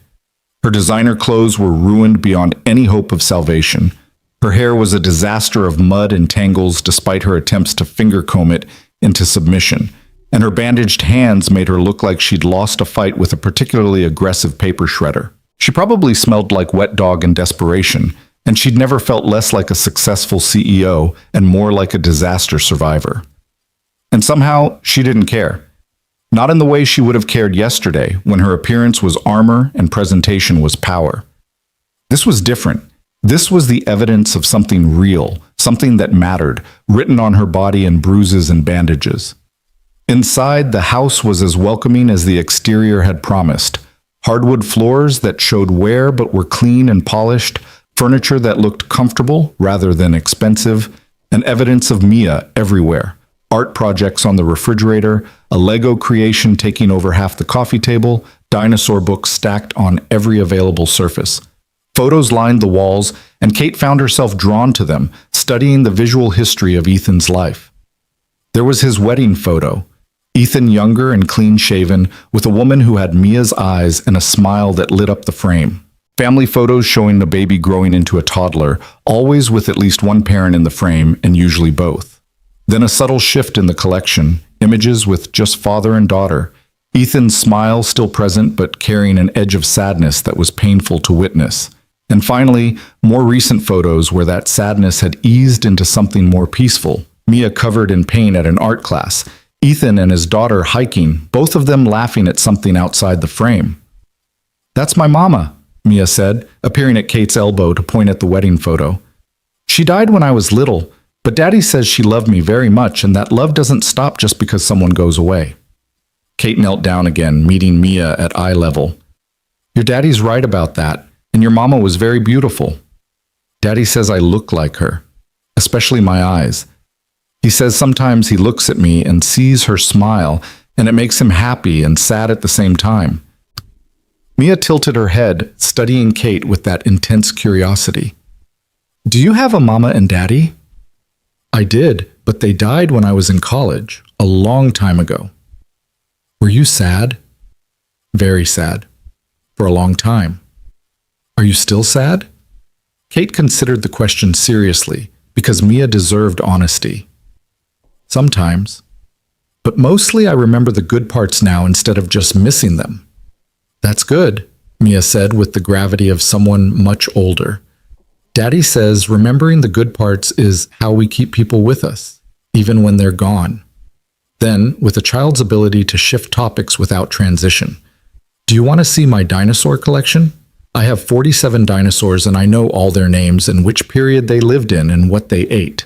Her designer clothes were ruined beyond any hope of salvation. Her hair was a disaster of mud and tangles despite her attempts to finger comb it into submission, and her bandaged hands made her look like she'd lost a fight with a particularly aggressive paper shredder. She probably smelled like wet dog in desperation, and she'd never felt less like a successful CEO and more like a disaster survivor. And somehow, she didn't care. Not in the way she would have cared yesterday, when her appearance was armor and presentation was power. This was different. This was the evidence of something real, something that mattered, written on her body in bruises and bandages. Inside, the house was as welcoming as the exterior had promised. Hardwood floors that showed wear but were clean and polished, furniture that looked comfortable rather than expensive, and evidence of Mia everywhere. Art projects on the refrigerator, a Lego creation taking over half the coffee table, dinosaur books stacked on every available surface. Photos lined the walls, and Kate found herself drawn to them, studying the visual history of Ethan's life. There was his wedding photo, Ethan younger and clean-shaven, with a woman who had Mia's eyes and a smile that lit up the frame. Family photos showing the baby growing into a toddler, always with at least one parent in the frame, and usually both. Then a subtle shift in the collection, images with just father and daughter, Ethan's smile still present but carrying an edge of sadness that was painful to witness. And finally, more recent photos where that sadness had eased into something more peaceful. Mia covered in pain at an art class, Ethan and his daughter hiking, both of them laughing at something outside the frame. "That's my mama," Mia said, appearing at Kate's elbow to point at the wedding photo. "She died when I was little, but Daddy says she loved me very much and that love doesn't stop just because someone goes away." Kate knelt down again, meeting Mia at eye level. "Your daddy's right about that. And your mama was very beautiful. Daddy says I look like her, especially my eyes. He says sometimes he looks at me and sees her smile, and it makes him happy and sad at the same time." Mia tilted her head, studying Kate with that intense curiosity. Do you have a mama and daddy? I did, but they died when I was in college, a long time ago. Were you sad? Very sad. For a long time. Are you still sad? Kate considered the question seriously, because Mia deserved honesty. Sometimes. But mostly I remember the good parts now instead of just missing them. That's good, Mia said with the gravity of someone much older. Daddy says remembering the good parts is how we keep people with us, even when they're gone. Then, with a child's ability to shift topics without transition. Do you want to see my dinosaur collection? I have 47 dinosaurs and I know all their names and which period they lived in and what they ate.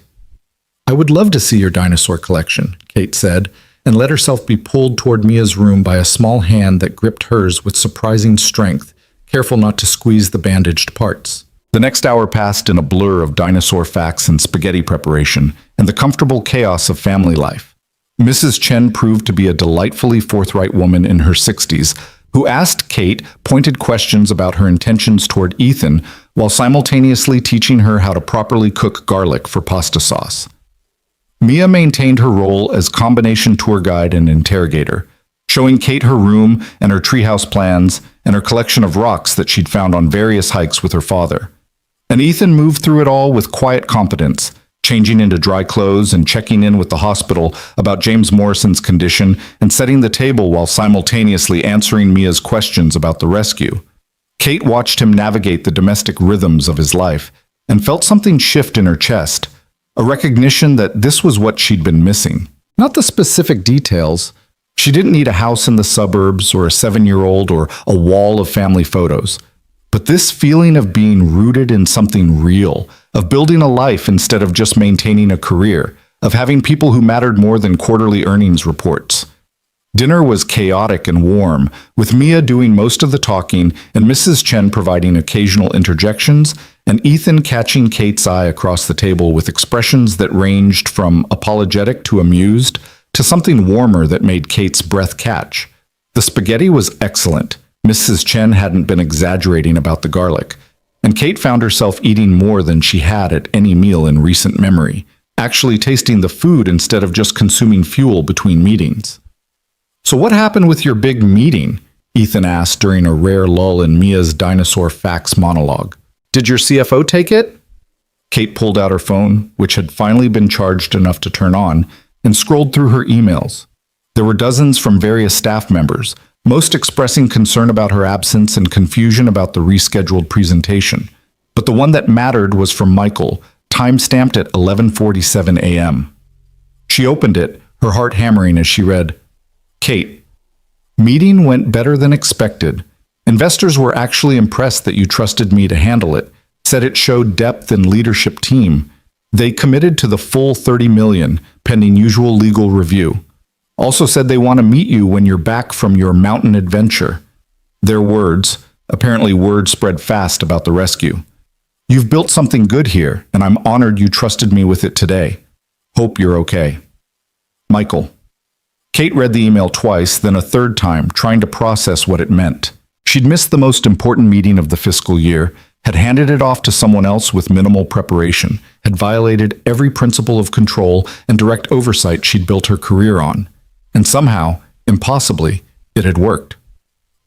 I would love to see your dinosaur collection, Kate said, and let herself be pulled toward Mia's room by a small hand that gripped hers with surprising strength, careful not to squeeze the bandaged parts. The next hour passed in a blur of dinosaur facts and spaghetti preparation and the comfortable chaos of family life. Mrs. Chen proved to be a delightfully forthright woman in her 60s who asked Kate pointed questions about her intentions toward Ethan while simultaneously teaching her how to properly cook garlic for pasta sauce. Mia maintained her role as combination tour guide and interrogator, showing Kate her room and her treehouse plans and her collection of rocks that she'd found on various hikes with her father. And Ethan moved through it all with quiet competence, changing into dry clothes and checking in with the hospital about James Morrison's condition and setting the table while simultaneously answering Mia's questions about the rescue. Kate watched him navigate the domestic rhythms of his life and felt something shift in her chest, a recognition that this was what she'd been missing. Not the specific details. She didn't need a house in the suburbs or a 7-year-old or a wall of family photos. But this feeling of being rooted in something real, of building a life instead of just maintaining a career, of having people who mattered more than quarterly earnings reports. Dinner was chaotic and warm, with Mia doing most of the talking and Mrs. Chen providing occasional interjections, and Ethan catching Kate's eye across the table with expressions that ranged from apologetic to amused to something warmer that made Kate's breath catch. The spaghetti was excellent. Mrs. Chen hadn't been exaggerating about the garlic, and Kate found herself eating more than she had at any meal in recent memory, actually tasting the food instead of just consuming fuel between meetings. So what happened with your big meeting? Ethan asked during a rare lull in Mia's dinosaur facts monologue. Did your CFO take it? Kate pulled out her phone, which had finally been charged enough to turn on, and scrolled through her emails. There were dozens from various staff members, most expressing concern about her absence and confusion about the rescheduled presentation. But the one that mattered was from Michael, time-stamped at 11:47 a.m. She opened it, her heart hammering as she read, Kate, meeting went better than expected. Investors were actually impressed that you trusted me to handle it, said it showed depth and leadership team. They committed to the full $30 million, pending usual legal review. Also said they want to meet you when you're back from your mountain adventure. Their words, apparently word spread fast about the rescue. You've built something good here, and I'm honored you trusted me with it today. Hope you're okay. Michael. Kate read the email twice, then a third time, trying to process what it meant. She'd missed the most important meeting of the fiscal year, had handed it off to someone else with minimal preparation, had violated every principle of control and direct oversight she'd built her career on. And somehow, impossibly, it had worked.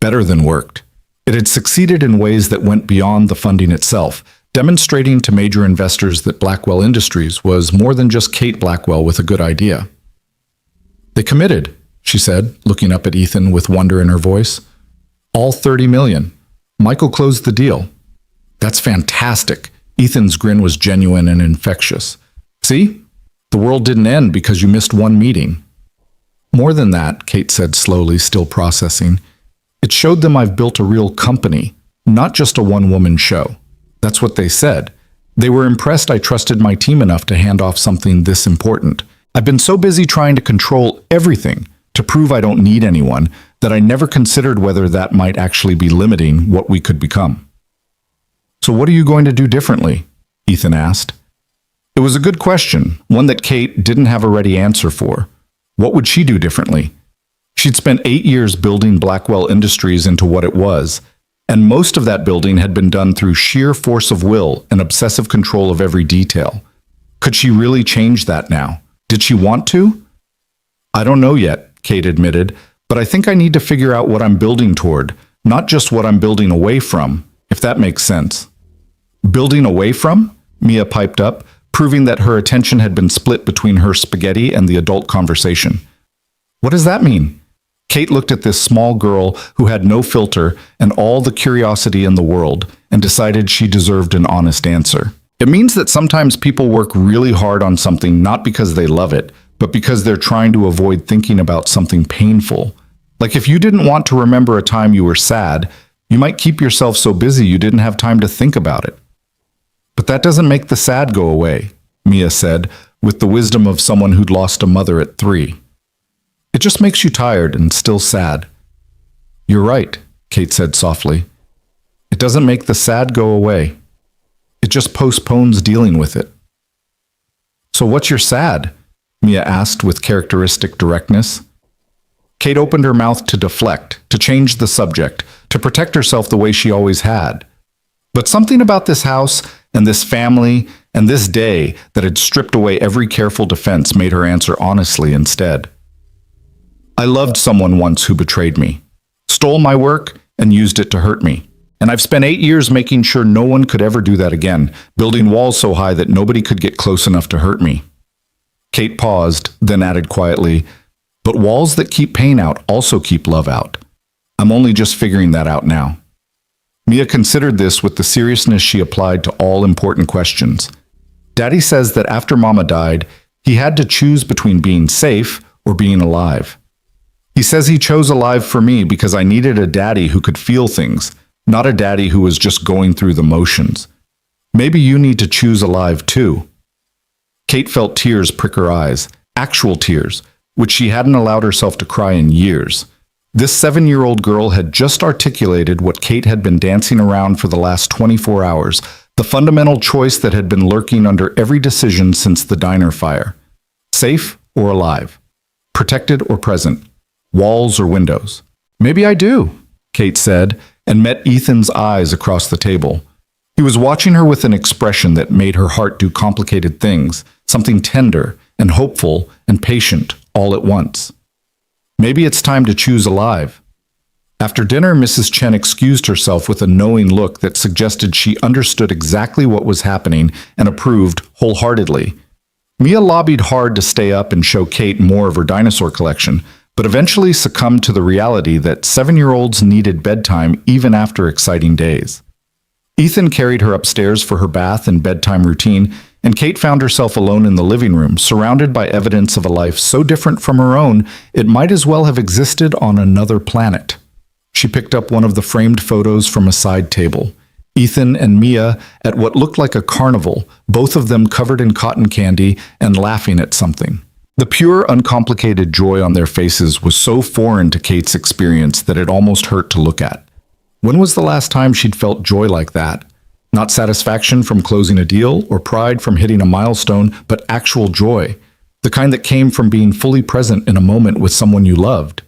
Better than worked. It had succeeded in ways that went beyond the funding itself, demonstrating to major investors that Blackwell Industries was more than just Kate Blackwell with a good idea. They committed, she said, looking up at Ethan with wonder in her voice. All $30 million. Michael closed the deal. That's fantastic. Ethan's grin was genuine and infectious. See? The world didn't end because you missed one meeting. More than that, Kate said slowly, still processing. It showed them I've built a real company, not just a one-woman show. That's what they said. They were impressed I trusted my team enough to hand off something this important. I've been so busy trying to control everything to prove I don't need anyone that I never considered whether that might actually be limiting what we could become. So what are you going to do differently? Ethan asked. It was a good question, one that Kate didn't have a ready answer for. What would she do differently? She'd spent 8 years building Blackwell Industries into what it was, And most of that building had been done through sheer force of will and obsessive control of every detail. Could she really change that now? Did she want to? I don't know yet, Kate admitted, but I think I need to figure out what I'm building toward, not just what I'm building away from, if that makes sense. Building away from? Mia piped up, proving that her attention had been split between her spaghetti and the adult conversation. What does that mean? Kate looked at this small girl who had no filter and all the curiosity in the world and decided she deserved an honest answer. It means that sometimes people work really hard on something not because they love it, but because they're trying to avoid thinking about something painful. Like if you didn't want to remember a time you were sad, you might keep yourself so busy you didn't have time to think about it. But that doesn't make the sad go away, Mia said, with the wisdom of someone who'd lost a mother at 3. It just makes you tired and still sad. You're right, Kate said softly. It doesn't make the sad go away. It just postpones dealing with it. So what's your sad? Mia asked with characteristic directness. Kate opened her mouth to deflect, to change the subject, to protect herself the way she always had. But something about this house and this family and this day that had stripped away every careful defense made her answer honestly instead. I loved someone once who betrayed me, stole my work, and used it to hurt me. And I've spent 8 years making sure no one could ever do that again, building walls so high that nobody could get close enough to hurt me. Kate paused, then added quietly, but walls that keep pain out also keep love out. I'm only just figuring that out now. Mia considered this with the seriousness she applied to all important questions. Daddy says that after Mama died, he had to choose between being safe or being alive. He says he chose alive for me because I needed a daddy who could feel things, not a daddy who was just going through the motions. Maybe you need to choose alive too. Kate felt tears prick her eyes, actual tears, which she hadn't allowed herself to cry in years. This 7-year-old girl had just articulated what Kate had been dancing around for the last 24 hours, the fundamental choice that had been lurking under every decision since the diner fire. Safe or alive? Protected or present? Walls or windows? Maybe I do, Kate said, and met Ethan's eyes across the table. He was watching her with an expression that made her heart do complicated things, something tender and hopeful and patient all at once. Maybe it's time to choose alive. After dinner, Mrs. Chen excused herself with a knowing look that suggested she understood exactly what was happening and approved wholeheartedly. Mia lobbied hard to stay up and show Kate more of her dinosaur collection, but eventually succumbed to the reality that 7-year-olds needed bedtime even after exciting days. Ethan carried her upstairs for her bath and bedtime routine, and Kate found herself alone in the living room, surrounded by evidence of a life so different from her own, it might as well have existed on another planet. She picked up one of the framed photos from a side table. Ethan and Mia at what looked like a carnival, both of them covered in cotton candy and laughing at something. The pure, uncomplicated joy on their faces was so foreign to Kate's experience that it almost hurt to look at. When was the last time she'd felt joy like that? Not satisfaction from closing a deal or pride from hitting a milestone, but actual joy, the kind that came from being fully present in a moment with someone you loved.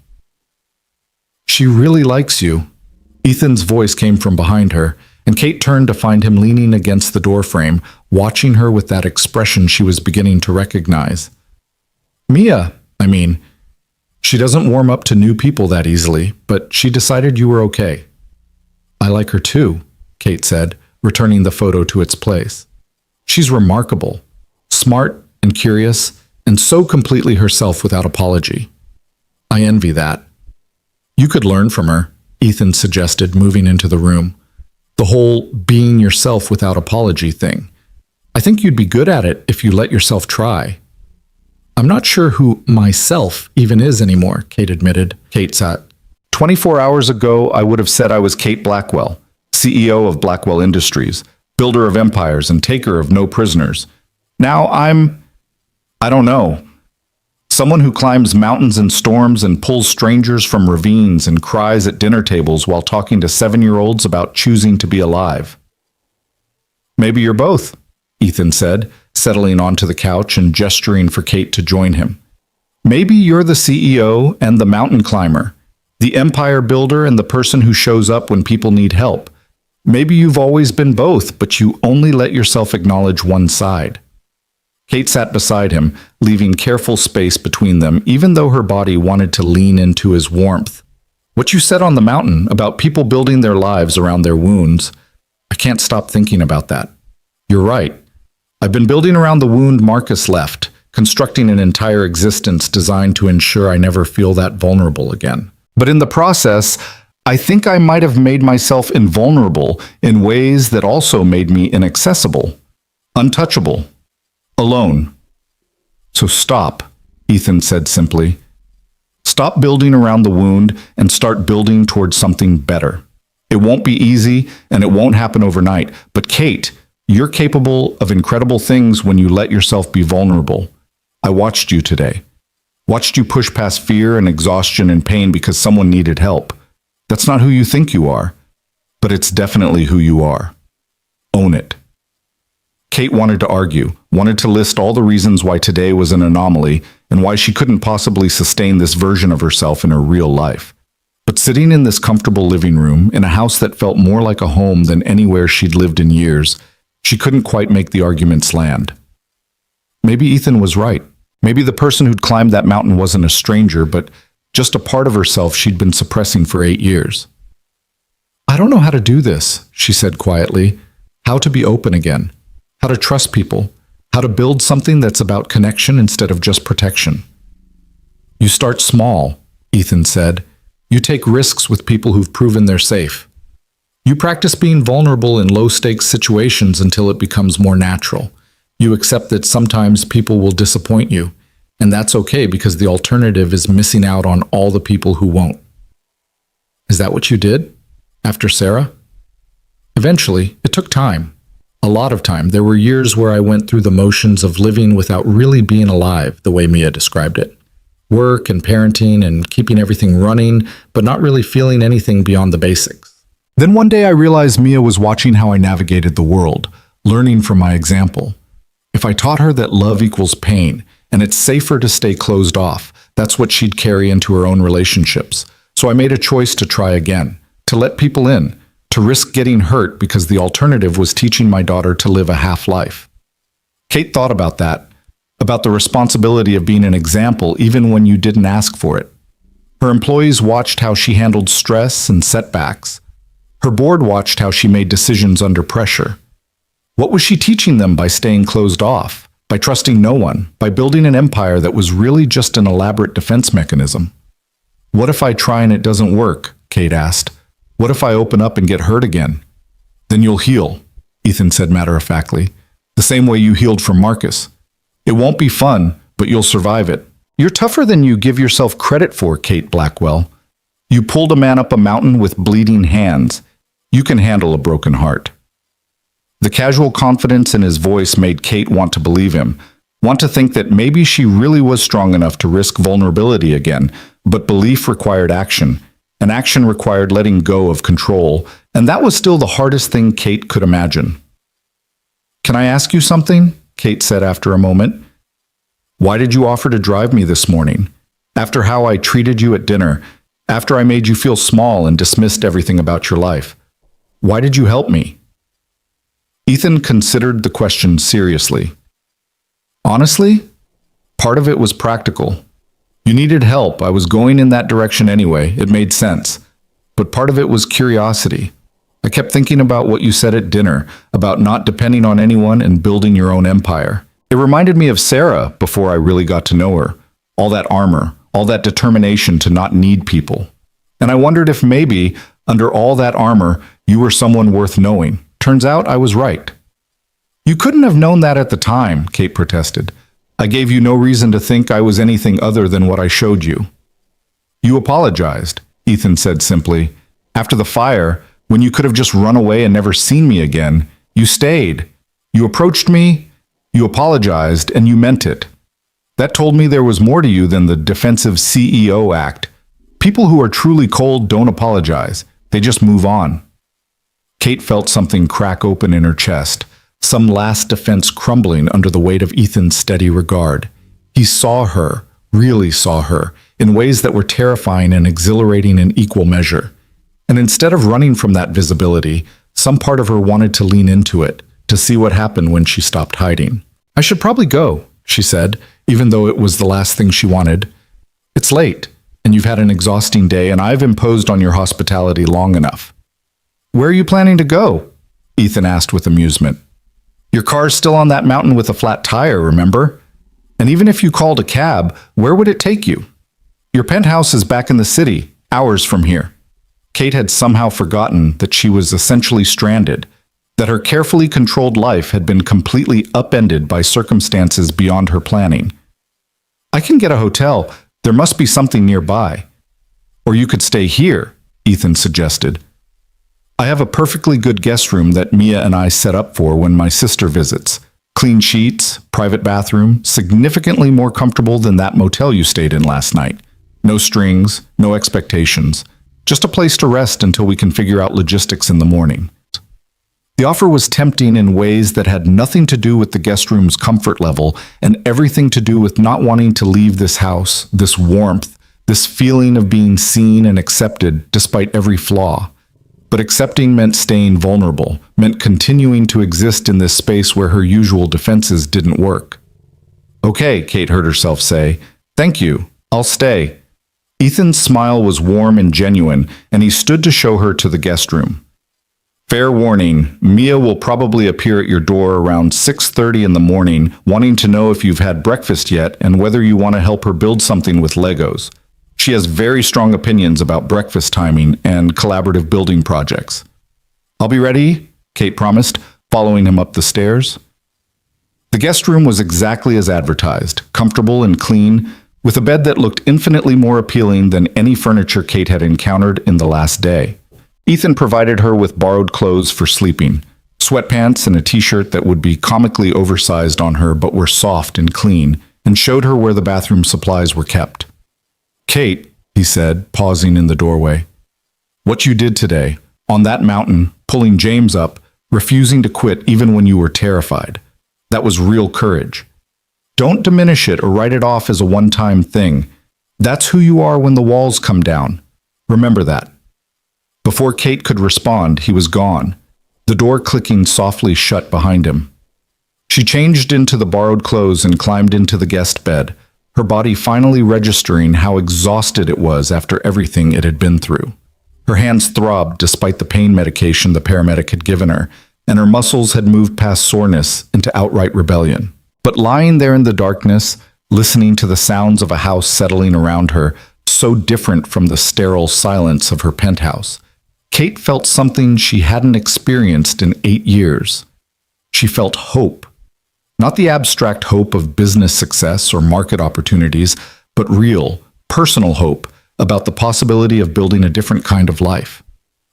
She really likes you. Ethan's voice came from behind her, and Kate turned to find him leaning against the doorframe, watching her with that expression she was beginning to recognize. Mia, she doesn't warm up to new people that easily, but she decided you were okay. I like her too, Kate said, returning the photo to its place. She's remarkable, smart and curious, and so completely herself without apology. I envy that. You could learn from her, Ethan suggested, moving into the room. The whole being yourself without apology thing. I think you'd be good at it if you let yourself try. I'm not sure who myself even is anymore, Kate admitted. Kate sat. 24 hours ago, I would have said I was Kate Blackwell, CEO of Blackwell Industries, builder of empires and taker of no prisoners. Now I don't know. Someone who climbs mountains and storms and pulls strangers from ravines and cries at dinner tables while talking to 7-year-olds about choosing to be alive. Maybe you're both, Ethan said, settling onto the couch and gesturing for Kate to join him. Maybe you're the CEO and the mountain climber, The empire builder and the person who shows up when people need help. Maybe you've always been both, but you only let yourself acknowledge one side. Kate sat beside him, leaving careful space between them, even though her body wanted to lean into his warmth. What you said on the mountain about people building their lives around their wounds, I can't stop thinking about that. You're right. I've been building around the wound Marcus left, constructing an entire existence designed to ensure I never feel that vulnerable again. But in the process, I think I might have made myself invulnerable in ways that also made me inaccessible, untouchable, alone. So stop, Ethan said simply. Stop building around the wound and start building towards something better. It won't be easy and it won't happen overnight, but Kate, you're capable of incredible things when you let yourself be vulnerable. I watched you today. Watched you push past fear and exhaustion and pain because someone needed help. That's not who you think you are, but it's definitely who you are. Own it. Kate wanted to argue, wanted to list all the reasons why today was an anomaly and why she couldn't possibly sustain this version of herself in her real life. But sitting in this comfortable living room, in a house that felt more like a home than anywhere she'd lived in years, she couldn't quite make the arguments land. Maybe Ethan was right. Maybe the person who'd climbed that mountain wasn't a stranger, but just a part of herself she'd been suppressing for 8 years. I don't know how to do this, she said quietly. How to be open again. How to trust people. How to build something that's about connection instead of just protection. You start small, Ethan said. You take risks with people who've proven they're safe. You practice being vulnerable in low-stakes situations until it becomes more natural. You accept that sometimes people will disappoint you, and that's okay because the alternative is missing out on all the people who won't. Is that what you did? After Sarah? Eventually, it took time. A lot of time. There were years where I went through the motions of living without really being alive, the way Mia described it. Work and parenting and keeping everything running, but not really feeling anything beyond the basics. Then one day I realized Mia was watching how I navigated the world, learning from my example. If I taught her that love equals pain, and it's safer to stay closed off, that's what she'd carry into her own relationships. So I made a choice to try again, to let people in, to risk getting hurt because the alternative was teaching my daughter to live a half-life. Kate thought about that, about the responsibility of being an example even when you didn't ask for it. Her employees watched how she handled stress and setbacks. Her board watched how she made decisions under pressure. What was she teaching them by staying closed off, by trusting no one, by building an empire that was really just an elaborate defense mechanism? What if I try and it doesn't work? Kate asked. What if I open up and get hurt again? Then you'll heal, Ethan said matter-of-factly, the same way you healed from Marcus. It won't be fun, but you'll survive it. You're tougher than you give yourself credit for, Kate Blackwell. You pulled a man up a mountain with bleeding hands. You can handle a broken heart. The casual confidence in his voice made Kate want to believe him, want to think that maybe she really was strong enough to risk vulnerability again, but belief required action. And action required letting go of control, and that was still the hardest thing Kate could imagine. Can I ask you something? Kate said after a moment. Why did you offer to drive me this morning? After how I treated you at dinner, after I made you feel small and dismissed everything about your life. Why did you help me? Ethan considered the question seriously. Honestly, part of it was practical. You needed help. I was going in that direction anyway. It made sense. But part of it was curiosity. I kept thinking about what you said at dinner, about not depending on anyone and building your own empire. It reminded me of Sarah before I really got to know her. All that armor, all that determination to not need people. And I wondered if maybe, under all that armor, you were someone worth knowing. Turns out I was right. You couldn't have known that at the time, Kate protested. I gave you no reason to think I was anything other than what I showed you. You apologized, Ethan said simply. After the fire, when you could have just run away and never seen me again, you stayed. You approached me, you apologized, and you meant it. That told me there was more to you than the defensive CEO act. People who are truly cold don't apologize. They just move on. Kate felt something crack open in her chest. Some last defense crumbling under the weight of Ethan's steady regard. He saw her, really saw her. in ways that were terrifying and exhilarating in equal measure. And instead of running from that visibility, some part of her wanted to lean into it, to see what happened when she stopped hiding. "I should probably go," she said, even though it was the last thing she wanted. "It's late, and you've had an exhausting day, and I've imposed on your hospitality long enough." "Where are you planning to go?" Ethan asked with amusement. "Your car's still on that mountain with a flat tire, remember? And even if you called a cab, where would it take you? Your penthouse is back in the city, hours from here." Kate had somehow forgotten that she was essentially stranded, that her carefully controlled life had been completely upended by circumstances beyond her planning. "I can get a hotel. There must be something nearby." "Or you could stay here," Ethan suggested. "I have a perfectly good guest room that Mia and I set up for when my sister visits. Clean sheets, private bathroom, significantly more comfortable than that motel you stayed in last night. No strings, no expectations. Just a place to rest until we can figure out logistics in the morning." The offer was tempting in ways that had nothing to do with the guest room's comfort level and everything to do with not wanting to leave this house, this warmth, this feeling of being seen and accepted despite every flaw. But accepting meant staying vulnerable, meant continuing to exist in this space where her usual defenses didn't work. "Okay," Kate heard herself say. "Thank you. I'll stay." Ethan's smile was warm and genuine, and he stood to show her to the guest room. "Fair warning, Mia will probably appear at your door around 6:30 in the morning, wanting to know if you've had breakfast yet and whether you want to help her build something with Legos. She has very strong opinions about breakfast timing and collaborative building projects." "I'll be ready," Kate promised, following him up the stairs. The guest room was exactly as advertised, comfortable and clean, with a bed that looked infinitely more appealing than any furniture Kate had encountered in the last day. Ethan provided her with borrowed clothes for sleeping, sweatpants and a t-shirt that would be comically oversized on her but were soft and clean, and showed her where the bathroom supplies were kept. "Kate," he said, pausing in the doorway, "what you did today, on that mountain, pulling James up, refusing to quit even when you were terrified, that was real courage. Don't diminish it or write it off as a one-time thing. That's who you are when the walls come down. Remember that." Before Kate could respond, he was gone, the door clicking softly shut behind him. She changed into the borrowed clothes and climbed into the guest bed, her body finally registering how exhausted it was after everything it had been through. Her hands throbbed despite the pain medication the paramedic had given her, and her muscles had moved past soreness into outright rebellion. But lying there in the darkness, listening to the sounds of a house settling around her, so different from the sterile silence of her penthouse, Kate felt something she hadn't experienced in 8 years. She felt hope. Not the abstract hope of business success or market opportunities, but real, personal hope about the possibility of building a different kind of life.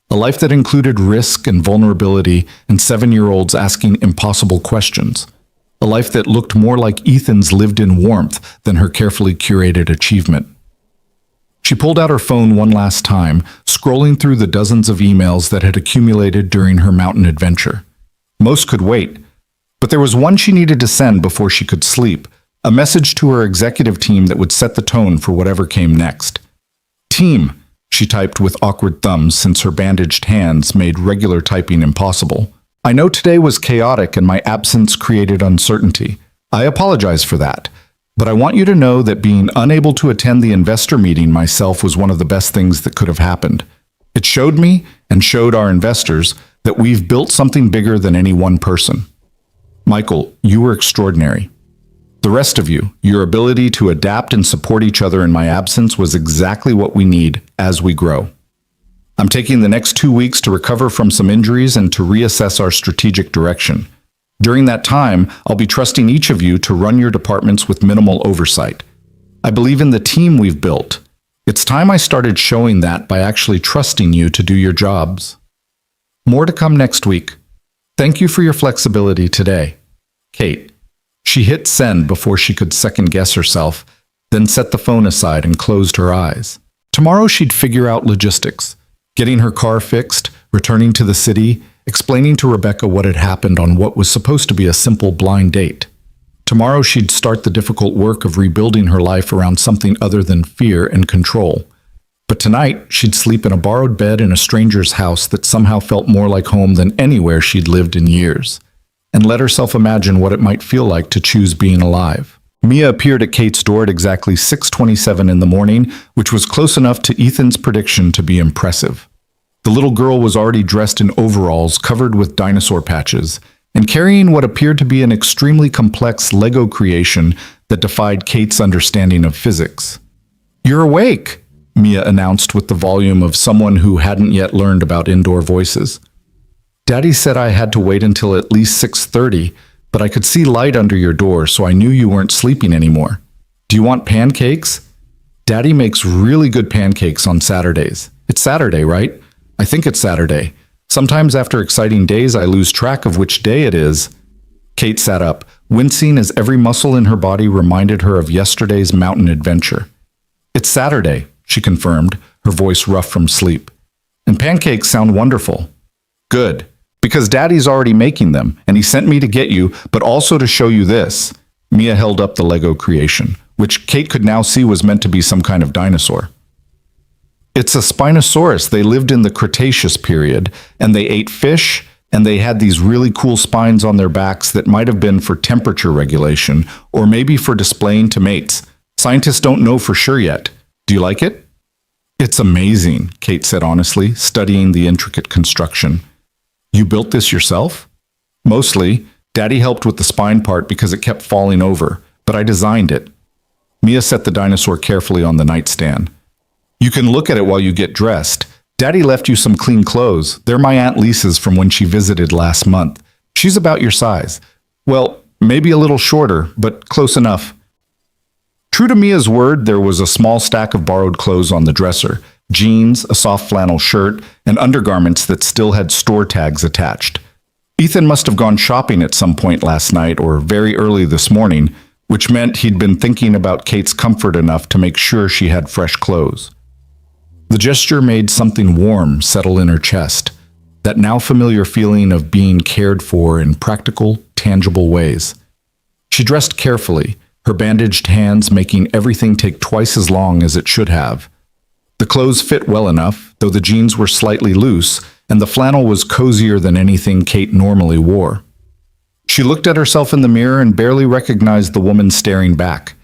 A life that included risk and vulnerability and 7-year-olds asking impossible questions. A life that looked more like Ethan's lived-in warmth than her carefully curated achievement. She pulled out her phone one last time, scrolling through the dozens of emails that had accumulated during her mountain adventure. Most could wait, but there was one she needed to send before she could sleep, a message to her executive team that would set the tone for whatever came next. "Team," she typed with awkward thumbs since her bandaged hands made regular typing impossible. "I know today was chaotic and my absence created uncertainty. I apologize for that. But I want you to know that being unable to attend the investor meeting myself was one of the best things that could have happened. It showed me, and showed our investors, that we've built something bigger than any one person. Michael, you were extraordinary. The rest of you, your ability to adapt and support each other in my absence was exactly what we need as we grow. I'm taking the next 2 weeks to recover from some injuries and to reassess our strategic direction. During that time, I'll be trusting each of you to run your departments with minimal oversight. I believe in the team we've built. It's time I started showing that by actually trusting you to do your jobs. More to come next week. Thank you for your flexibility today. Kate." She hit send before she could second-guess herself, then set the phone aside and closed her eyes. Tomorrow she'd figure out logistics, getting her car fixed, returning to the city, explaining to Rebecca what had happened on what was supposed to be a simple blind date. Tomorrow she'd start the difficult work of rebuilding her life around something other than fear and control. But tonight, she'd sleep in a borrowed bed in a stranger's house that somehow felt more like home than anywhere she'd lived in years, and let herself imagine what it might feel like to choose being alive. Mia appeared at Kate's door at exactly 6:27 in the morning, which was close enough to Ethan's prediction to be impressive. The little girl was already dressed in overalls covered with dinosaur patches, and carrying what appeared to be an extremely complex Lego creation that defied Kate's understanding of physics. "You're awake," Mia announced with the volume of someone who hadn't yet learned about indoor voices. "Daddy said I had to wait until at least 6:30, but I could see light under your door, so I knew you weren't sleeping anymore. Do you want pancakes? Daddy makes really good pancakes on Saturdays. It's Saturday, right? I think it's Saturday. Sometimes after exciting days, I lose track of which day it is." Kate sat up, wincing as every muscle in her body reminded her of yesterday's mountain adventure. "It's Saturday," she confirmed, her voice rough from sleep. "And pancakes sound wonderful." "Good, because Daddy's already making them, and he sent me to get you, but also to show you this." Mia held up the Lego creation, which Kate could now see was meant to be some kind of dinosaur. "It's a Spinosaurus. They lived in the Cretaceous period, and they ate fish, and they had these really cool spines on their backs that might have been for temperature regulation, or maybe for displaying to mates. Scientists don't know for sure yet. Do you like it?" "It's amazing," Kate said honestly, studying the intricate construction. "You built this yourself?" "Mostly. Daddy helped with the spine part because it kept falling over, but I designed it." Mia set the dinosaur carefully on the nightstand. "You can look at it while you get dressed. Daddy left you some clean clothes. They're my Aunt Lisa's from when she visited last month. She's about your size. Well, maybe a little shorter, but close enough." True to Mia's word, there was a small stack of borrowed clothes on the dresser, jeans, a soft flannel shirt, and undergarments that still had store tags attached. Ethan must have gone shopping at some point last night or very early this morning, which meant he'd been thinking about Kate's comfort enough to make sure she had fresh clothes. The gesture made something warm settle in her chest, that now familiar feeling of being cared for in practical, tangible ways. She dressed carefully, her bandaged hands making everything take twice as long as it should have. The clothes fit well enough, though the jeans were slightly loose, and the flannel was cozier than anything Kate normally wore. She looked at herself in the mirror and barely recognized the woman staring back.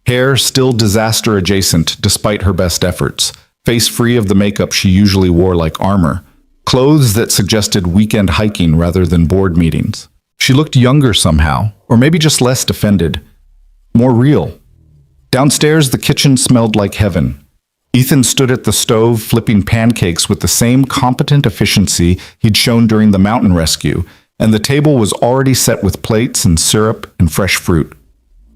Hair still disaster adjacent despite her best efforts, face free of the makeup she usually wore like armor, clothes that suggested weekend hiking rather than board meetings. She looked younger somehow, or maybe just less defended. More real. Downstairs, the kitchen smelled like heaven. Ethan stood at the stove flipping pancakes with the same competent efficiency he'd shown during the mountain rescue, and the table was already set with plates and syrup and fresh fruit.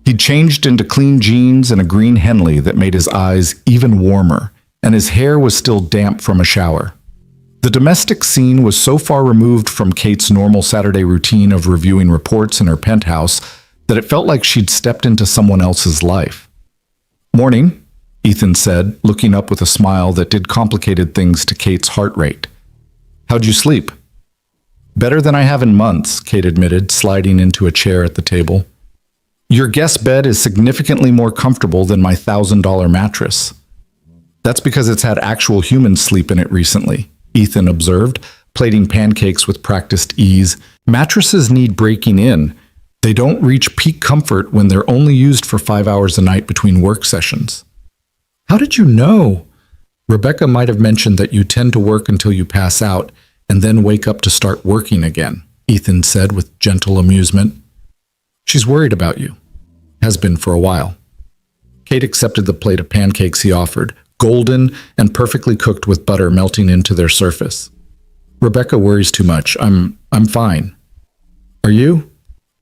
He'd changed into clean jeans and a green Henley that made his eyes even warmer, and his hair was still damp from a shower. The domestic scene was so far removed from Kate's normal Saturday routine of reviewing reports in her penthouse that it felt like she'd stepped into someone else's life. "Morning," Ethan said, looking up with a smile that did complicated things to Kate's heart rate. "How'd you sleep?" "Better than I have in months," Kate admitted, sliding into a chair at the table. "Your guest bed is significantly more comfortable than my $1,000 mattress." "That's because it's had actual humans sleep in it recently," Ethan observed, plating pancakes with practiced ease. "Mattresses need breaking in. They don't reach peak comfort when they're only used for 5 hours a night between work sessions." "How did you know?" "Rebecca might have mentioned that you tend to work until you pass out and then wake up to start working again," Ethan said with gentle amusement. "She's worried about you. Has been for a while." Kate accepted the plate of pancakes he offered, golden and perfectly cooked with butter melting into their surface. "Rebecca worries too much. I'm fine." "Are you?"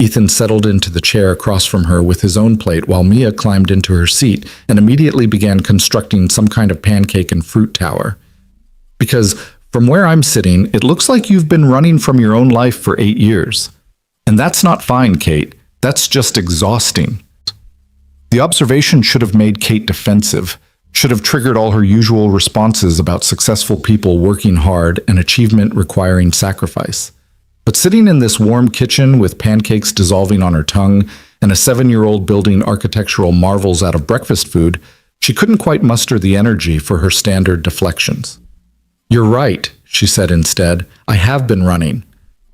Ethan settled into the chair across from her with his own plate while Mia climbed into her seat and immediately began constructing some kind of pancake and fruit tower. "Because from where I'm sitting, it looks like you've been running from your own life for 8 years. And that's not fine, Kate. That's just exhausting." The observation should have made Kate defensive, should have triggered all her usual responses about successful people working hard and achievement requiring sacrifice. But sitting in this warm kitchen with pancakes dissolving on her tongue and a 7-year-old building architectural marvels out of breakfast food, she couldn't quite muster the energy for her standard deflections. "You're right," she said instead. "I have been running.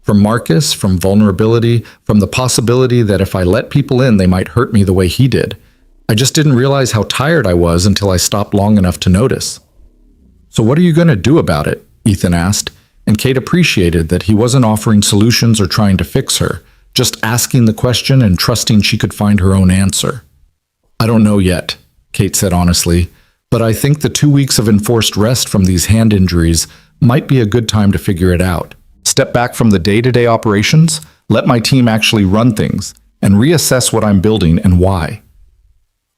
From Marcus, from vulnerability, from the possibility that if I let people in, they might hurt me the way he did. I just didn't realize how tired I was until I stopped long enough to notice." "So what are you going to do about it?" Ethan asked, and Kate appreciated that he wasn't offering solutions or trying to fix her, just asking the question and trusting she could find her own answer. "I don't know yet," Kate said honestly, "but I think the 2 weeks of enforced rest from these hand injuries might be a good time to figure it out. Step back from the day-to-day operations, let my team actually run things, and reassess what I'm building and why."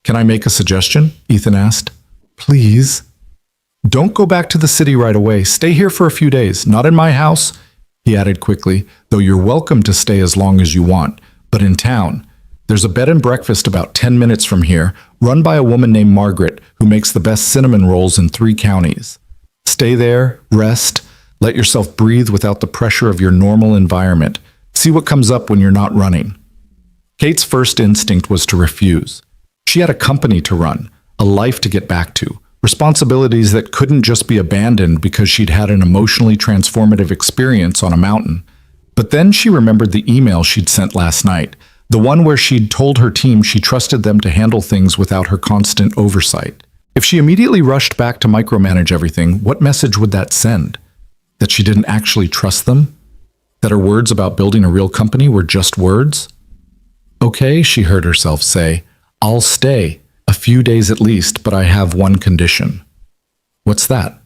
"Can I make a suggestion?" Ethan asked. "Please." "Don't go back to the city right away. Stay here for a few days. Not in my house," he added quickly, "though you're welcome to stay as long as you want, but in town. There's a bed and breakfast about 10 minutes from here, run by a woman named Margaret, who makes the best cinnamon rolls in 3 counties. Stay there, rest, let yourself breathe without the pressure of your normal environment. See what comes up when you're not running." Kate's first instinct was to refuse. She had a company to run, a life to get back to, responsibilities that couldn't just be abandoned because she'd had an emotionally transformative experience on a mountain. But then she remembered the email she'd sent last night, the one where she'd told her team she trusted them to handle things without her constant oversight. If she immediately rushed back to micromanage everything, what message would that send? That she didn't actually trust them? That her words about building a real company were just words? "Okay," she heard herself say, "I'll stay, a few days at least, but I have one condition." "What's that?"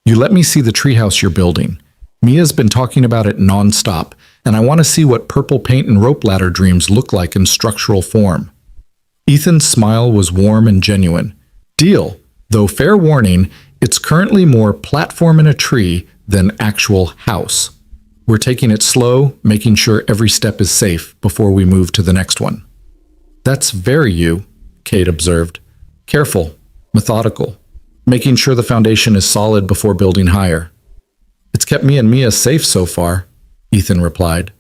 "You let me see the treehouse you're building. Mia's been talking about it nonstop, and I want to see what purple paint and rope ladder dreams look like in structural form." Ethan's smile was warm and genuine. "Deal, though fair warning, it's currently more platform in a tree than actual house. We're taking it slow, making sure every step is safe before we move to the next one." "That's very you," Kate observed. "Careful, methodical, making sure the foundation is solid before building higher." "It's kept me and Mia safe so far," Ethan replied.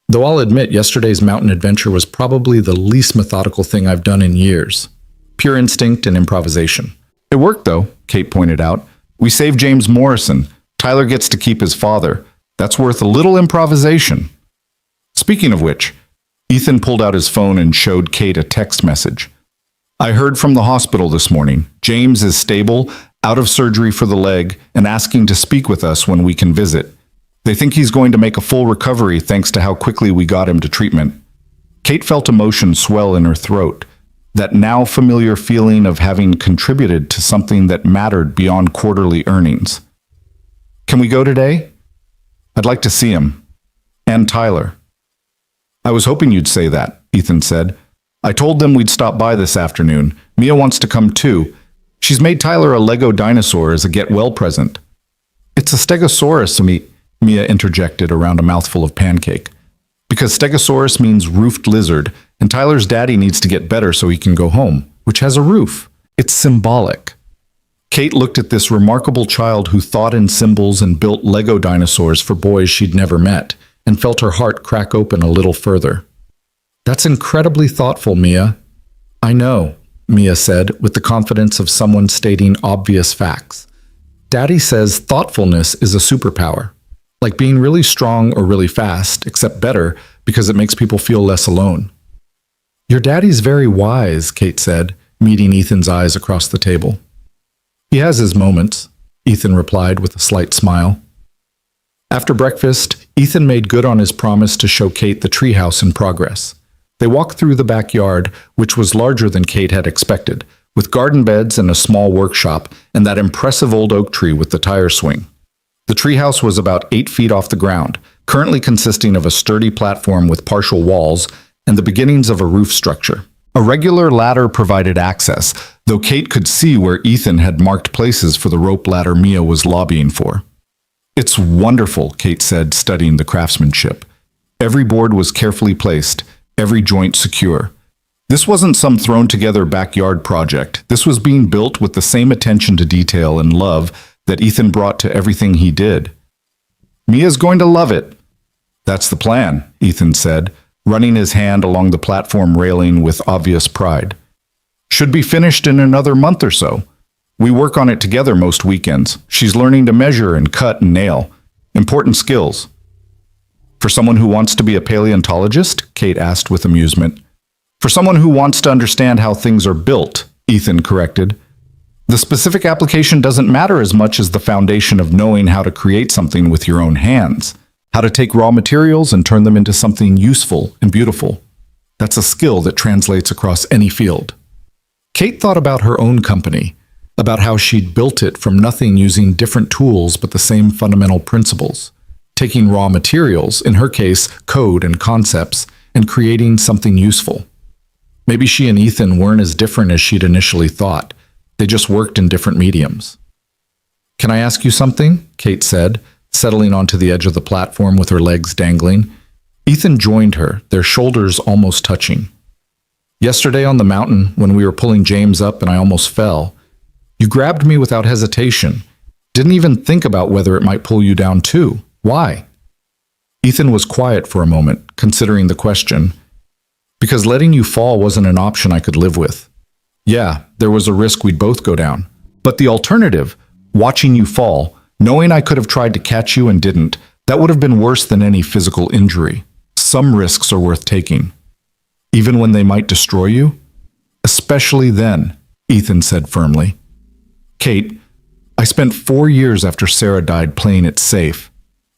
"Though I'll admit yesterday's mountain adventure was probably the least methodical thing I've done in years. Pure instinct and improvisation." "It worked, though," Kate pointed out. "We saved James Morrison. Tyler gets to keep his father. That's worth a little improvisation." Speaking of which, Ethan pulled out his phone and showed Kate a text message. "I heard from the hospital this morning. James is stable, out of surgery for the leg, and asking to speak with us when we can visit. They think he's going to make a full recovery thanks to how quickly we got him to treatment." Kate felt emotion swell in her throat, that now familiar feeling of having contributed to something that mattered beyond quarterly earnings. "Can we go today? I'd like to see him. And Tyler." "I was hoping you'd say that," Ethan said. "I told them we'd stop by this afternoon. Mia wants to come too. She's made Tyler a Lego dinosaur as a get-well present." "It's a stegosaurus," Mia interjected around a mouthful of pancake. "Because stegosaurus means roofed lizard, and Tyler's daddy needs to get better so he can go home, which has a roof. It's symbolic." Kate looked at this remarkable child who thought in symbols and built Lego dinosaurs for boys she'd never met, and felt her heart crack open a little further. "That's incredibly thoughtful, Mia." "I know," Mia said, with the confidence of someone stating obvious facts. "Daddy says thoughtfulness is a superpower, like being really strong or really fast, except better because it makes people feel less alone." "Your daddy's very wise," Kate said, meeting Ethan's eyes across the table. "He has his moments," Ethan replied with a slight smile. After breakfast, Ethan made good on his promise to show Kate the treehouse in progress. They walked through the backyard, which was larger than Kate had expected, with garden beds and a small workshop and that impressive old oak tree with the tire swing. The treehouse was about 8 feet off the ground, currently consisting of a sturdy platform with partial walls and the beginnings of a roof structure. A regular ladder provided access, though Kate could see where Ethan had marked places for the rope ladder Mia was lobbying for. "It's wonderful," Kate said, studying the craftsmanship. Every board was carefully placed, every joint secure. This wasn't some thrown-together backyard project. This was being built with the same attention to detail and love that Ethan brought to everything he did. "Mia's going to love it." "That's the plan," Ethan said, running his hand along the platform railing with obvious pride. Should be finished in another month or so. We work on it together most weekends. She's learning to measure and cut and nail. Important skills. For someone who wants to be a paleontologist? Kate asked with amusement. For someone who wants to understand how things are built, Ethan corrected. The specific application doesn't matter as much as the foundation of knowing how to create something with your own hands, how to take raw materials and turn them into something useful and beautiful. That's a skill that translates across any field. Kate thought about her own company, about how she'd built it from nothing using different tools but the same fundamental principles, taking raw materials, in her case, code and concepts, and creating something useful. Maybe she and Ethan weren't as different as she'd initially thought. They just worked in different mediums. Can I ask you something? Kate said, settling onto the edge of the platform with her legs dangling. Ethan joined her, their shoulders almost touching. Yesterday on the mountain, when we were pulling James up and I almost fell, you grabbed me without hesitation. Didn't even think about whether it might pull you down too. Why? Ethan was quiet for a moment, considering the question. Because letting you fall wasn't an option I could live with. Yeah, there was a risk we'd both go down. But the alternative, watching you fall, knowing I could have tried to catch you and didn't, that would have been worse than any physical injury. Some risks are worth taking. Even when they might destroy you? Especially then, Ethan said firmly. Kate, I spent 4 years after Sarah died playing it safe.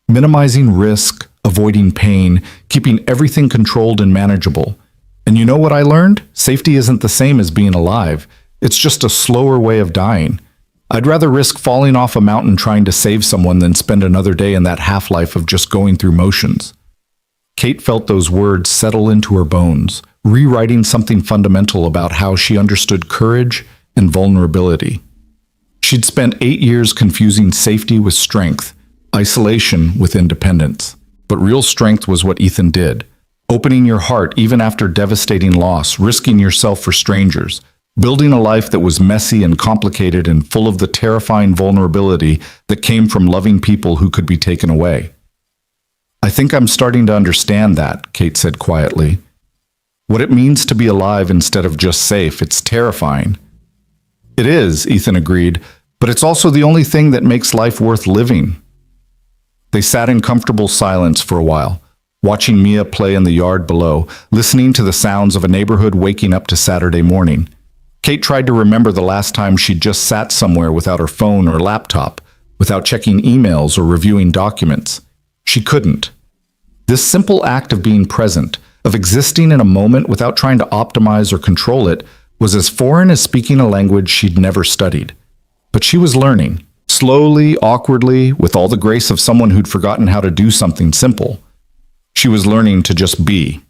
Minimizing risk, avoiding pain, keeping everything controlled and manageable. And you know what I learned? Safety isn't the same as being alive. It's just a slower way of dying. I'd rather risk falling off a mountain trying to save someone than spend another day in that half-life of just going through motions. Kate felt those words settle into her bones, rewriting something fundamental about how she understood courage and vulnerability. She'd spent 8 years confusing safety with strength, isolation with independence. But real strength was what Ethan did. Opening your heart even after devastating loss, risking yourself for strangers, building a life that was messy and complicated and full of the terrifying vulnerability that came from loving people who could be taken away. I think I'm starting to understand that, Kate said quietly. What it means to be alive instead of just safe, it's terrifying. It is, Ethan agreed, but it's also the only thing that makes life worth living. They sat in comfortable silence for a while, watching Mia play in the yard below, listening to the sounds of a neighborhood waking up to Saturday morning. Kate tried to remember the last time she'd just sat somewhere without her phone or laptop, without checking emails or reviewing documents. She couldn't. This simple act of being present, of existing in a moment without trying to optimize or control it, was as foreign as speaking a language she'd never studied. But she was learning, slowly, awkwardly, with all the grace of someone who'd forgotten how to do something simple. She was learning to just be.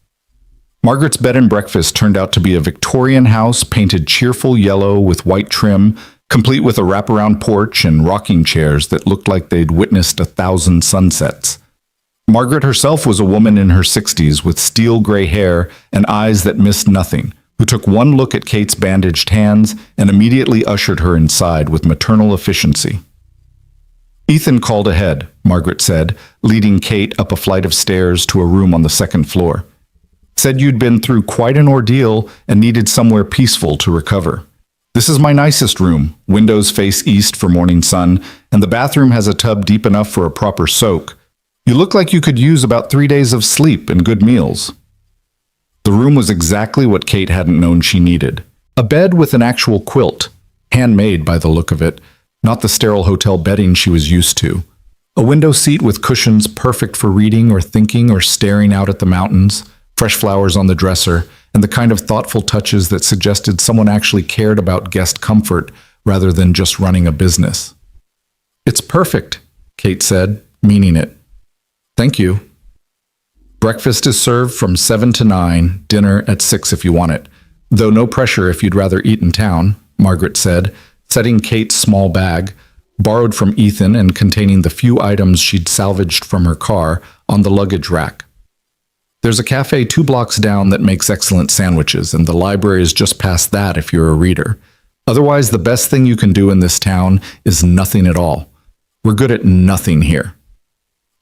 Margaret's bed and breakfast turned out to be a Victorian house painted cheerful yellow with white trim, complete with a wraparound porch and rocking chairs that looked like they'd witnessed 1,000 sunsets. Margaret herself was a woman in her 60s with steel gray hair and eyes that missed nothing, who took one look at Kate's bandaged hands and immediately ushered her inside with maternal efficiency. Ethan called ahead, Margaret said, leading Kate up a flight of stairs to a room on the second floor. Said you'd been through quite an ordeal and needed somewhere peaceful to recover. This is my nicest room. Windows face east for morning sun, and the bathroom has a tub deep enough for a proper soak. You look like you could use about 3 days of sleep and good meals. The room was exactly what Kate hadn't known she needed. A bed with an actual quilt, handmade by the look of it, not the sterile hotel bedding she was used to. A window seat with cushions perfect for reading or thinking or staring out at the mountains, fresh flowers on the dresser, and the kind of thoughtful touches that suggested someone actually cared about guest comfort rather than just running a business. It's perfect, Kate said, meaning it. Thank you. Breakfast is served from 7 to 9, dinner at 6 if you want it. Though no pressure if you'd rather eat in town, Margaret said, setting Kate's small bag, borrowed from Ethan and containing the few items she'd salvaged from her car, on the luggage rack. There's a cafe 2 blocks down that makes excellent sandwiches, and the library is just past that if you're a reader. Otherwise, the best thing you can do in this town is nothing at all. We're good at nothing here.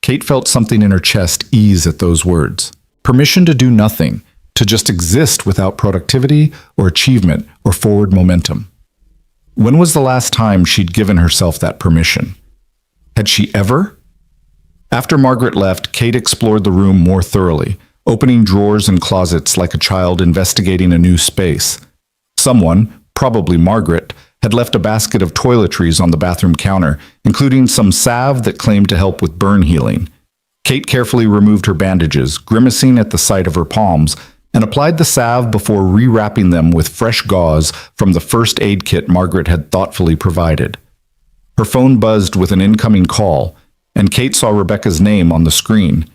Kate felt something in her chest ease at those words. Permission to do nothing, to just exist without productivity or achievement or forward momentum. When was the last time she'd given herself that permission? Had she ever? After Margaret left, Kate explored the room more thoroughly, opening drawers and closets like a child investigating a new space. Someone, probably Margaret, had left a basket of toiletries on the bathroom counter, including some salve that claimed to help with burn healing. Kate carefully removed her bandages, grimacing at the sight of her palms, and applied the salve before rewrapping them with fresh gauze from the first aid kit Margaret had thoughtfully provided. Her phone buzzed with an incoming call, and Kate saw Rebecca's name on the screen.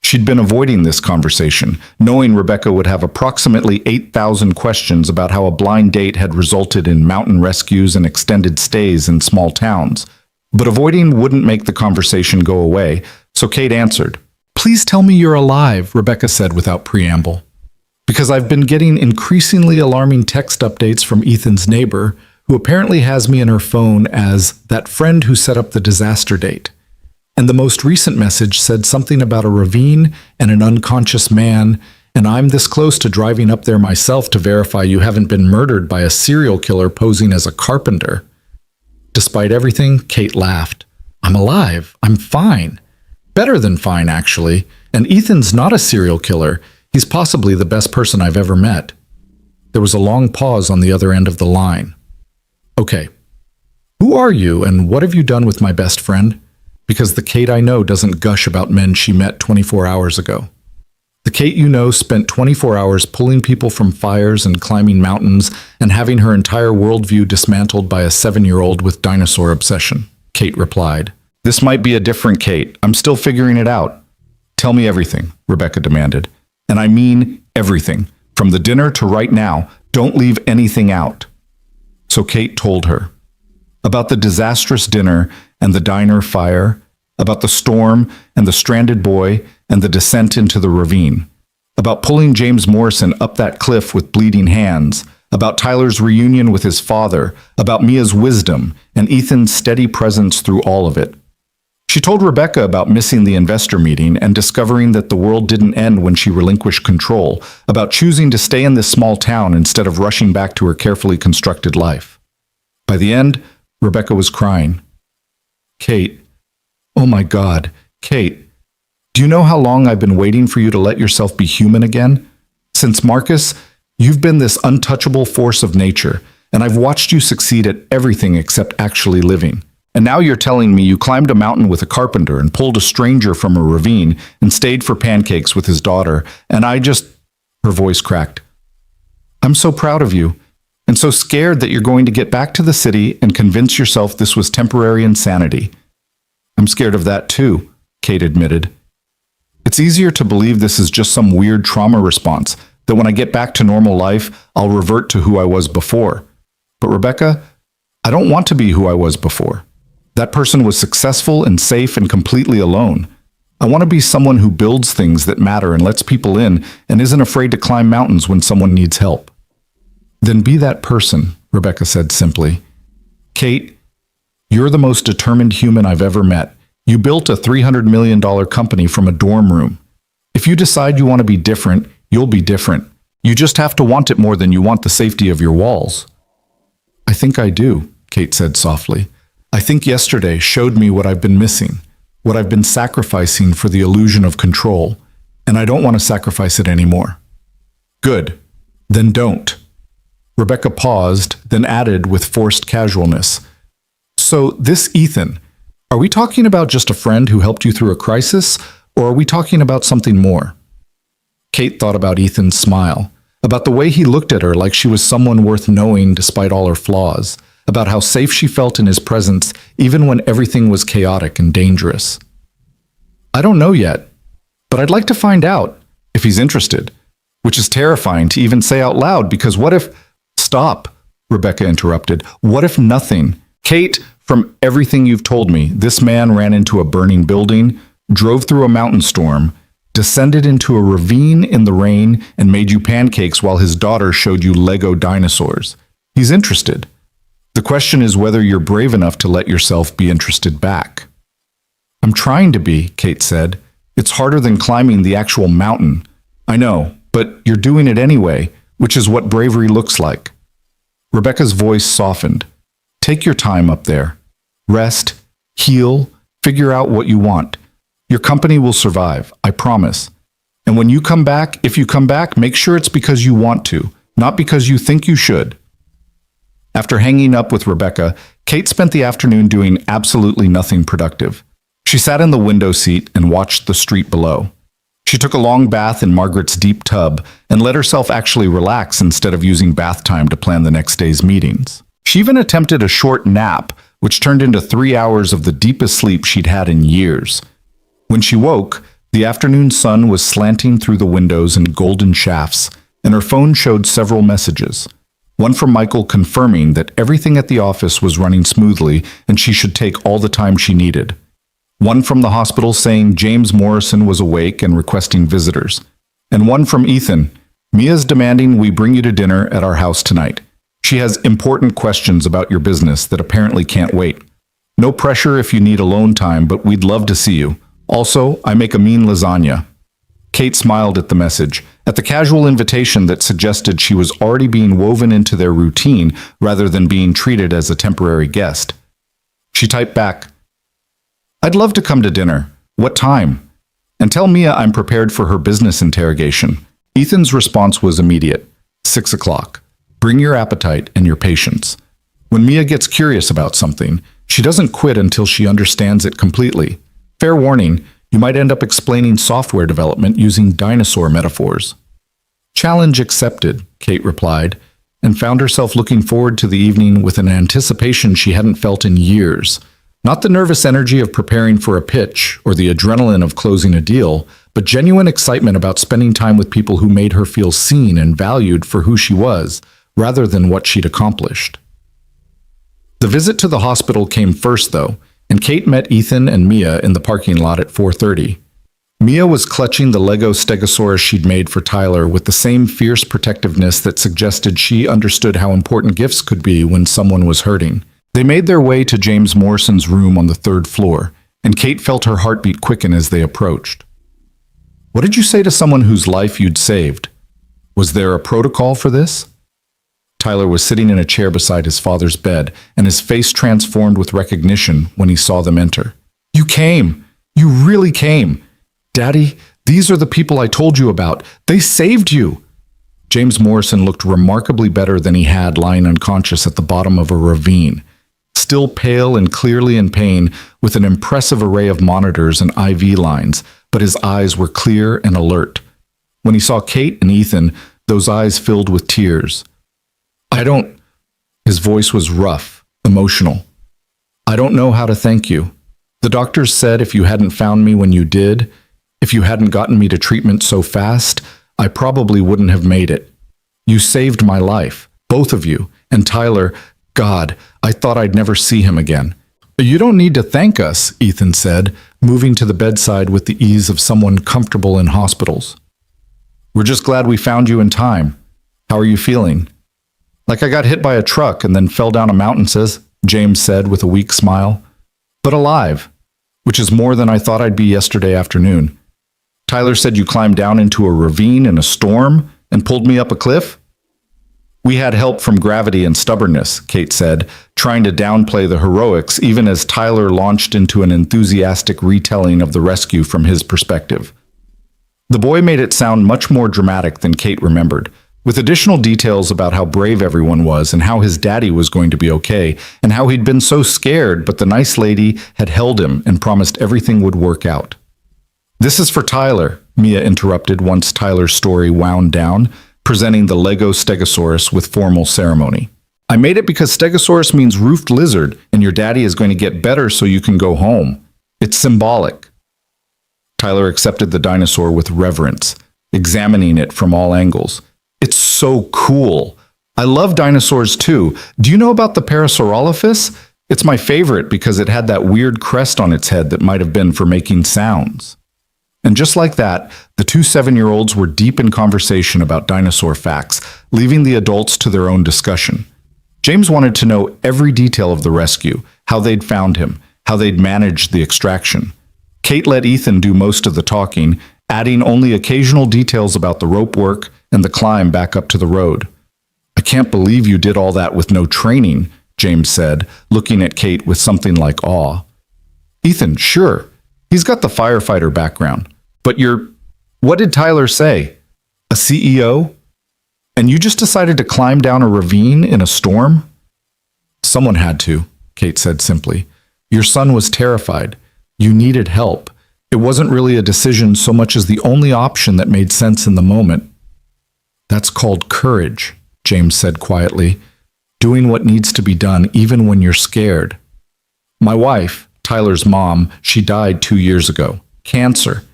She'd been avoiding this conversation, knowing Rebecca would have approximately 8,000 questions about how a blind date had resulted in mountain rescues and extended stays in small towns. But avoiding wouldn't make the conversation go away, so Kate answered. "Please tell me you're alive," Rebecca said without preamble. "Because I've been getting increasingly alarming text updates from Ethan's neighbor, who apparently has me in her phone as that friend who set up the disaster date. And the most recent message said something about a ravine and an unconscious man, and I'm this close to driving up there myself to verify you haven't been murdered by a serial killer posing as a carpenter." Despite everything, Kate laughed. "I'm alive. I'm fine. Better than fine, actually. And Ethan's not a serial killer. He's possibly the best person I've ever met." There was a long pause on the other end of the line. "Okay, who are you and what have you done with my best friend? Because the Kate I know doesn't gush about men she met 24 hours ago. The Kate you know spent 24 hours pulling people from fires and climbing mountains and having her entire worldview dismantled by a 7-year-old with dinosaur obsession," Kate replied. "This might be a different Kate. I'm still figuring it out." "Tell me everything," Rebecca demanded. "And I mean everything. From the dinner to right now. Don't leave anything out." So Kate told her. About the disastrous dinner and the diner fire, about the storm and the stranded boy and the descent into the ravine, about pulling James Morrison up that cliff with bleeding hands, about Tyler's reunion with his father, about Mia's wisdom and Ethan's steady presence through all of it. She told Rebecca about missing the investor meeting and discovering that the world didn't end when she relinquished control, about choosing to stay in this small town instead of rushing back to her carefully constructed life. By the end, Rebecca was crying. "Kate, oh my God, Kate, do you know how long I've been waiting for you to let yourself be human again? Since Marcus, you've been this untouchable force of nature, and I've watched you succeed at everything except actually living. And now you're telling me you climbed a mountain with a carpenter and pulled a stranger from a ravine and stayed for pancakes with his daughter, and I just..." Her voice cracked. "I'm so proud of you, and so scared that you're going to get back to the city and convince yourself this was temporary insanity." "I'm scared of that too," Kate admitted. "It's easier to believe this is just some weird trauma response, that when I get back to normal life, I'll revert to who I was before. But Rebecca, I don't want to be who I was before. That person was successful and safe and completely alone. I want to be someone who builds things that matter and lets people in and isn't afraid to climb mountains when someone needs help." "Then be that person," Rebecca said simply. "Kate, you're the most determined human I've ever met. You built a $300 million company from a dorm room. If you decide you want to be different, you'll be different. You just have to want it more than you want the safety of your walls." "I think I do," Kate said softly. "I think yesterday showed me what I've been missing, what I've been sacrificing for the illusion of control, and I don't want to sacrifice it anymore." "Good. Then don't." Rebecca paused, then added with forced casualness. "So this Ethan, are we talking about just a friend who helped you through a crisis, or are we talking about something more?" Kate thought about Ethan's smile, about the way he looked at her like she was someone worth knowing despite all her flaws, about how safe she felt in his presence even when everything was chaotic and dangerous. "I don't know yet, but I'd like to find out, if he's interested," which is terrifying to even say out loud because what if... "Stop," Rebecca interrupted. "What if nothing? Kate, from everything you've told me, this man ran into a burning building, drove through a mountain storm, descended into a ravine in the rain, and made you pancakes while his daughter showed you Lego dinosaurs. He's interested. The question is whether you're brave enough to let yourself be interested back." "I'm trying to be," Kate said. "It's harder than climbing the actual mountain. I know, but you're doing it anyway, which is what bravery looks like. Rebecca's voice softened. Take your time up there. Rest, heal, figure out what you want. Your company will survive, I promise. And when you come back, if you come back, make sure it's because you want to, not because you think you should. After hanging up with Rebecca, Kate spent the afternoon doing absolutely nothing productive. She sat in the window seat and watched the street below. She took a long bath in Margaret's deep tub and let herself actually relax instead of using bath time to plan the next day's meetings. She even attempted a short nap, which turned into 3 hours of the deepest sleep she'd had in years. When she woke, the afternoon sun was slanting through the windows in golden shafts, and her phone showed several messages. One from Michael confirming that everything at the office was running smoothly and she should take all the time she needed. One from the hospital saying James Morrison was awake and requesting visitors. And one from Ethan. Mia's demanding we bring you to dinner at our house tonight. She has important questions about your business that apparently can't wait. No pressure if you need alone time, but we'd love to see you. Also, I make a mean lasagna. Kate smiled at the message, at the casual invitation that suggested she was already being woven into their routine rather than being treated as a temporary guest. She typed back, I'd love to come to dinner. What time? And tell Mia I'm prepared for her business interrogation. Ethan's response was immediate. 6 o'clock. Bring your appetite and your patience. When Mia gets curious about something, she doesn't quit until she understands it completely. Fair warning, you might end up explaining software development using dinosaur metaphors. Challenge accepted, Kate replied, and found herself looking forward to the evening with an anticipation she hadn't felt in years. Not the nervous energy of preparing for a pitch or the adrenaline of closing a deal, but genuine excitement about spending time with people who made her feel seen and valued for who she was, rather than what she'd accomplished. The visit to the hospital came first, though, and Kate met Ethan and Mia in the parking lot at 4:30. Mia was clutching the Lego Stegosaurus she'd made for Tyler with the same fierce protectiveness that suggested she understood how important gifts could be when someone was hurting. They made their way to James Morrison's room on the 3rd floor, and Kate felt her heartbeat quicken as they approached. What did you say to someone whose life you'd saved? Was there a protocol for this? Tyler was sitting in a chair beside his father's bed, and his face transformed with recognition when he saw them enter. You came! You really came! Daddy, these are the people I told you about. They saved you! James Morrison looked remarkably better than he had lying unconscious at the bottom of a ravine. Still pale and clearly in pain, with an impressive array of monitors and IV lines, but his eyes were clear and alert. When he saw Kate and Ethan, those eyes filled with tears. His voice was rough, emotional. I don't know how to thank you. The doctors said if you hadn't found me when you did, if you hadn't gotten me to treatment so fast, I probably wouldn't have made it. You saved my life, both of you, and Tyler, God, I thought I'd never see him again. You don't need to thank us, Ethan said, moving to the bedside with the ease of someone comfortable in hospitals. We're just glad we found you in time. How are you feeling? Like I got hit by a truck and then fell down a mountain, James said with a weak smile. But alive, which is more than I thought I'd be yesterday afternoon. Tyler said you climbed down into a ravine in a storm and pulled me up a cliff? We had help from gravity and stubbornness, Kate said, trying to downplay the heroics even as Tyler launched into an enthusiastic retelling of the rescue from his perspective. The boy made it sound much more dramatic than Kate remembered, with additional details about how brave everyone was and how his daddy was going to be okay, and how he'd been so scared but the nice lady had held him and promised everything would work out. This is for Tyler, Mia interrupted once Tyler's story wound down, presenting the Lego Stegosaurus with formal ceremony. I made it because Stegosaurus means roofed lizard, and your daddy is going to get better so you can go home. It's symbolic. Tyler accepted the dinosaur with reverence, examining it from all angles. It's so cool. I love dinosaurs too. Do you know about the Parasaurolophus? It's my favorite because it had that weird crest on its head that might have been for making sounds. And just like that, the two 7-year-olds were deep in conversation about dinosaur facts, leaving the adults to their own discussion. James wanted to know every detail of the rescue, how they'd found him, how they'd managed the extraction. Kate let Ethan do most of the talking, adding only occasional details about the rope work and the climb back up to the road. I can't believe you did all that with no training, James said, looking at Kate with something like awe. Ethan, sure, he's got the firefighter background, but what did Tyler say? A CEO? And you just decided to climb down a ravine in a storm? Someone had to, Kate said simply. Your son was terrified. You needed help. It wasn't really a decision so much as the only option that made sense in the moment. That's called courage, James said quietly. Doing what needs to be done even when you're scared. My wife, Tyler's mom, she died 2 years ago. Cancer.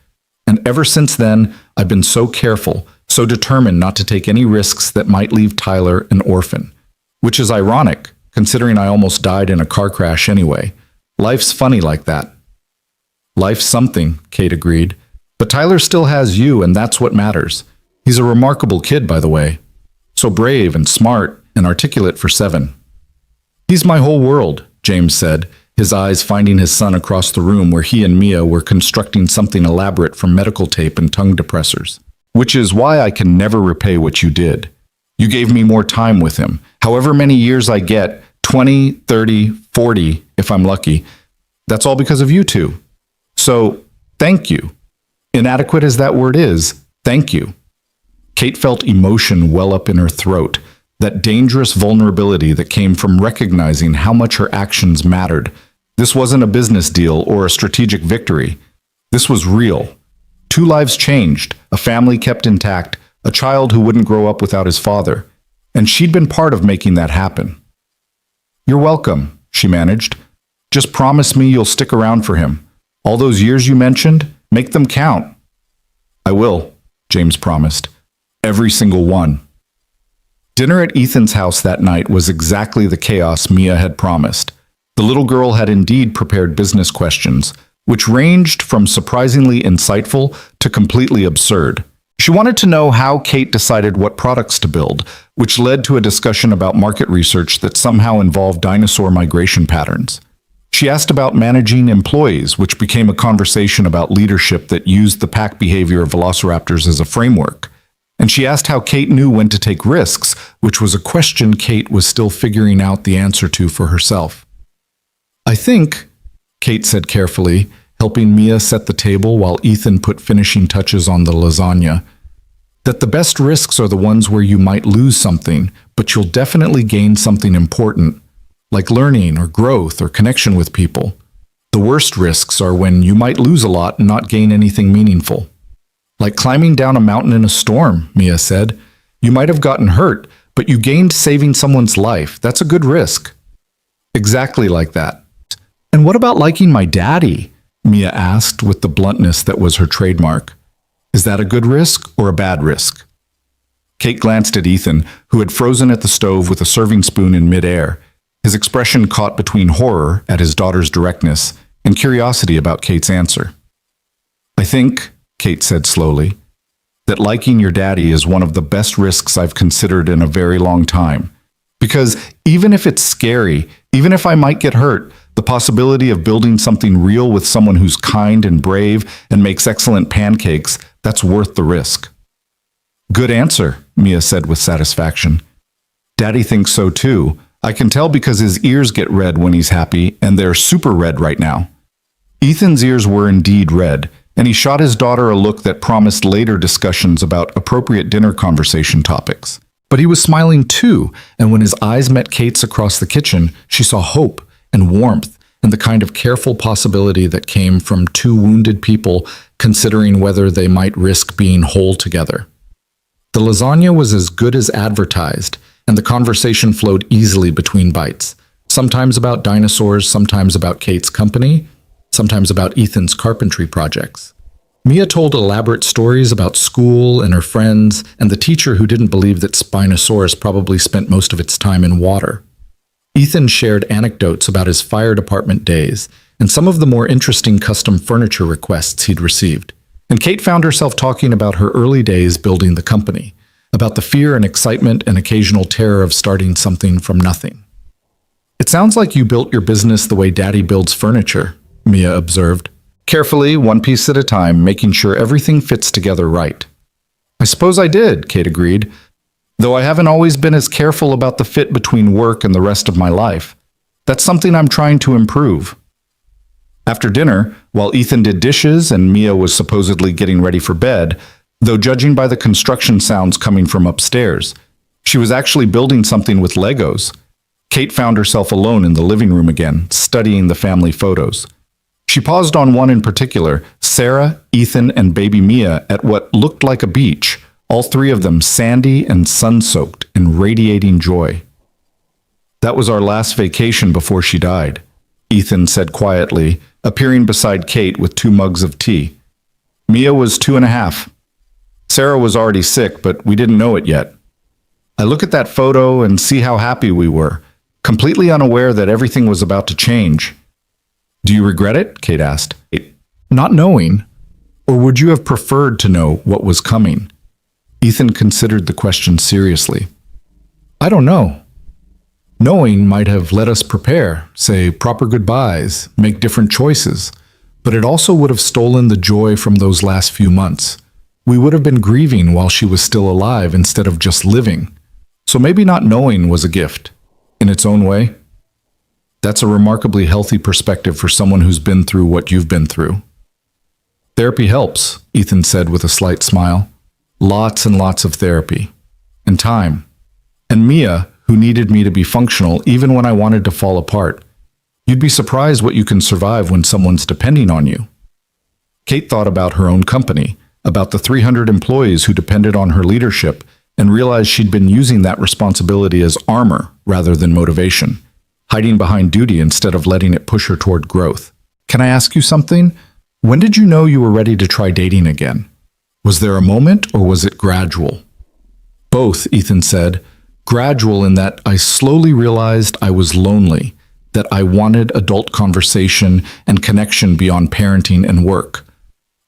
And ever since then, I've been so careful, so determined not to take any risks that might leave Tyler an orphan. Which is ironic, considering I almost died in a car crash anyway. Life's funny like that. Life's something, Kate agreed. But Tyler still has you, and that's what matters. He's a remarkable kid, by the way. So brave and smart and articulate for 7. He's my whole world, James said, his eyes finding his son across the room where he and Mia were constructing something elaborate from medical tape and tongue depressors. Which is why I can never repay what you did. You gave me more time with him. However many years I get, 20, 30, 40, if I'm lucky, that's all because of you two. So, thank you. Inadequate as that word is, thank you. Kate felt emotion well up in her throat, that dangerous vulnerability that came from recognizing how much her actions mattered. This wasn't a business deal or a strategic victory. This was real. 2 lives changed, a family kept intact, a child who wouldn't grow up without his father. And she'd been part of making that happen. You're welcome, she managed. Just promise me you'll stick around for him. All those years you mentioned, make them count. I will, James promised. Every single one. Dinner at Ethan's house that night was exactly the chaos Mia had promised. The little girl had indeed prepared business questions, which ranged from surprisingly insightful to completely absurd. She wanted to know how Kate decided what products to build, which led to a discussion about market research that somehow involved dinosaur migration patterns. She asked about managing employees, which became a conversation about leadership that used the pack behavior of velociraptors as a framework. And she asked how Kate knew when to take risks, which was a question Kate was still figuring out the answer to for herself. I think, Kate said carefully, helping Mia set the table while Ethan put finishing touches on the lasagna, that the best risks are the ones where you might lose something, but you'll definitely gain something important, like learning or growth or connection with people. The worst risks are when you might lose a lot and not gain anything meaningful. Like climbing down a mountain in a storm, Mia said. You might have gotten hurt, but you gained saving someone's life. That's a good risk. Exactly like that. And what about liking my daddy? Mia asked with the bluntness that was her trademark. Is that a good risk or a bad risk? Kate glanced at Ethan, who had frozen at the stove with a serving spoon in midair, his expression caught between horror at his daughter's directness and curiosity about Kate's answer. I think, Kate said slowly, that liking your daddy is one of the best risks I've considered in a very long time. Because even if it's scary, even if I might get hurt, the possibility of building something real with someone who's kind and brave and makes excellent pancakes, that's worth the risk. Good answer, Mia said with satisfaction. Daddy thinks so too. I can tell because his ears get red when he's happy, and they're super red right now. Ethan's ears were indeed red, and he shot his daughter a look that promised later discussions about appropriate dinner conversation topics. But he was smiling too, and when his eyes met Kate's across the kitchen, she saw hope and warmth and the kind of careful possibility that came from 2 wounded people considering whether they might risk being whole together. The lasagna was as good as advertised, and the conversation flowed easily between bites, sometimes about dinosaurs, sometimes about Kate's company, sometimes about Ethan's carpentry projects. Mia told elaborate stories about school and her friends and the teacher who didn't believe that Spinosaurus probably spent most of its time in water. Ethan shared anecdotes about his fire department days and some of the more interesting custom furniture requests he'd received. And Kate found herself talking about her early days building the company, about the fear and excitement and occasional terror of starting something from nothing. It sounds like you built your business the way Daddy builds furniture, Mia observed. Carefully, one piece at a time, making sure everything fits together right. I suppose I did, Kate agreed, though I haven't always been as careful about the fit between work and the rest of my life. That's something I'm trying to improve. After dinner, while Ethan did dishes and Mia was supposedly getting ready for bed, though judging by the construction sounds coming from upstairs, she was actually building something with Legos. Kate found herself alone in the living room again, studying the family photos. She paused on one in particular, Sarah, Ethan, and baby Mia at what looked like a beach, all three of them sandy and sun-soaked and radiating joy. That was our last vacation before she died, Ethan said quietly, appearing beside Kate with 2 mugs of tea. Mia was 2.5. Sarah was already sick, but we didn't know it yet. I look at that photo and see how happy we were, completely unaware that everything was about to change. Do you regret it? Kate asked. Not knowing? Or would you have preferred to know what was coming? Ethan considered the question seriously. I don't know. Knowing might have let us prepare, say proper goodbyes, make different choices, but it also would have stolen the joy from those last few months. We would have been grieving while she was still alive instead of just living. So maybe not knowing was a gift, in its own way. That's a remarkably healthy perspective for someone who's been through what you've been through. Therapy helps, Ethan said with a slight smile. Lots and lots of therapy. And time. And Mia, who needed me to be functional even when I wanted to fall apart. You'd be surprised what you can survive when someone's depending on you. Kate thought about her own company, about the 300 employees who depended on her leadership, and realized she'd been using that responsibility as armor rather than motivation, hiding behind duty instead of letting it push her toward growth. Can I ask you something? When did you know you were ready to try dating again? Was there a moment or was it gradual? Both, Ethan said. Gradual in that I slowly realized I was lonely, that I wanted adult conversation and connection beyond parenting and work.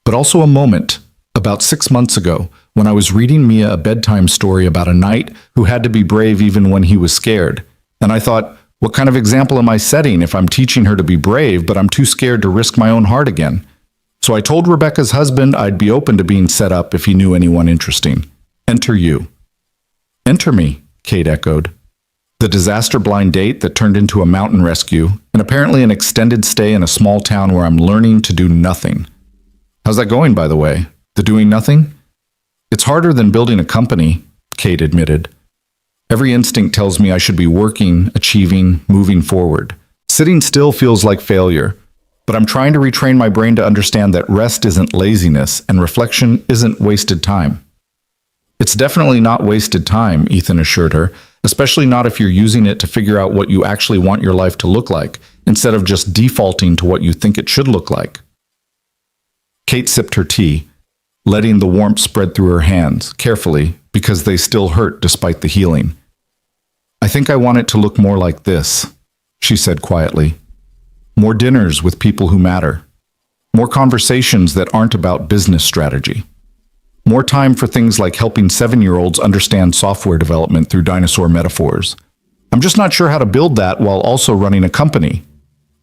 But also a moment, about 6 months ago, when I was reading Mia a bedtime story about a knight who had to be brave even when he was scared. And I thought, what kind of example am I setting if I'm teaching her to be brave, but I'm too scared to risk my own heart again? So I told Rebecca's husband I'd be open to being set up if he knew anyone interesting. Enter you. Enter me, Kate echoed. The disaster-blind date that turned into a mountain rescue, and apparently an extended stay in a small town where I'm learning to do nothing. How's that going, by the way? The doing nothing? It's harder than building a company, Kate admitted. Every instinct tells me I should be working, achieving, moving forward. Sitting still feels like failure, but I'm trying to retrain my brain to understand that rest isn't laziness and reflection isn't wasted time. It's definitely not wasted time, Ethan assured her, especially not if you're using it to figure out what you actually want your life to look like, instead of just defaulting to what you think it should look like. Kate sipped her tea, letting the warmth spread through her hands, carefully, because they still hurt despite the healing. I think I want it to look more like this, she said quietly. More dinners with people who matter. More conversations that aren't about business strategy. More time for things like helping 7-year-olds understand software development through dinosaur metaphors. I'm just not sure how to build that while also running a company.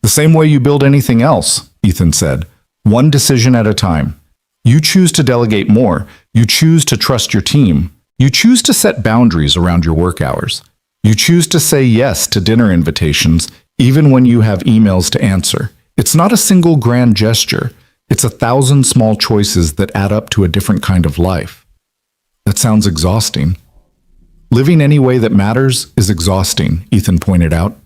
The same way you build anything else, Ethan said. One decision at a time. You choose to delegate more. You choose to trust your team. You choose to set boundaries around your work hours. You choose to say yes to dinner invitations, even when you have emails to answer. It's not a single grand gesture. It's 1,000 small choices that add up to a different kind of life. That sounds exhausting. Living any way that matters is exhausting, Ethan pointed out.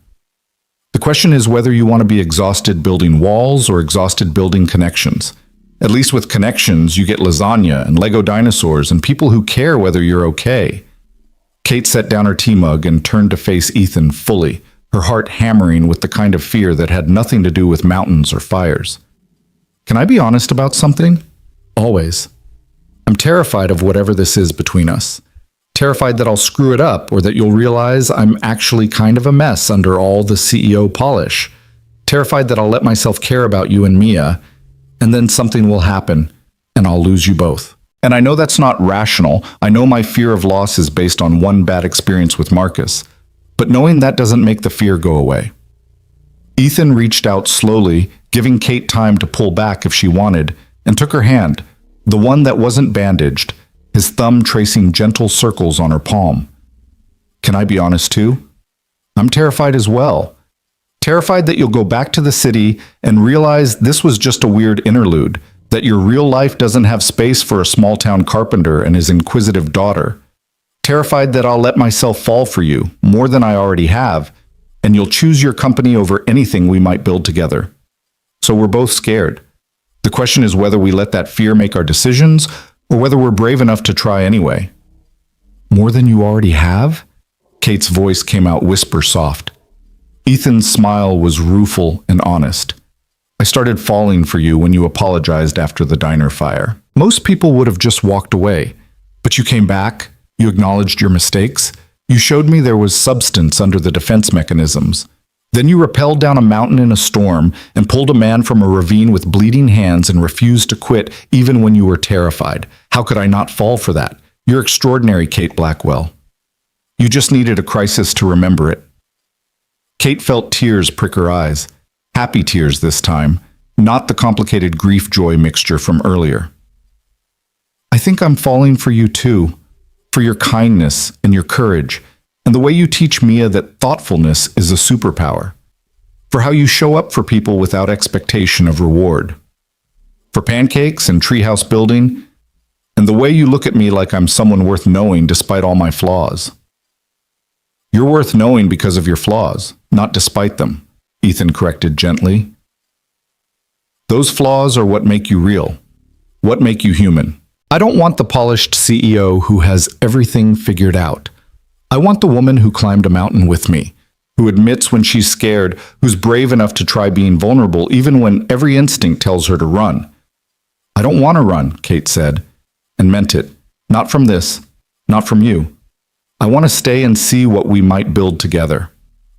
The question is whether you want to be exhausted building walls or exhausted building connections. At least with connections, you get lasagna and Lego dinosaurs and people who care whether you're okay. Kate set down her tea mug and turned to face Ethan fully, her heart hammering with the kind of fear that had nothing to do with mountains or fires. Can I be honest about something? Always. I'm terrified of whatever this is between us. Terrified that I'll screw it up or that you'll realize I'm actually kind of a mess under all the CEO polish. Terrified that I'll let myself care about you and Mia, and then something will happen, and I'll lose you both. And I know that's not rational. I know my fear of loss is based on one bad experience with Marcus. But knowing that doesn't make the fear go away. Ethan reached out slowly, giving Kate time to pull back if she wanted, and took her hand, the one that wasn't bandaged, his thumb tracing gentle circles on her palm. Can I be honest too? I'm terrified as well. Terrified that you'll go back to the city and realize this was just a weird interlude, that your real life doesn't have space for a small-town carpenter and his inquisitive daughter. Terrified that I'll let myself fall for you, more than I already have, and you'll choose your company over anything we might build together. So we're both scared. The question is whether we let that fear make our decisions, or whether we're brave enough to try anyway. More than you already have? Kate's voice came out whisper soft. Ethan's smile was rueful and honest. I started falling for you when you apologized after the diner fire. Most people would have just walked away, but you came back, you acknowledged your mistakes, you showed me there was substance under the defense mechanisms. Then you rappelled down a mountain in a storm and pulled a man from a ravine with bleeding hands and refused to quit even when you were terrified. How could I not fall for that? You're extraordinary, Kate Blackwell. You just needed a crisis to remember it. Kate felt tears prick her eyes. Happy tears this time, not the complicated grief-joy mixture from earlier. I think I'm falling for you too, for your kindness and your courage, and the way you teach Mia that thoughtfulness is a superpower, for how you show up for people without expectation of reward, for pancakes and treehouse building, and the way you look at me like I'm someone worth knowing despite all my flaws. You're worth knowing because of your flaws, not despite them, Ethan corrected gently. Those flaws are what make you real, what make you human. I don't want the polished CEO who has everything figured out. I want the woman who climbed a mountain with me, who admits when she's scared, who's brave enough to try being vulnerable even when every instinct tells her to run. I don't want to run, Kate said, and meant it. Not from this, not from you. I want to stay and see what we might build together.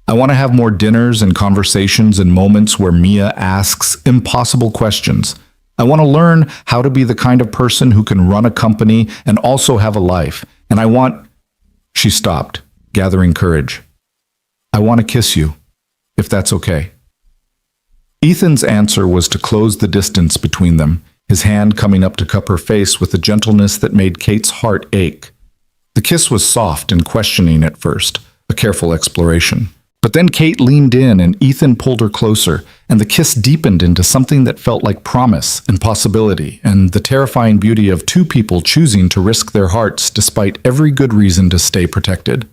I want to have more dinners and conversations and moments where Mia asks impossible questions. I want to learn how to be the kind of person who can run a company and also have a life. And I want... She stopped, gathering courage. I want to kiss you, if that's okay. Ethan's answer was to close the distance between them, his hand coming up to cup her face with a gentleness that made Kate's heart ache. The kiss was soft and questioning at first, a careful exploration. But then Kate leaned in and Ethan pulled her closer, and the kiss deepened into something that felt like promise and possibility, and the terrifying beauty of two people choosing to risk their hearts despite every good reason to stay protected.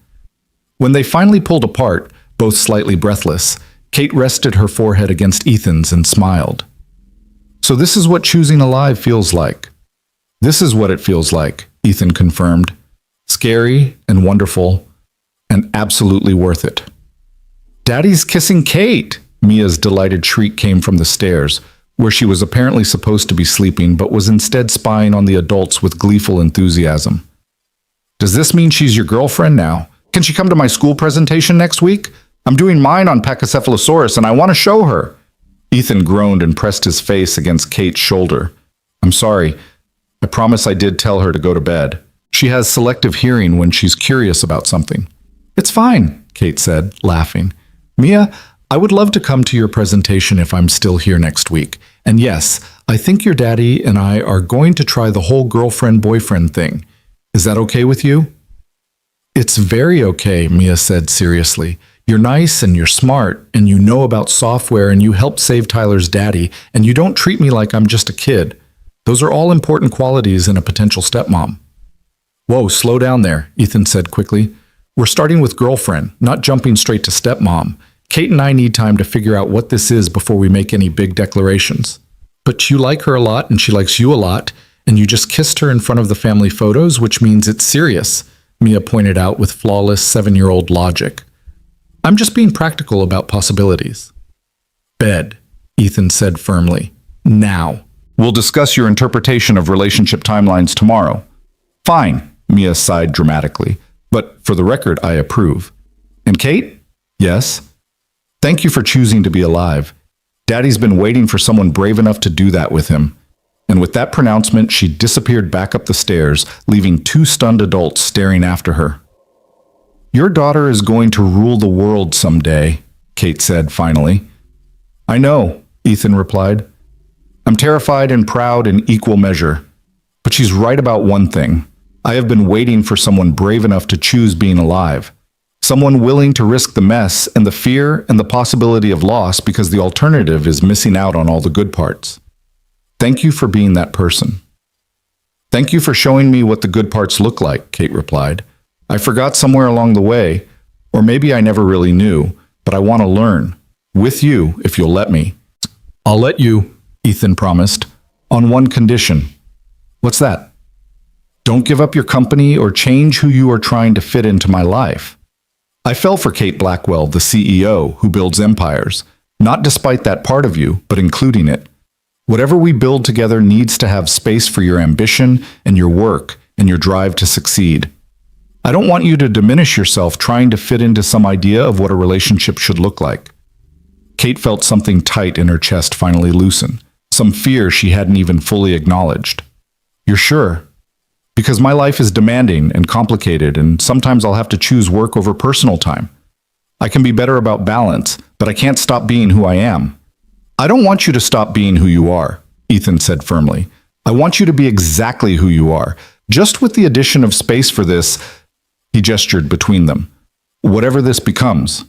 When they finally pulled apart, both slightly breathless, Kate rested her forehead against Ethan's and smiled. So this is what choosing alive feels like. This is what it feels like, Ethan confirmed. Scary and wonderful, and absolutely worth it. Daddy's kissing Kate! Mia's delighted shriek came from the stairs, where she was apparently supposed to be sleeping but was instead spying on the adults with gleeful enthusiasm. Does this mean she's your girlfriend now? Can she come to my school presentation next week? I'm doing mine on Pachycephalosaurus and I want to show her. Ethan groaned and pressed his face against Kate's shoulder. I'm sorry. I promise I did tell her to go to bed. She has selective hearing when she's curious about something. It's fine, Kate said, laughing. Mia, I would love to come to your presentation if I'm still here next week. And yes, I think your daddy and I are going to try the whole girlfriend-boyfriend thing. Is that okay with you? It's very okay, Mia said seriously. You're nice and you're smart and you know about software and you helped save Tyler's daddy and you don't treat me like I'm just a kid. Those are all important qualities in a potential stepmom. Whoa, slow down there, Ethan said quickly. We're starting with girlfriend, not jumping straight to stepmom. Kate and I need time to figure out what this is before we make any big declarations. But you like her a lot and she likes you a lot, and you just kissed her in front of the family photos, which means it's serious, Mia pointed out with flawless 7-year-old logic. I'm just being practical about possibilities. Bed, Ethan said firmly. Now. We'll discuss your interpretation of relationship timelines tomorrow. Fine, Mia sighed dramatically. But for the record, I approve. And Kate? Yes? Thank you for choosing to be alive. Daddy's been waiting for someone brave enough to do that with him. And with that pronouncement, she disappeared back up the stairs, leaving 2 stunned adults staring after her. Your daughter is going to rule the world someday, Kate said finally. I know, Ethan replied. I'm terrified and proud in equal measure. But she's right about one thing. I have been waiting for someone brave enough to choose being alive. Someone willing to risk the mess and the fear and the possibility of loss because the alternative is missing out on all the good parts. Thank you for being that person. Thank you for showing me what the good parts look like, Kate replied. I forgot somewhere along the way, or maybe I never really knew, but I want to learn. With you, if you'll let me. I'll let you, Ethan promised, on one condition. What's that? Don't give up your company or change who you are trying to fit into my life. I fell for Kate Blackwell, the CEO who builds empires, not despite that part of you, but including it. Whatever we build together needs to have space for your ambition and your work and your drive to succeed. I don't want you to diminish yourself trying to fit into some idea of what a relationship should look like. Kate felt something tight in her chest finally loosen, some fear she hadn't even fully acknowledged. You're sure? Because my life is demanding and complicated, and sometimes I'll have to choose work over personal time. I can be better about balance, but I can't stop being who I am. I don't want you to stop being who you are, Ethan said firmly. I want you to be exactly who you are, just with the addition of space for this. He gestured between them. Whatever this becomes.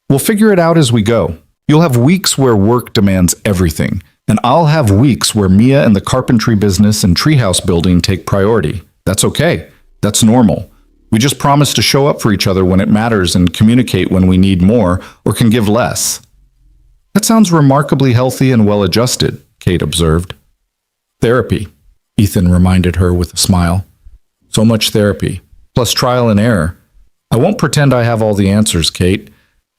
We'll figure it out as we go. You'll have weeks where work demands everything, and I'll have weeks where Mia and the carpentry business and treehouse building take priority. That's okay. That's normal. We just promise to show up for each other when it matters and communicate when we need more or can give less. That sounds remarkably healthy and well-adjusted, Kate observed. Therapy, Ethan reminded her with a smile. So much therapy, plus trial and error. I won't pretend I have all the answers, Kate.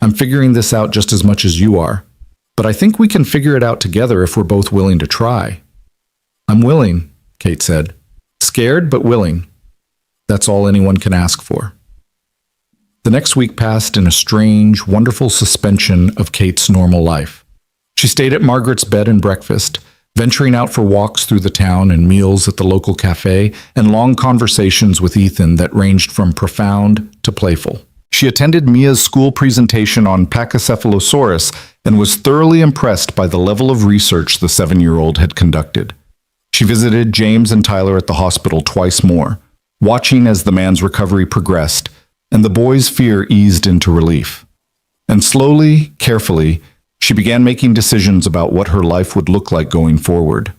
I'm figuring this out just as much as you are. But I think we can figure it out together if we're both willing to try. I'm willing, Kate said. Scared, but willing. That's all anyone can ask for. The next week passed in a strange, wonderful suspension of Kate's normal life. She stayed at Margaret's bed and breakfast, venturing out for walks through the town and meals at the local cafe, and long conversations with Ethan that ranged from profound to playful. She attended Mia's school presentation on Pachycephalosaurus and was thoroughly impressed by the level of research the 7-year-old had conducted. She visited James and Tyler at the hospital twice more, watching as the man's recovery progressed, and the boy's fear eased into relief. And slowly, carefully, she began making decisions about what her life would look like going forward.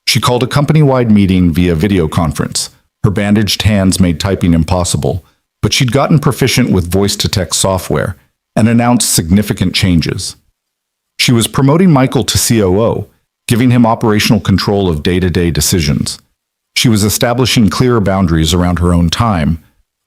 She called a company-wide meeting via video conference. Her bandaged hands made typing impossible, but she'd gotten proficient with voice-to-text software and announced significant changes. She was promoting Michael to COO, giving him operational control of day-to-day decisions. She was establishing clearer boundaries around her own time,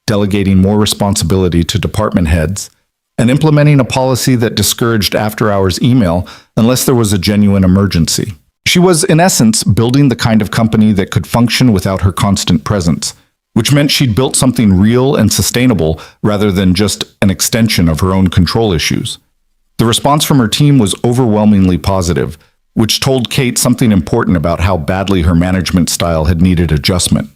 delegating more responsibility to department heads, and implementing a policy that discouraged after-hours email unless there was a genuine emergency. She was, in essence, building the kind of company that could function without her constant presence, which meant she'd built something real and sustainable rather than just an extension of her own control issues. The response from her team was overwhelmingly positive, which told Kate something important about how badly her management style had needed adjustment.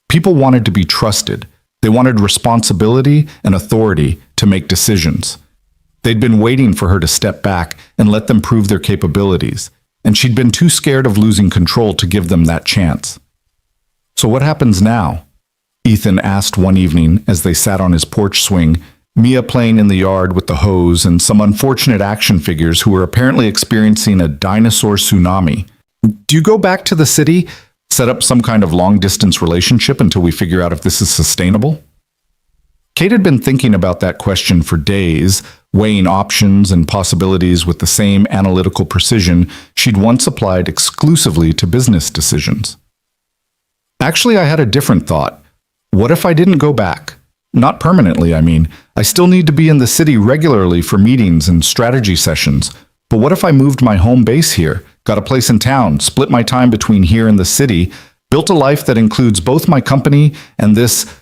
People wanted to be trusted. They wanted responsibility and authority to make decisions. They'd been waiting for her to step back and let them prove their capabilities, and she'd been too scared of losing control to give them that chance. So what happens now? Ethan asked one evening as they sat on his porch swing, Mia playing in the yard with the hose and some unfortunate action figures who were apparently experiencing a dinosaur tsunami. Do you go back to the city, set up some kind of long-distance relationship until we figure out if this is sustainable? Kate had been thinking about that question for days, weighing options and possibilities with the same analytical precision she'd once applied exclusively to business decisions. Actually, I had a different thought. What if I didn't go back? Not permanently, I mean. I still need to be in the city regularly for meetings and strategy sessions. But what if I moved my home base here, got a place in town, split my time between here and the city, built a life that includes both my company and this...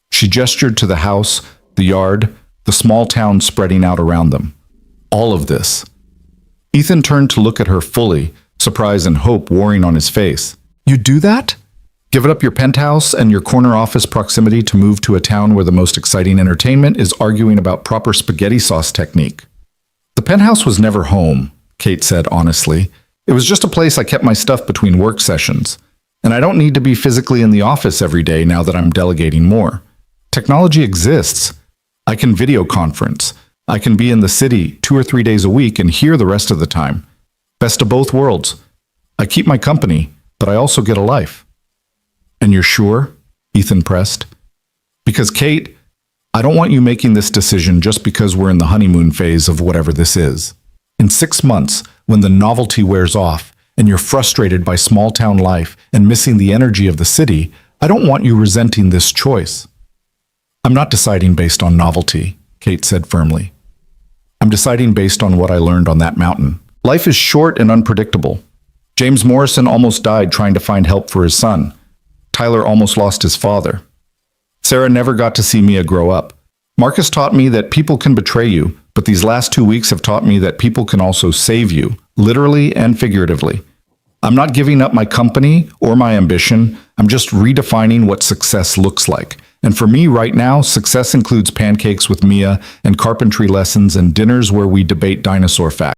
She gestured to the house, the yard, the small town spreading out around them. All of this. Ethan turned to look at her fully, surprise and hope warring on his face. You do that? Give up your penthouse and your corner office proximity to move to a town where the most exciting entertainment is arguing about proper spaghetti sauce technique. The penthouse was never home, Kate Kate said honestly. It was just a place I kept my stuff between work sessions. And I don't need to be physically in the office every day now that I'm delegating more. Technology exists. I can video conference. I can be in the city 2 or 3 days a week and here the rest of the time. Best of both worlds. I keep my company, but I also get a life. And you're sure? Ethan pressed. Because Kate, I don't want you making this decision just because we're in the honeymoon phase of whatever this is. In 6 months, when the novelty wears off and you're frustrated by small-town life and missing the energy of the city, I don't want you resenting this choice. I'm not deciding based on novelty, Kate said firmly. I'm deciding based on what I learned on that mountain. Life is short and unpredictable. James Morrison almost died trying to find help for his son. Tyler almost lost his father. Sarah never got to see Mia grow up. Marcus taught me that people can betray you, but these last 2 weeks have taught me that people can also save you, literally and figuratively. I'm not giving up my company or my ambition. I'm just redefining what success looks like. And for me right now, success includes pancakes with Mia and carpentry lessons and dinners where we debate dinosaur facts.